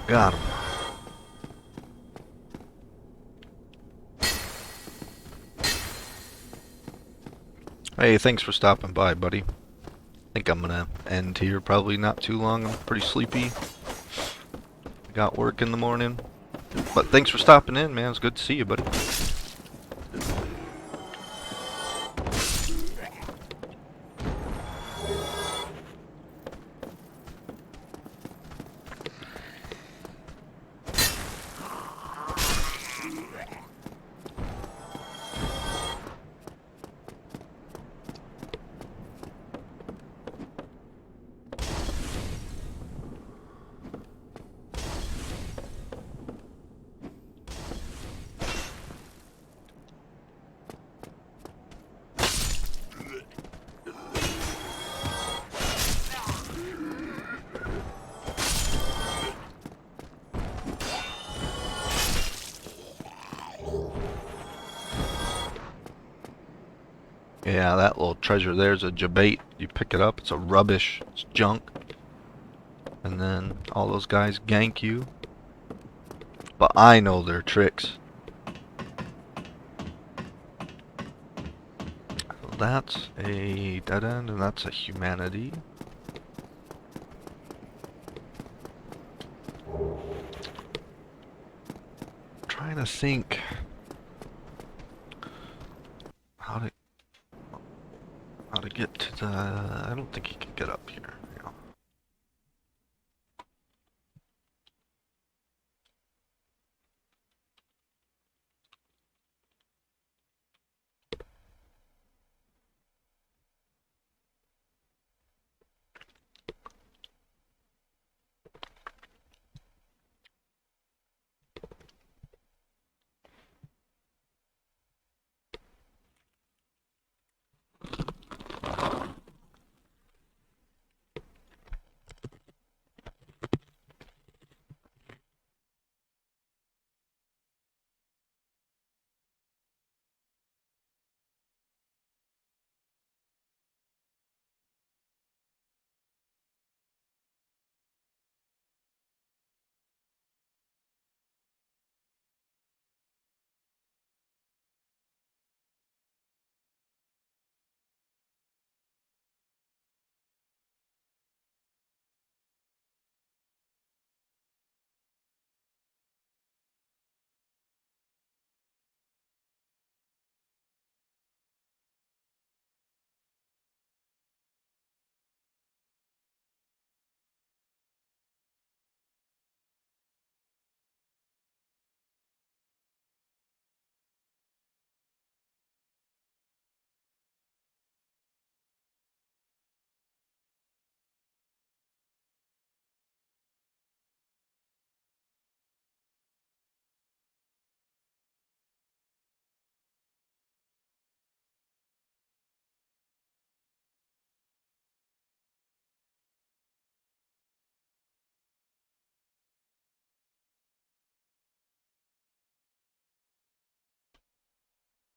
Got him. Hey, thanks for stopping by, buddy. think I'm gonna end here. Probably not too long. I'm pretty sleepy. Got work in the morning. But thanks for stopping in, man. It's good to see you, buddy. Yeah, that little treasure there's a jabate. You pick it up, it's a rubbish, it's junk. And then all those guys gank you. But I know their tricks. So that's a dead end, and that's a humanity. Trying to think how to get to the. I don't think you can get up here. Yeah.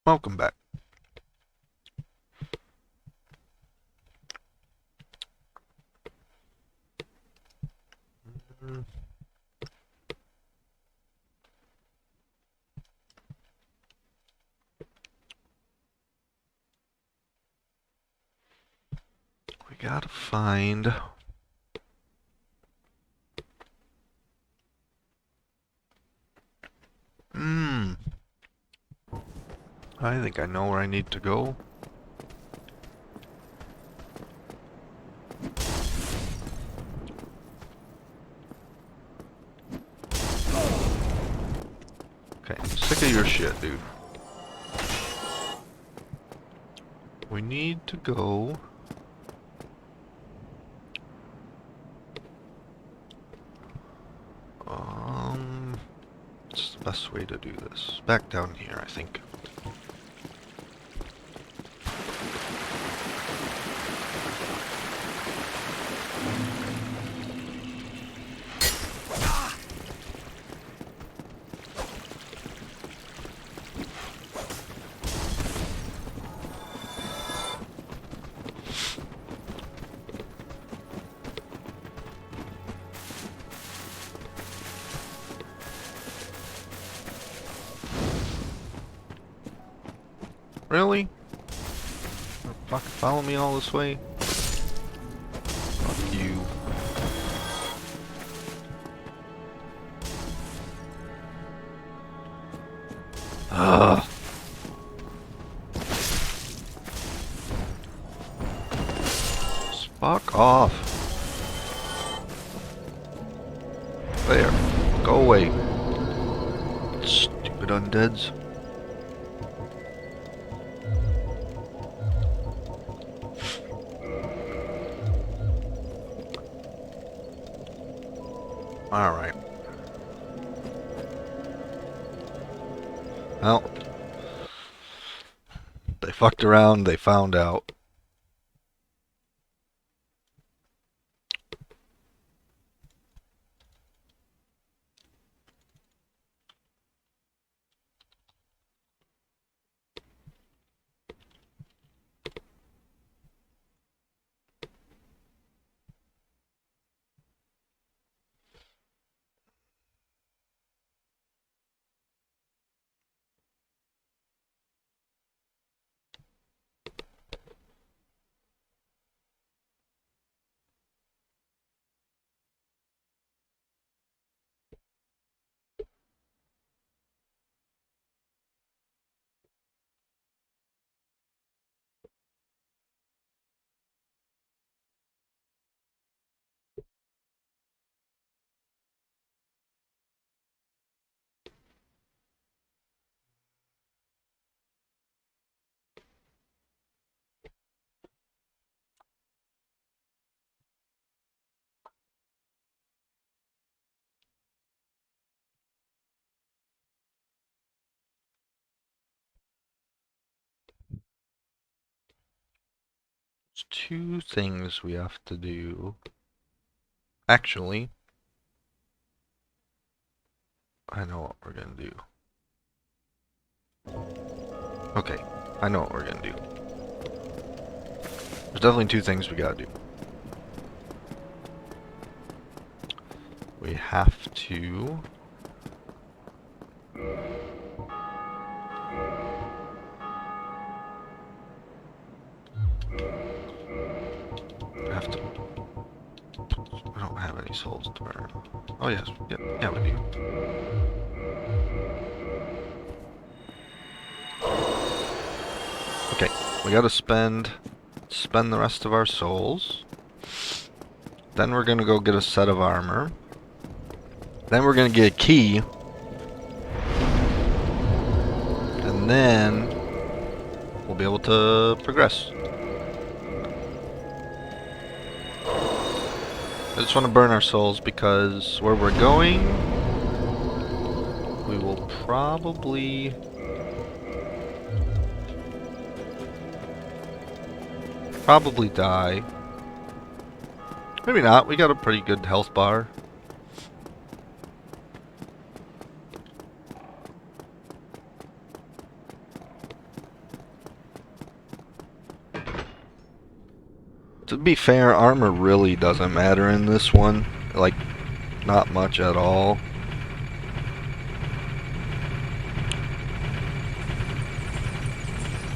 Welcome back. We gotta find. I think I know where I need to go. Okay, I'm sick of your shit, dude. We need to go. What's the best way to do this? Back down here, I think. Really? Fucking follow me all this way? Ugh. Fuck off. There. Go away. Stupid undeads. Alright. Well, they fucked around, they found out. There's two things we have to do. Actually, I know what we're gonna do. Okay, I know what we're gonna do. There's definitely two things we gotta do. We have to... I don't have any souls to burn. Oh yes, yeah, we do. Okay, we gotta spend the rest of our souls. Then we're gonna go get a set of armor. Then we're gonna get a key. And then we'll be able to progress. I just want to burn our souls because where we're going, we will probably die. Maybe not. We got a pretty good health bar. To be fair, armor really doesn't matter in this one. Like, not much at all.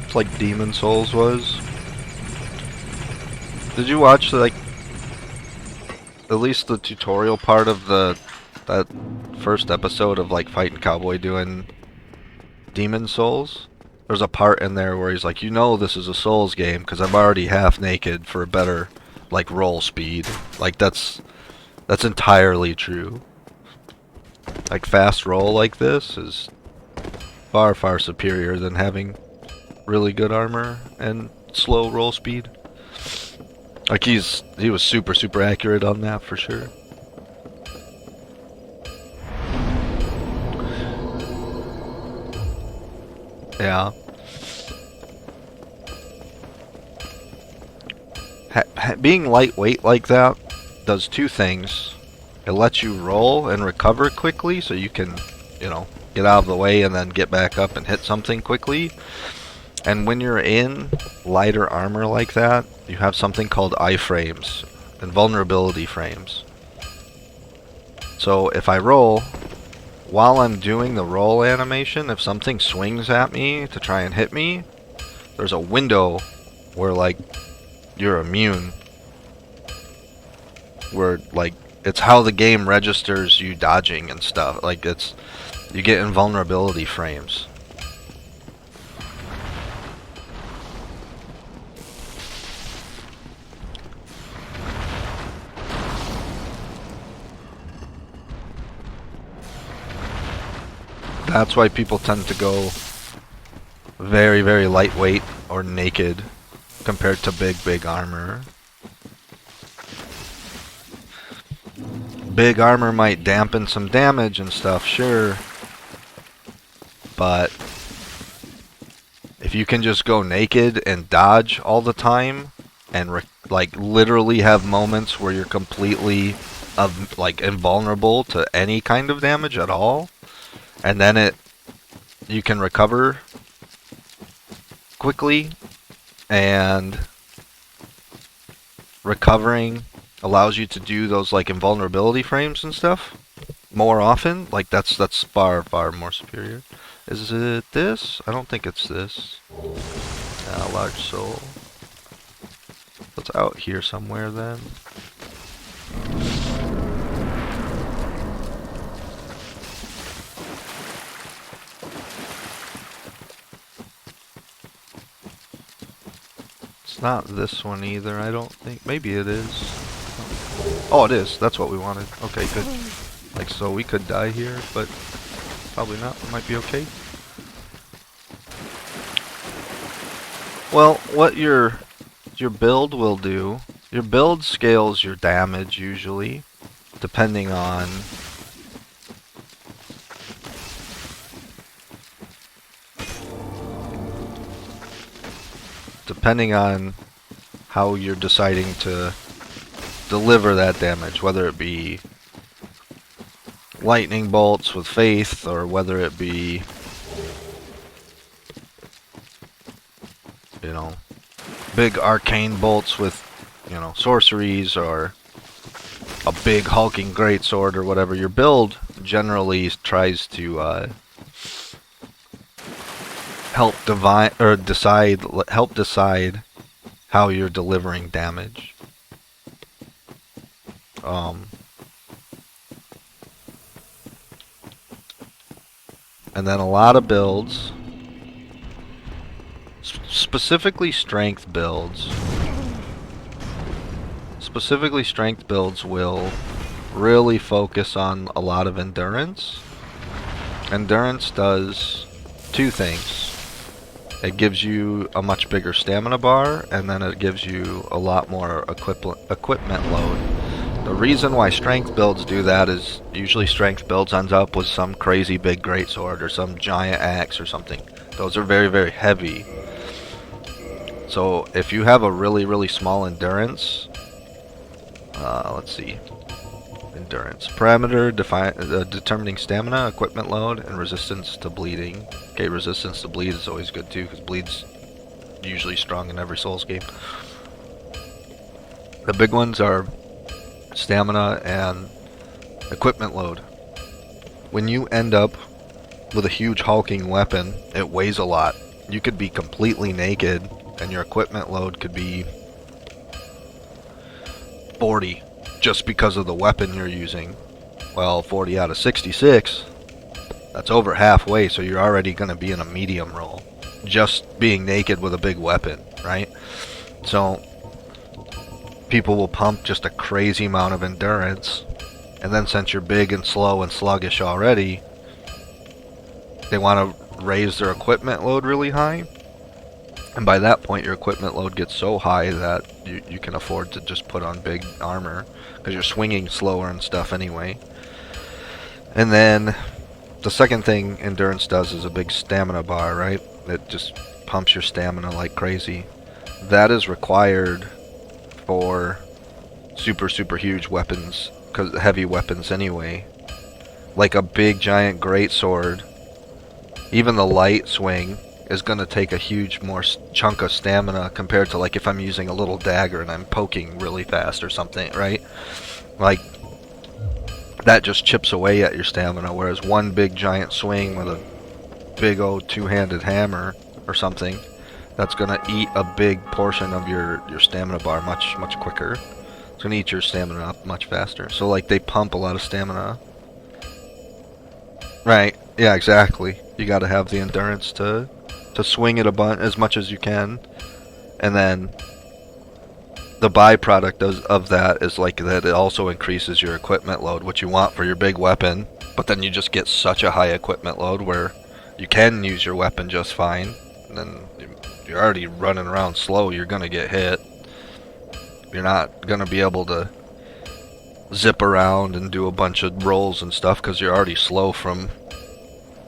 It's like Demon Souls was. Did you watch, like, at least the tutorial part of that first episode of, like, Fighting Cowboy doing Demon Souls? There's a part in there where he's like, you know this is a Souls game because I'm already half naked for a better, like, roll speed. Like, that's entirely true. Like, fast roll like this is far, far superior than having really good armor and slow roll speed. Like, he was super, super accurate on that for sure. Yeah. Being lightweight like that does two things. It lets you roll and recover quickly so you can, you know, get out of the way and then get back up and hit something quickly. And when you're in lighter armor like that, you have something called iframes and vulnerability frames. So if I roll, while I'm doing the roll animation, if something swings at me to try and hit me, there's a window where, like, you're immune. Where, like, it's how the game registers you dodging and stuff. Like, you get invulnerability frames. That's why people tend to go very, very lightweight or naked compared to big armor. Big armor might dampen some damage and stuff, sure. But if you can just go naked and dodge all the time and like literally have moments where you're completely like invulnerable to any kind of damage at all, and then you can recover quickly, and recovering allows you to do those like invulnerability frames and stuff more often. Like that's far more superior. Is it this? I don't think it's this. Large soul. It's out here somewhere then. It's not this one either, I don't think. Maybe it is. Oh, it is. That's what we wanted. Okay, good. Like, so we could die here, but probably not. It might be okay. Well, what your build will do, your build scales your damage usually, depending on how you're deciding to deliver that damage, whether it be lightning bolts with faith, or whether it be, you know, big arcane bolts with, you know, sorceries, or a big hulking greatsword, or whatever. Your build generally tries to help decide how you're delivering damage. And then a lot of builds, specifically strength builds, will really focus on a lot of endurance. Endurance does two things. It gives you a much bigger stamina bar, and then it gives you a lot more equipment load. The reason why strength builds do that is usually strength builds ends up with some crazy big greatsword or some giant axe or something. Those are very, very heavy. So if you have a really, really small endurance, let's see. Endurance. Parameter determining stamina, equipment load, and resistance to bleeding. Okay, resistance to bleed is always good too, because bleed's usually strong in every Souls game. The big ones are stamina and equipment load. When you end up with a huge hulking weapon, it weighs a lot. You could be completely naked, and your equipment load could be 40. Just because of the weapon you're using. Well, 40 out of 66, that's over halfway, so you're already going to be in a medium roll. Just being naked with a big weapon, right? So, people will pump just a crazy amount of endurance, and then since you're big and slow and sluggish already, they want to raise their equipment load really high. And by that point, your equipment load gets so high that you can afford to just put on big armor, because you're swinging slower and stuff anyway. And then the second thing endurance does is a big stamina bar, right? It just pumps your stamina like crazy. That is required for super, super huge weapons, because heavy weapons anyway. Like a big giant greatsword, even the light swing is going to take a huge more chunk of stamina compared to like if I'm using a little dagger and I'm poking really fast or something, right? Like, that just chips away at your stamina, whereas one big giant swing with a big old two-handed hammer or something, that's going to eat a big portion of your stamina bar much quicker. It's going to eat your stamina up much faster. So like they pump a lot of stamina. Right, yeah, exactly. You got to have the endurance to swing it as much as you can, and then the byproduct of that is like that it also increases your equipment load, which you want for your big weapon, but then you just get such a high equipment load where you can use your weapon just fine, and then you're already running around slow, you're gonna get hit. You're not gonna be able to zip around and do a bunch of rolls and stuff because you're already slow from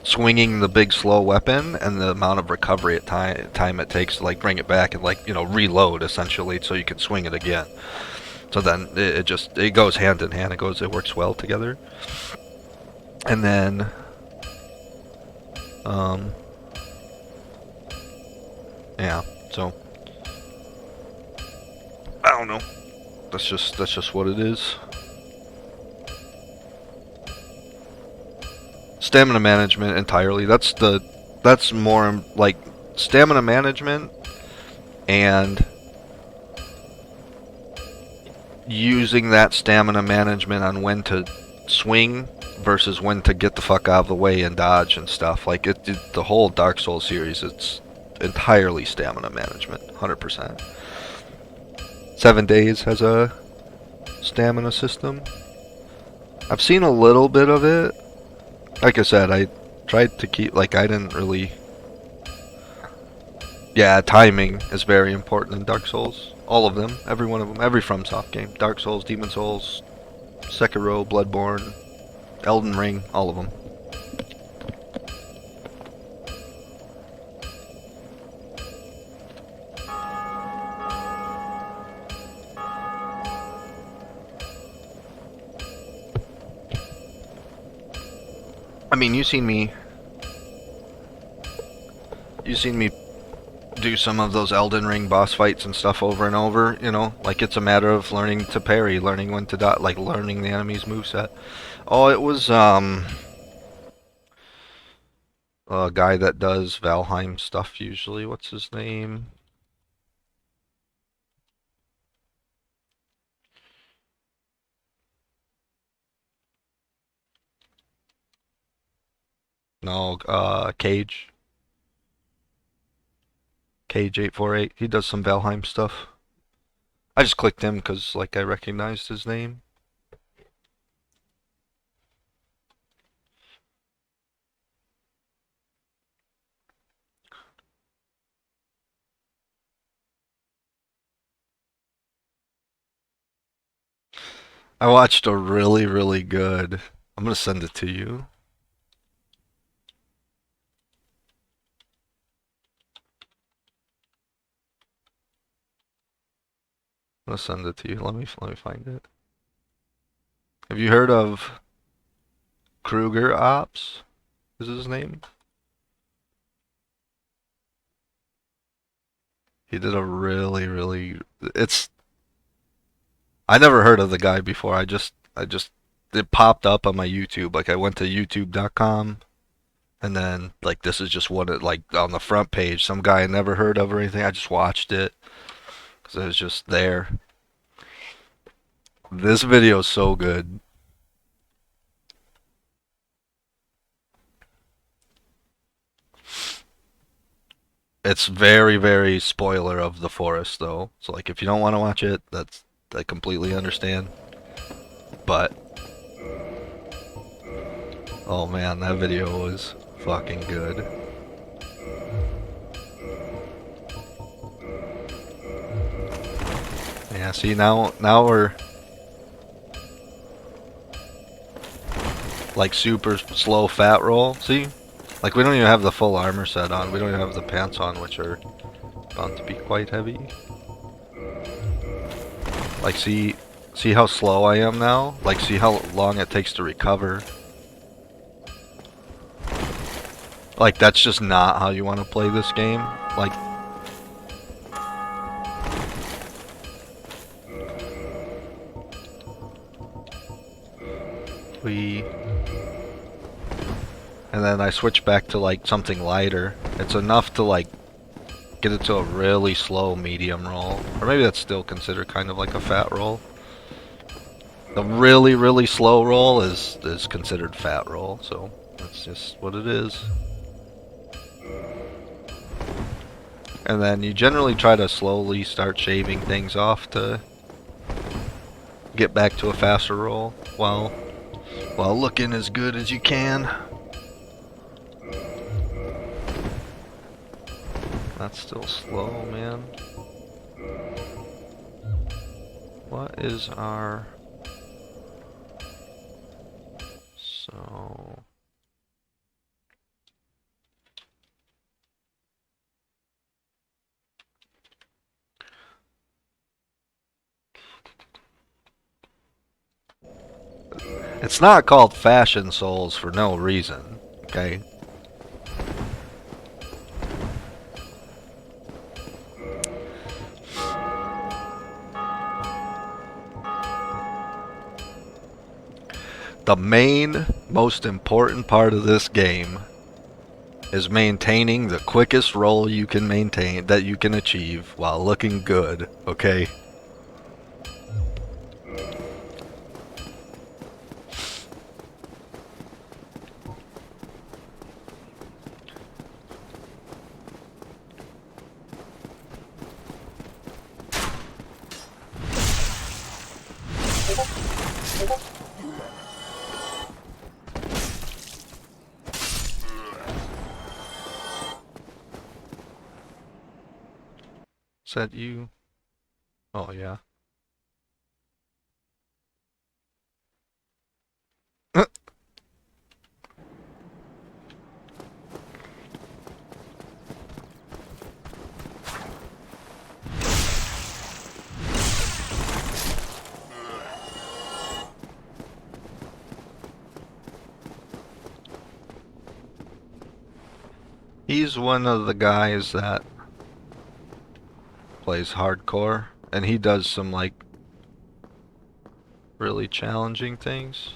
swinging the big slow weapon and the amount of recovery at time it takes to like bring it back and like, you know, reload essentially so you can swing it again. So then it goes hand in hand. It works well together. And then yeah, so I don't know. That's just what it is. Stamina management entirely. That's more like stamina management and using that stamina management on when to swing versus when to get the fuck out of the way and dodge and stuff. Like the whole Dark Souls series, it's entirely stamina management, 100%. 7 Days has a stamina system. I've seen a little bit of it. Like I said, I tried to keep, like, I didn't really... Yeah, timing is very important in Dark Souls. All of them, every one of them, every FromSoft game. Dark Souls, Demon Souls, Sekiro, Bloodborne, Elden Ring, all of them. I mean, you've seen me do some of those Elden Ring boss fights and stuff over and over, you know? Like, it's a matter of learning to parry, learning when to dodge, like, learning the enemy's moveset. Oh, it was, a guy that does Valheim stuff usually. What's his name? No, Cage. Cage848. He does some Valheim stuff. I just clicked him because, like, I recognized his name. I watched a really, really good... I'm gonna send it to you. I'm gonna send it to you. Let me find it. Have you heard of Kruger Ops? Is his name? He did a really, really... It's... I never heard of the guy before. It popped up on my YouTube. Like, I went to youtube.com, and then, like, this is just what it, like, on the front page. Some guy I never heard of or anything. I just watched it, because it was just there. This video is so good. It's very, very spoiler of the forest, though. So, like, if you don't want to watch it, I completely understand. But, oh man, that video was fucking good. Yeah, see, now we're like super slow fat roll. See? Like, we don't even have the full armor set on. We don't even have the pants on, which are bound to be quite heavy. Like, see how slow I am now? Like, see how long it takes to recover? Like, that's just not how you want to play this game. Like, and then I switch back to, like, something lighter. It's enough to, like, get it to a really slow medium roll. Or maybe that's still considered kind of like a fat roll. The really, really slow roll is considered fat roll, so that's just what it is. And then you generally try to slowly start shaving things off to get back to a faster roll while while looking as good as you can. That's still slow, man. What is our... So... It's not called Fashion Souls for no reason, okay? The main, most important part of this game is maintaining the quickest roll you can maintain, that you can achieve while looking good, okay? Is that you? Oh, yeah. He's one of the guys that plays hardcore, and he does some, like, really challenging things.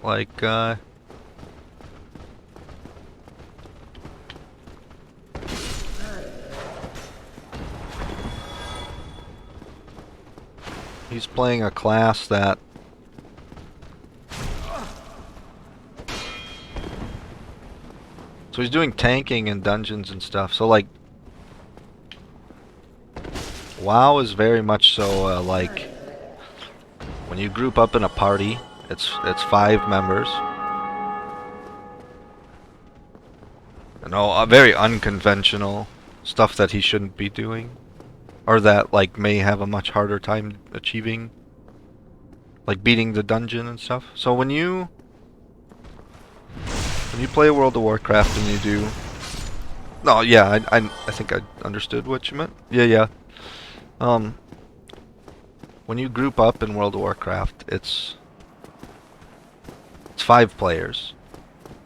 Like, he's playing a class that so he's doing tanking in dungeons and stuff. So like WoW is very much so like when you group up in a party, it's 5 members. You know, very unconventional stuff that he shouldn't be doing, or that like may have a much harder time achieving, like beating the dungeon and stuff. So when you play World of Warcraft and you do... No, yeah, I think I understood what you meant. Yeah. When you group up in World of Warcraft, it's 5 players,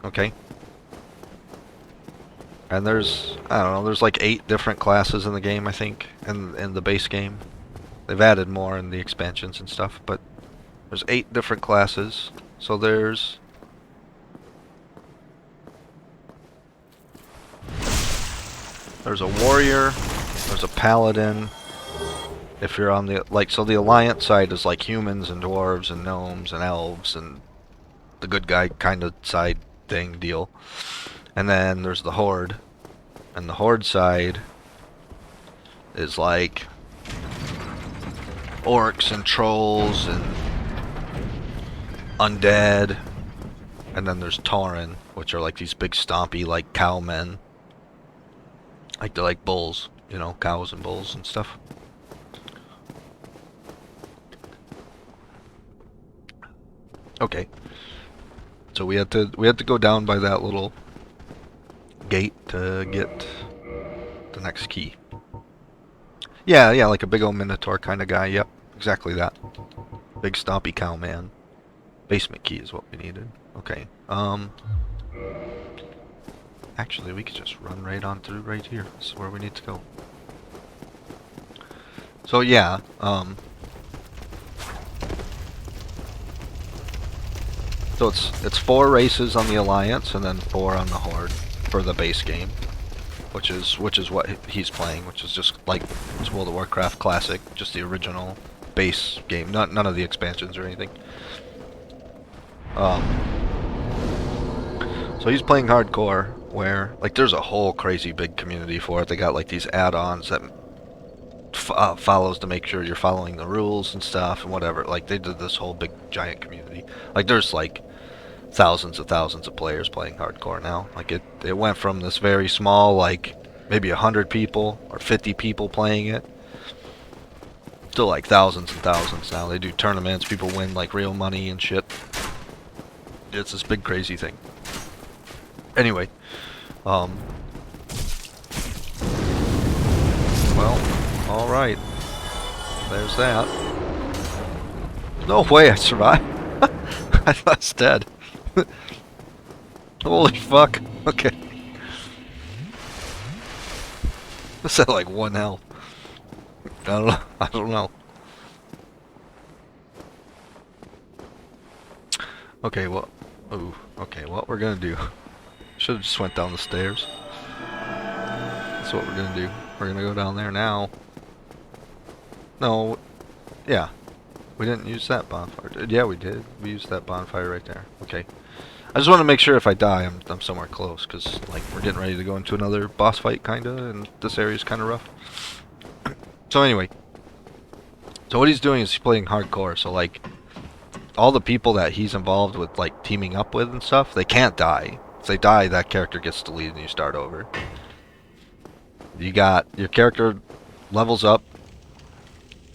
okay? And there's, I don't know, there's like 8 different classes in the game, I think, in the base game. They've added more in the expansions and stuff, but there's 8 different classes. So there's a warrior, there's a paladin. If you're on the, like, so the alliance side is like humans and dwarves and gnomes and elves and the good guy kind of side thing deal. And then there's the horde, and the horde side is like orcs and trolls and undead. And then there's tauren, which are like these big stompy like cowmen. Like they're like bulls, you know, cows and bulls and stuff. Okay. So we had to go down by that little gate to get the next key. Yeah, like a big old minotaur kind of guy. Yep, exactly that. Big stompy cow man. Basement key is what we needed. Okay. Actually, we could just run right on through right here. This is where we need to go. So yeah, so it's 4 races on the Alliance and then 4 on the Horde for the base game, which is what he's playing, which is just like it's World of Warcraft Classic, just the original base game, none of the expansions or anything. So he's playing hardcore, where like there's a whole crazy big community for it. They got like these add-ons that follows to make sure you're following the rules and stuff and whatever. Like they did this whole big giant community. Like there's like thousands of players playing hardcore now. Like it went from this very small, like maybe 100 people or 50 people playing it, to like thousands and thousands now. They do tournaments, people win like real money and shit. It's this big crazy thing. Anyway, well, alright. There's that. No way I survived. I thought I was dead. Holy fuck. Okay. This had like 1 health. I don't know. Okay, well, ooh, okay, what we're gonna do. Should have just went down the stairs. That's what we're gonna do. We're gonna go down there now. No, yeah. We didn't use that bonfire. Yeah, we did. We used that bonfire right there. Okay. I just want to make sure if I die, I'm somewhere close, because like we're getting ready to go into another boss fight, kinda, and this area's kind of rough. So anyway, so what he's doing is he's playing hardcore. So like all the people that he's involved with, like teaming up with and stuff, they can't die. If they die, that character gets deleted and you start over. You got your character levels up,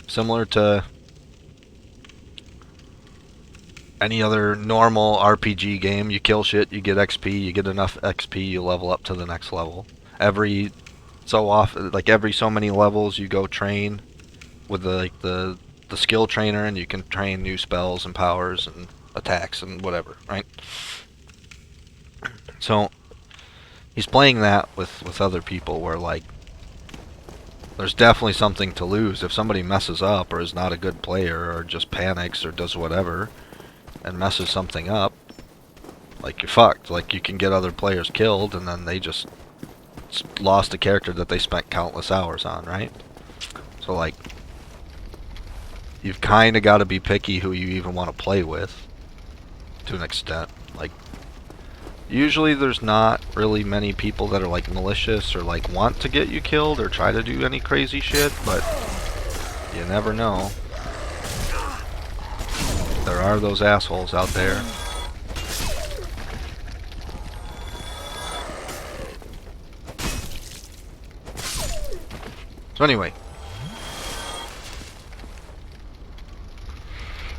similar to any other normal RPG game. You kill shit, you get XP, you get enough XP, you level up to the next level. Every so often, like every so many levels, you go train with the skill trainer, and you can train new spells and powers and attacks and whatever, right? So he's playing that with other people, where like there's definitely something to lose if somebody messes up or is not a good player or just panics or does whatever and messes something up. Like you're fucked. Like you can get other players killed, and then they just lost a character that they spent countless hours on, right? So like you've kind of got to be picky who you even want to play with to an extent. Like usually there's not really many people that are like malicious or like want to get you killed or try to do any crazy shit, but you never know. There are those assholes out there. So anyway,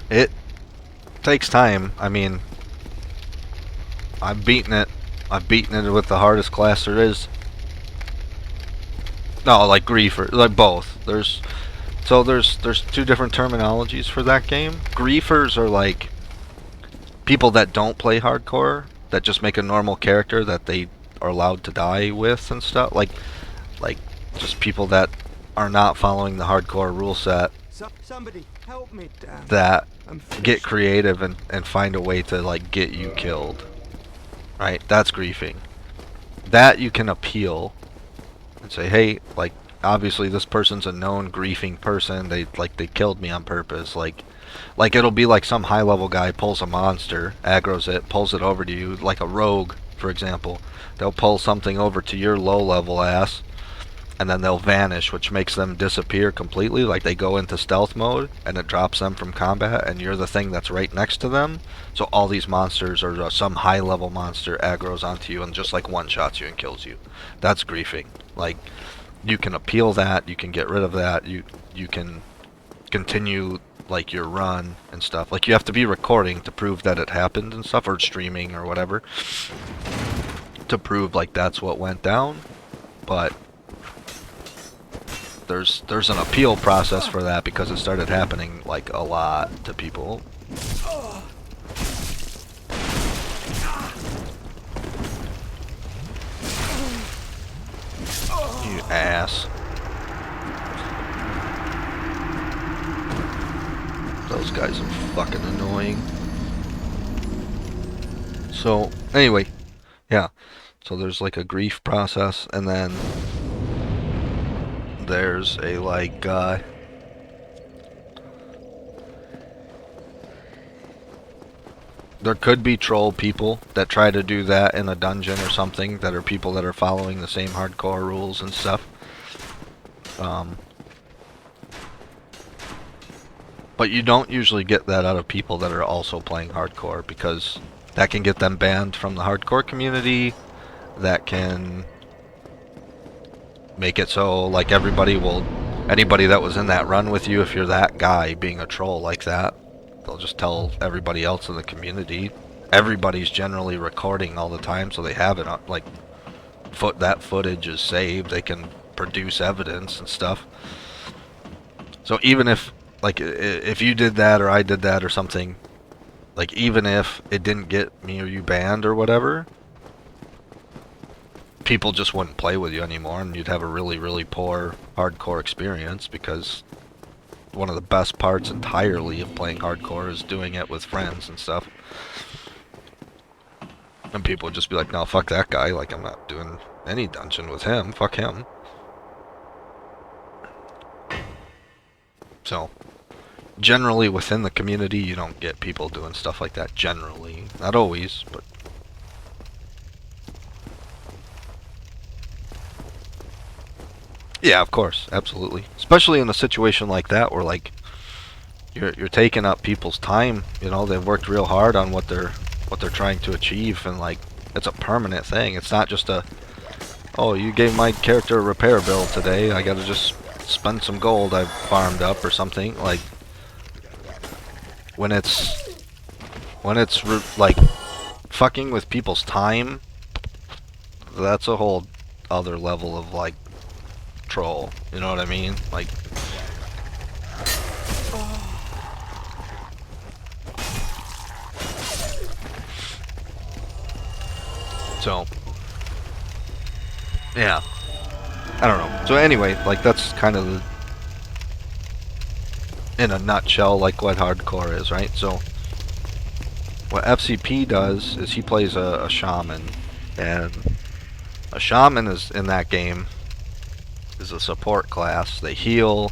it takes time. I mean, I've beaten it. I've beaten it with the hardest class there is. No, like griefer, like both. There's two different terminologies for that game. Griefers are like people that don't play hardcore, that just make a normal character that they are allowed to die with and stuff. Like just people that are not following the hardcore rule set, Somebody help me, Dad. that get creative and find a way to like get you killed. Right? That's griefing. That you can appeal and say, hey, like obviously this person's a known griefing person. They killed me on purpose. Like it'll be like some high level guy pulls a monster, aggroes it, pulls it over to you, like a rogue, for example. They'll pull something over to your low level ass, and then they'll vanish, which makes them disappear completely. Like they go into stealth mode and it drops them from combat, and you're the thing that's right next to them. So all these monsters, or some high level monster, aggroes onto you and just like one shots you and kills you. That's griefing. Like you can appeal that, you can get rid of that, you can continue like your run and stuff. Like you have to be recording to prove that it happened and stuff, or streaming or whatever, to prove like that's what went down. But there's an appeal process for that, because it started happening like a lot to people. You ass. Those guys are fucking annoying. So anyway, yeah. So there's like a grief process, and then there's a like there could be troll people that try to do that in a dungeon or something, that are people that are following the same hardcore rules and stuff. But you don't usually get that out of people that are also playing hardcore, because that can get them banned from the hardcore community. That can make it so like anybody that was in that run with you, if you're that guy being a troll like that, they'll just tell everybody else in the community. Everybody's generally recording all the time, so they have it on, like, that footage is saved. They can produce evidence and stuff. So even if, like, if you did that or I did that or something, like, even if it didn't get me or you banned or whatever, people just wouldn't play with you anymore, and you'd have a really, really poor hardcore experience, because one of the best parts entirely of playing hardcore is doing it with friends and stuff. And people would just be like, no, fuck that guy, like, I'm not doing any dungeon with him, fuck him. So, generally within the community, you don't get people doing stuff like that, generally. Not always, but... Yeah, of course, absolutely. Especially in a situation like that where, like, you're taking up people's time, you know, they've worked real hard on what they're trying to achieve, and, like, it's a permanent thing. It's not just a, oh, you gave my character a repair bill today, I gotta just spend some gold I've farmed up or something. Like, when it's like fucking with people's time, that's a whole other level of, like, troll, you know what I mean? Like, so, yeah, I don't know. So anyway, like, that's kind of in a nutshell, like, what hardcore is, right? So what FCP does is he plays a shaman, and a shaman is, in that game, is a support class. They heal.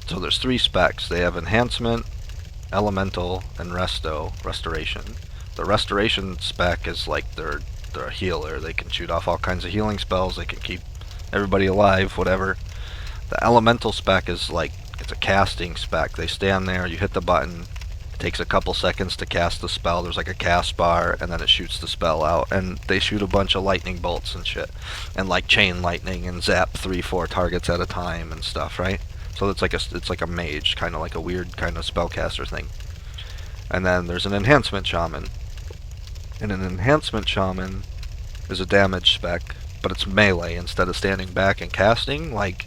So there's 3 specs. They have enhancement, elemental, and restoration. The restoration spec is like they're a healer. They can shoot off all kinds of healing spells. They can keep everybody alive, whatever. The elemental spec is like, it's a casting spec. They stand there, you hit the button, it takes a couple seconds to cast the spell. There's like a cast bar, and then it shoots the spell out, and they shoot a bunch of lightning bolts and shit, and like chain lightning, and zap 3-4 targets at a time and stuff, right? So it's like a mage, kind of like a weird kind of spellcaster thing. And then there's an enhancement shaman, and an enhancement shaman is a damage spec, but it's melee instead of standing back and casting. Like,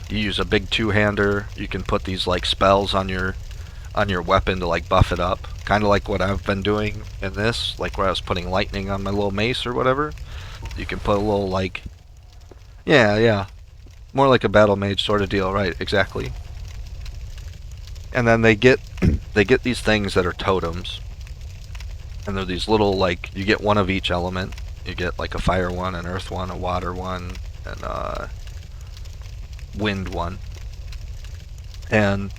you use a big 2-hander, you can put these like spells on your weapon to like buff it up, kind of like what I've been doing in this, like where I was putting lightning on my little mace or whatever. You can put a little, like, yeah, more like a battle mage sort of deal, right? Exactly. And then they get these things that are totems, and they're these little, like, you get one of each element. You get like a fire one, an earth one, a water one, and a wind one. And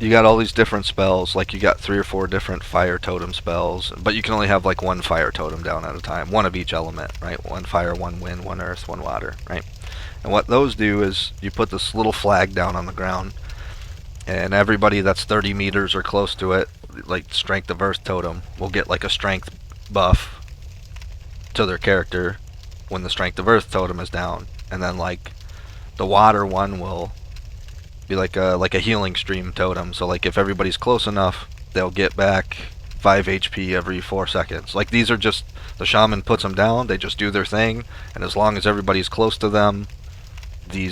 you got all these different spells, like you got 3 or 4 different fire totem spells, but you can only have like 1 fire totem down at a time, one of each element, right? 1 fire, 1 wind, 1 earth, 1 water, right? And what those do is you put this little flag down on the ground, and everybody that's 30 meters or close to it, like strength of earth totem, will get like a strength buff to their character when the strength of earth totem is down. And then like the water one will be like a healing stream totem. So like if everybody's close enough, they'll get back 5 HP every 4 seconds. Like, these are just, the shaman puts them down, they just do their thing, and as long as everybody's close to them, they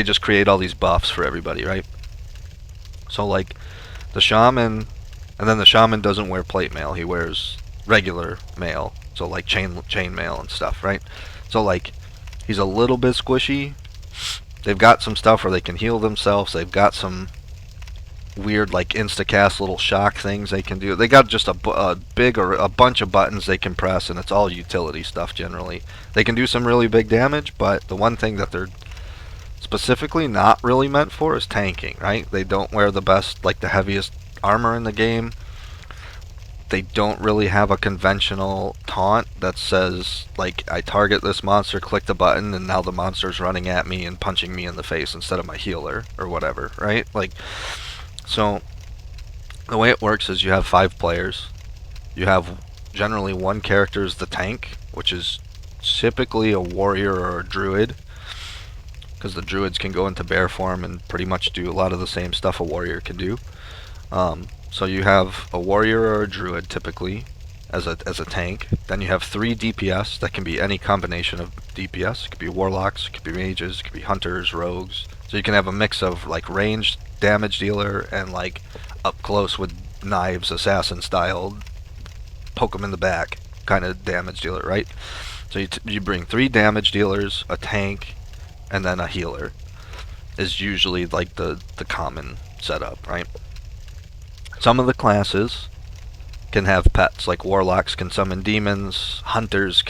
just create all these buffs for everybody, right? So like the shaman, and then the shaman doesn't wear plate mail, he wears regular mail, so like chain mail and stuff, right? So like he's a little bit squishy. They've got some stuff where they can heal themselves. They've got some weird like insta-cast little shock things they can do. They got just a bunch of buttons they can press, and it's all utility stuff generally. They can do some really big damage, but the one thing that they're specifically not really meant for is tanking, right? They don't wear the best, like the heaviest armor in the game. they don't really have a conventional taunt that says, like, I target this monster, click the button, and now the monster's running at me and punching me in the face instead of my healer, or whatever, right? Like, so, the way it works is you have 5 players. You have generally one character is the tank, which is typically a warrior or a druid, because the druids can go into bear form and pretty much do a lot of the same stuff a warrior can do. So you have a warrior or a druid typically as a tank. Then you have 3 DPS that can be any combination of DPS. It could be warlocks, it could be mages, it could be hunters, rogues. So you can have a mix of like ranged damage dealer and like up close with knives, assassin style, poke them in the back kind of damage dealer, right? So you bring 3 damage dealers, a tank, and then a healer is usually like the common setup, right? Some of the classes can have pets, like warlocks can summon demons, hunters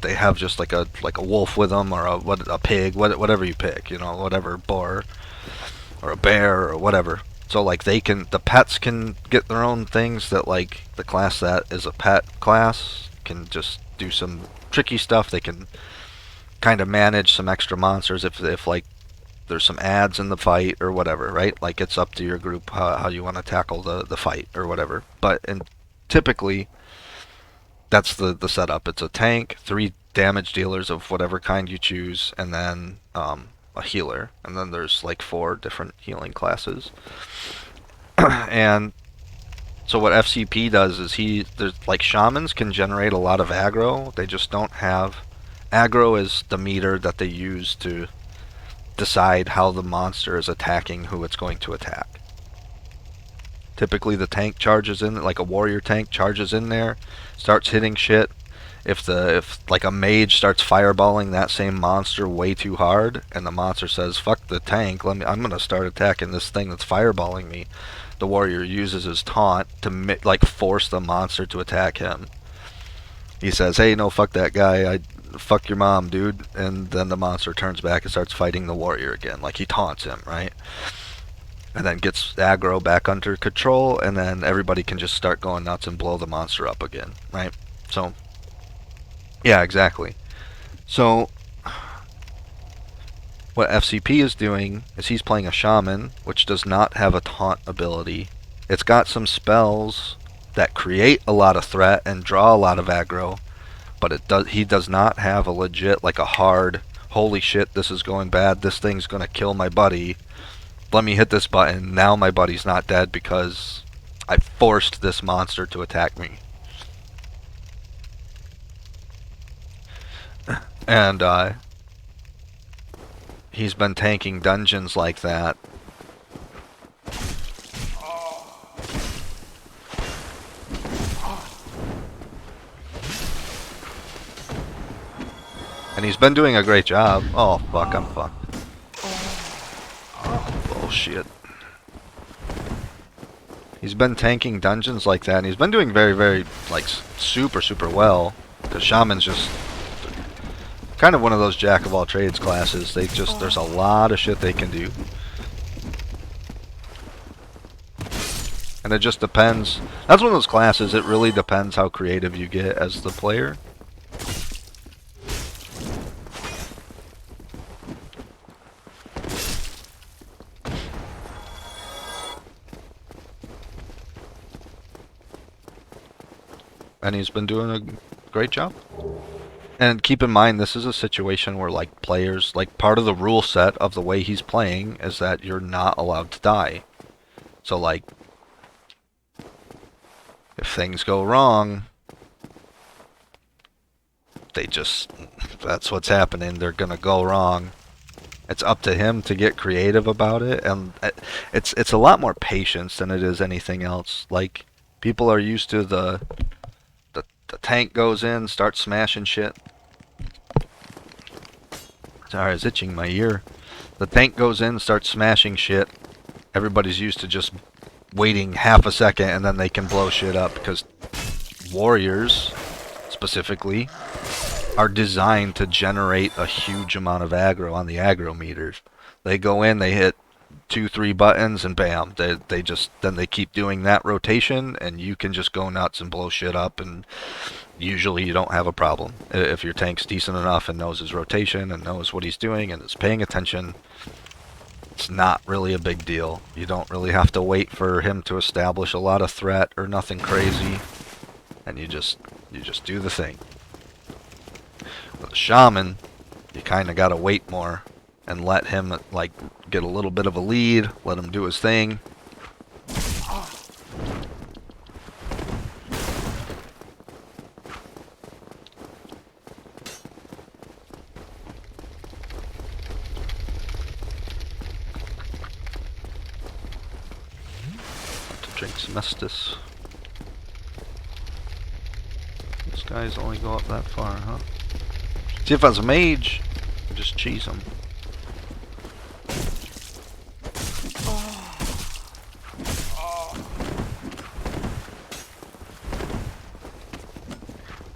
they have just like a wolf with them, or a pig, whatever you pick, you know, whatever, boar or a bear or whatever. So like the pets can get their own things that like the class that is a pet class can just do some tricky stuff. They can kind of manage some extra monsters if like there's some ads in the fight or whatever, right? Like it's up to your group how you want to tackle the fight or whatever. And typically that's the setup. It's a tank, 3 damage dealers of whatever kind you choose, and then a healer. And then there's like 4 different healing classes. And so what FCP does is there's like shamans can generate a lot of aggro. They just don't have aggro is the meter that they use to decide how the monster is attacking who it's going to attack. Typically the tank charges in, like a warrior tank charges in there, starts hitting shit. If like a mage starts fireballing that same monster way too hard, and the monster says, fuck the tank, I'm gonna start attacking this thing that's fireballing me, the warrior uses his taunt to like force the monster to attack him. He says, hey, no, fuck that guy, fuck your mom, dude, and then the monster turns back and starts fighting the warrior again. Like, he taunts him, right? And then gets aggro back under control, and then everybody can just start going nuts and blow the monster up again, right? So, yeah, exactly. So, what FCP is doing is he's playing a shaman, which does not have a taunt ability. It's got some spells that create a lot of threat and draw a lot of aggro, but he does not have a legit, like a hard, holy shit, this is going bad, this thing's gonna kill my buddy, let me hit this button, now my buddy's not dead because I forced this monster to attack me. And he's been tanking dungeons like that. And he's been doing a great job. Oh, fuck, I'm fucked. Bullshit. He's been tanking dungeons like that, and he's been doing very, very, like, super, super well. Because Shaman's just kind of one of those jack-of-all-trades classes. There's a lot of shit they can do. And it just depends. That's one of those classes, it really depends how creative you get as the player. And he's been doing a great job. And keep in mind, this is a situation where, like, players, like, part of the rule set of the way he's playing is that you're not allowed to die. So, like, if things go wrong, that's what's happening. They're gonna go wrong. It's up to him to get creative about it, and it's a lot more patience than it is anything else. Like, people are used to the tank goes in, starts smashing shit. Sorry, it's itching my ear. The tank goes in, starts smashing shit. Everybody's used to just waiting half a second and then they can blow shit up, because warriors, specifically, are designed to generate a huge amount of aggro on the aggro meters. They go in, they hit 2-3 buttons and bam, they just then they keep doing that rotation, and you can just go nuts and blow shit up, and usually you don't have a problem if your tank's decent enough and knows his rotation and knows what he's doing and is paying attention. It's not really a big deal. You don't really have to wait for him to establish a lot of threat or nothing crazy, and you just do the thing. With a shaman, you kind of gotta wait more and let him like get a little bit of a lead, let him do his thing. Drink some Estus. This guy's only go up that far, huh? See, if I was a mage, I'd just cheese him.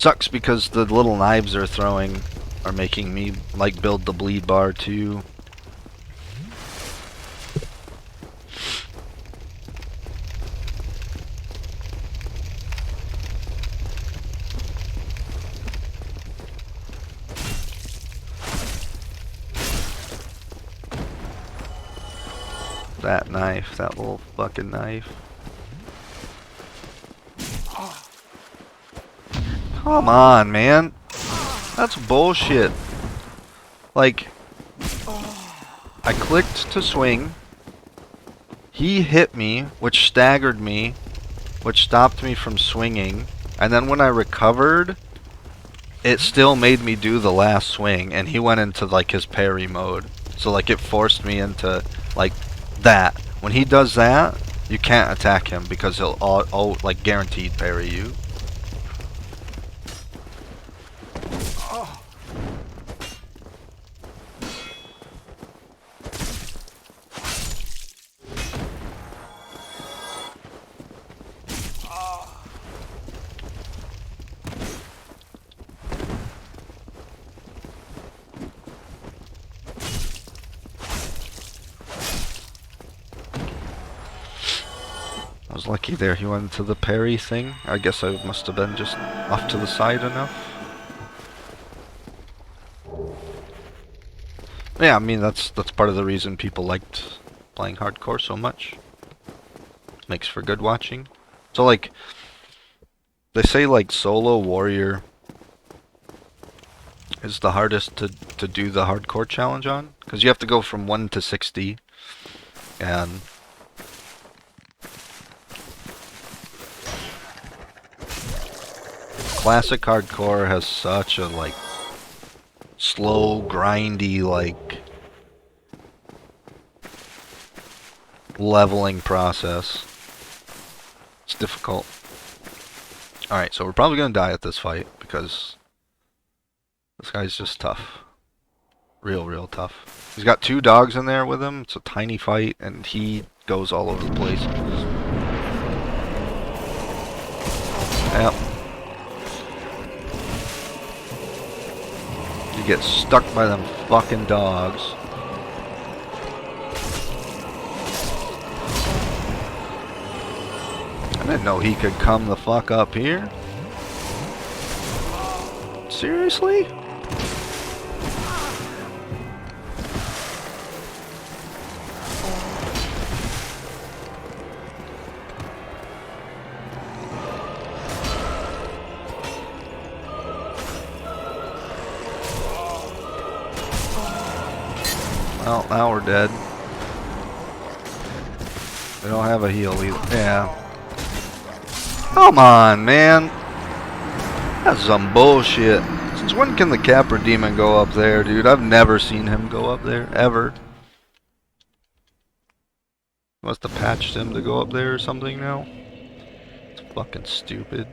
Sucks because the little knives they're throwing are making me like build the bleed bar too. That knife, that little fucking knife. Come on, man. That's bullshit. Like, I clicked to swing. He hit me, which staggered me, which stopped me from swinging. And then when I recovered, it still made me do the last swing, and he went into like his parry mode. So like it forced me into like that. When he does that, you can't attack him because he'll all like guaranteed parry you. I was lucky there, he went into the parry thing. I guess I must have been just off to the side enough. Yeah, I mean that's part of the reason people liked playing hardcore so much. Makes for good watching. So like, they say like solo warrior is the hardest to do the hardcore challenge on, because you have to go from 1 to 60, and classic hardcore has such a like slow, grindy, like leveling process. It's difficult. Alright, so we're probably gonna die at this fight because this guy's just tough. Real tough. He's got 2 dogs in there with him. It's a tiny fight and he goes all over the place. Yep. You get stuck by them fucking dogs. I didn't know he could come the fuck up here. Seriously? Well, now we're dead. We don't have a heal either. Yeah. Come on, man. That's some bullshit. Since when can the Capra Demon go up there, dude? I've never seen him go up there, ever. Must have patched him to go up there or something now. It's fucking stupid.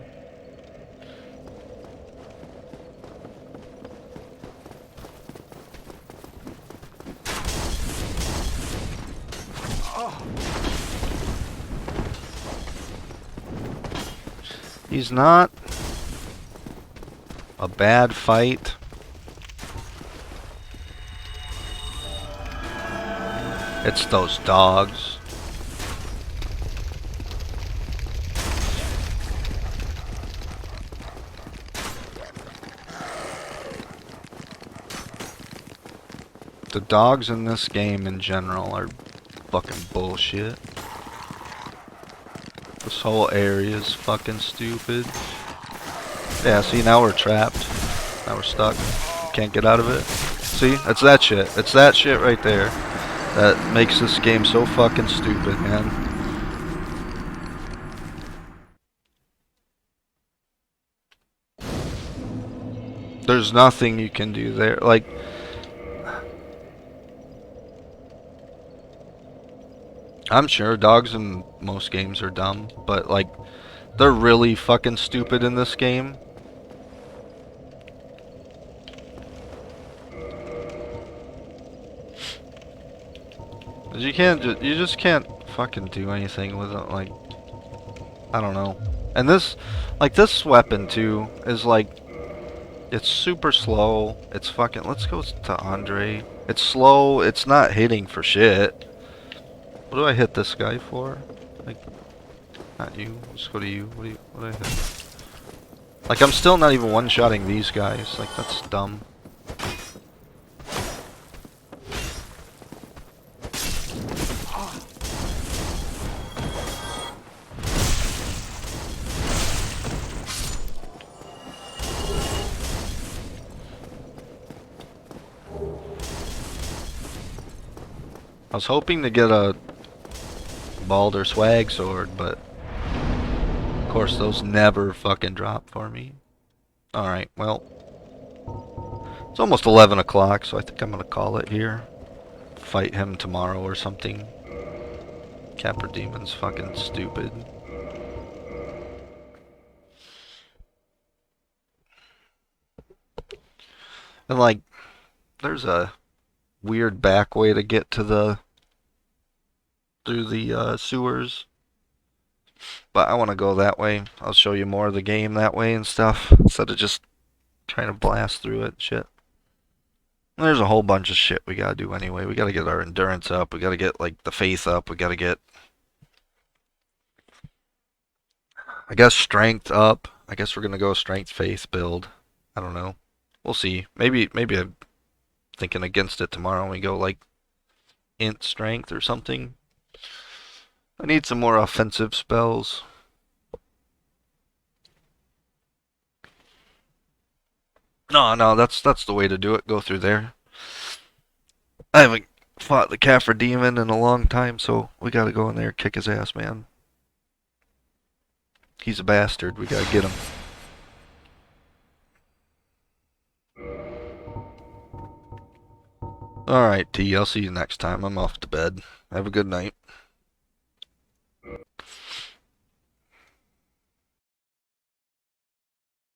He's not a bad fight. It's those dogs. The dogs in this game in general are fucking bullshit. This whole area is fucking stupid. Yeah, see, now we're trapped. Now we're stuck. Can't get out of it. See, it's that shit. It's that shit right there that makes this game so fucking stupid, man. There's nothing you can do there. Like, I'm sure dogs in most games are dumb, but like, they're really fucking stupid in this game. You just can't fucking do anything with it, like, I don't know. And this, like, this weapon too, is like, it's super slow. It's fucking, let's go to Andre. It's slow, it's not hitting for shit. What do I hit this guy for? Like, not you, let's go to you. What do I hit? Like, I'm still not even one-shotting these guys, like, that's dumb. I was hoping to get a Balder swag sword, but of course those never fucking drop for me. Alright, well, it's almost 11 o'clock, so I think I'm gonna call it here. Fight him tomorrow or something. Capra Demon's fucking stupid. And like, there's a weird back way to get to the through the sewers, but I want to go that way. I'll show you more of the game that way and stuff instead of just trying to blast through it and shit. And there's a whole bunch of shit we gotta do anyway. We gotta get our endurance up. We gotta get like the faith up. We gotta get, I guess, strength up. I guess we're gonna go strength faith build. I don't know. We'll see. Maybe I'm thinking against it tomorrow and we go like int strength or something. I need some more offensive spells. No, that's the way to do it. Go through there. I haven't fought the Caphra Demon in a long time, so we gotta go in there and kick his ass, man. He's a bastard. We gotta get him. Alright, T. I'll see you next time. I'm off to bed. Have a good night.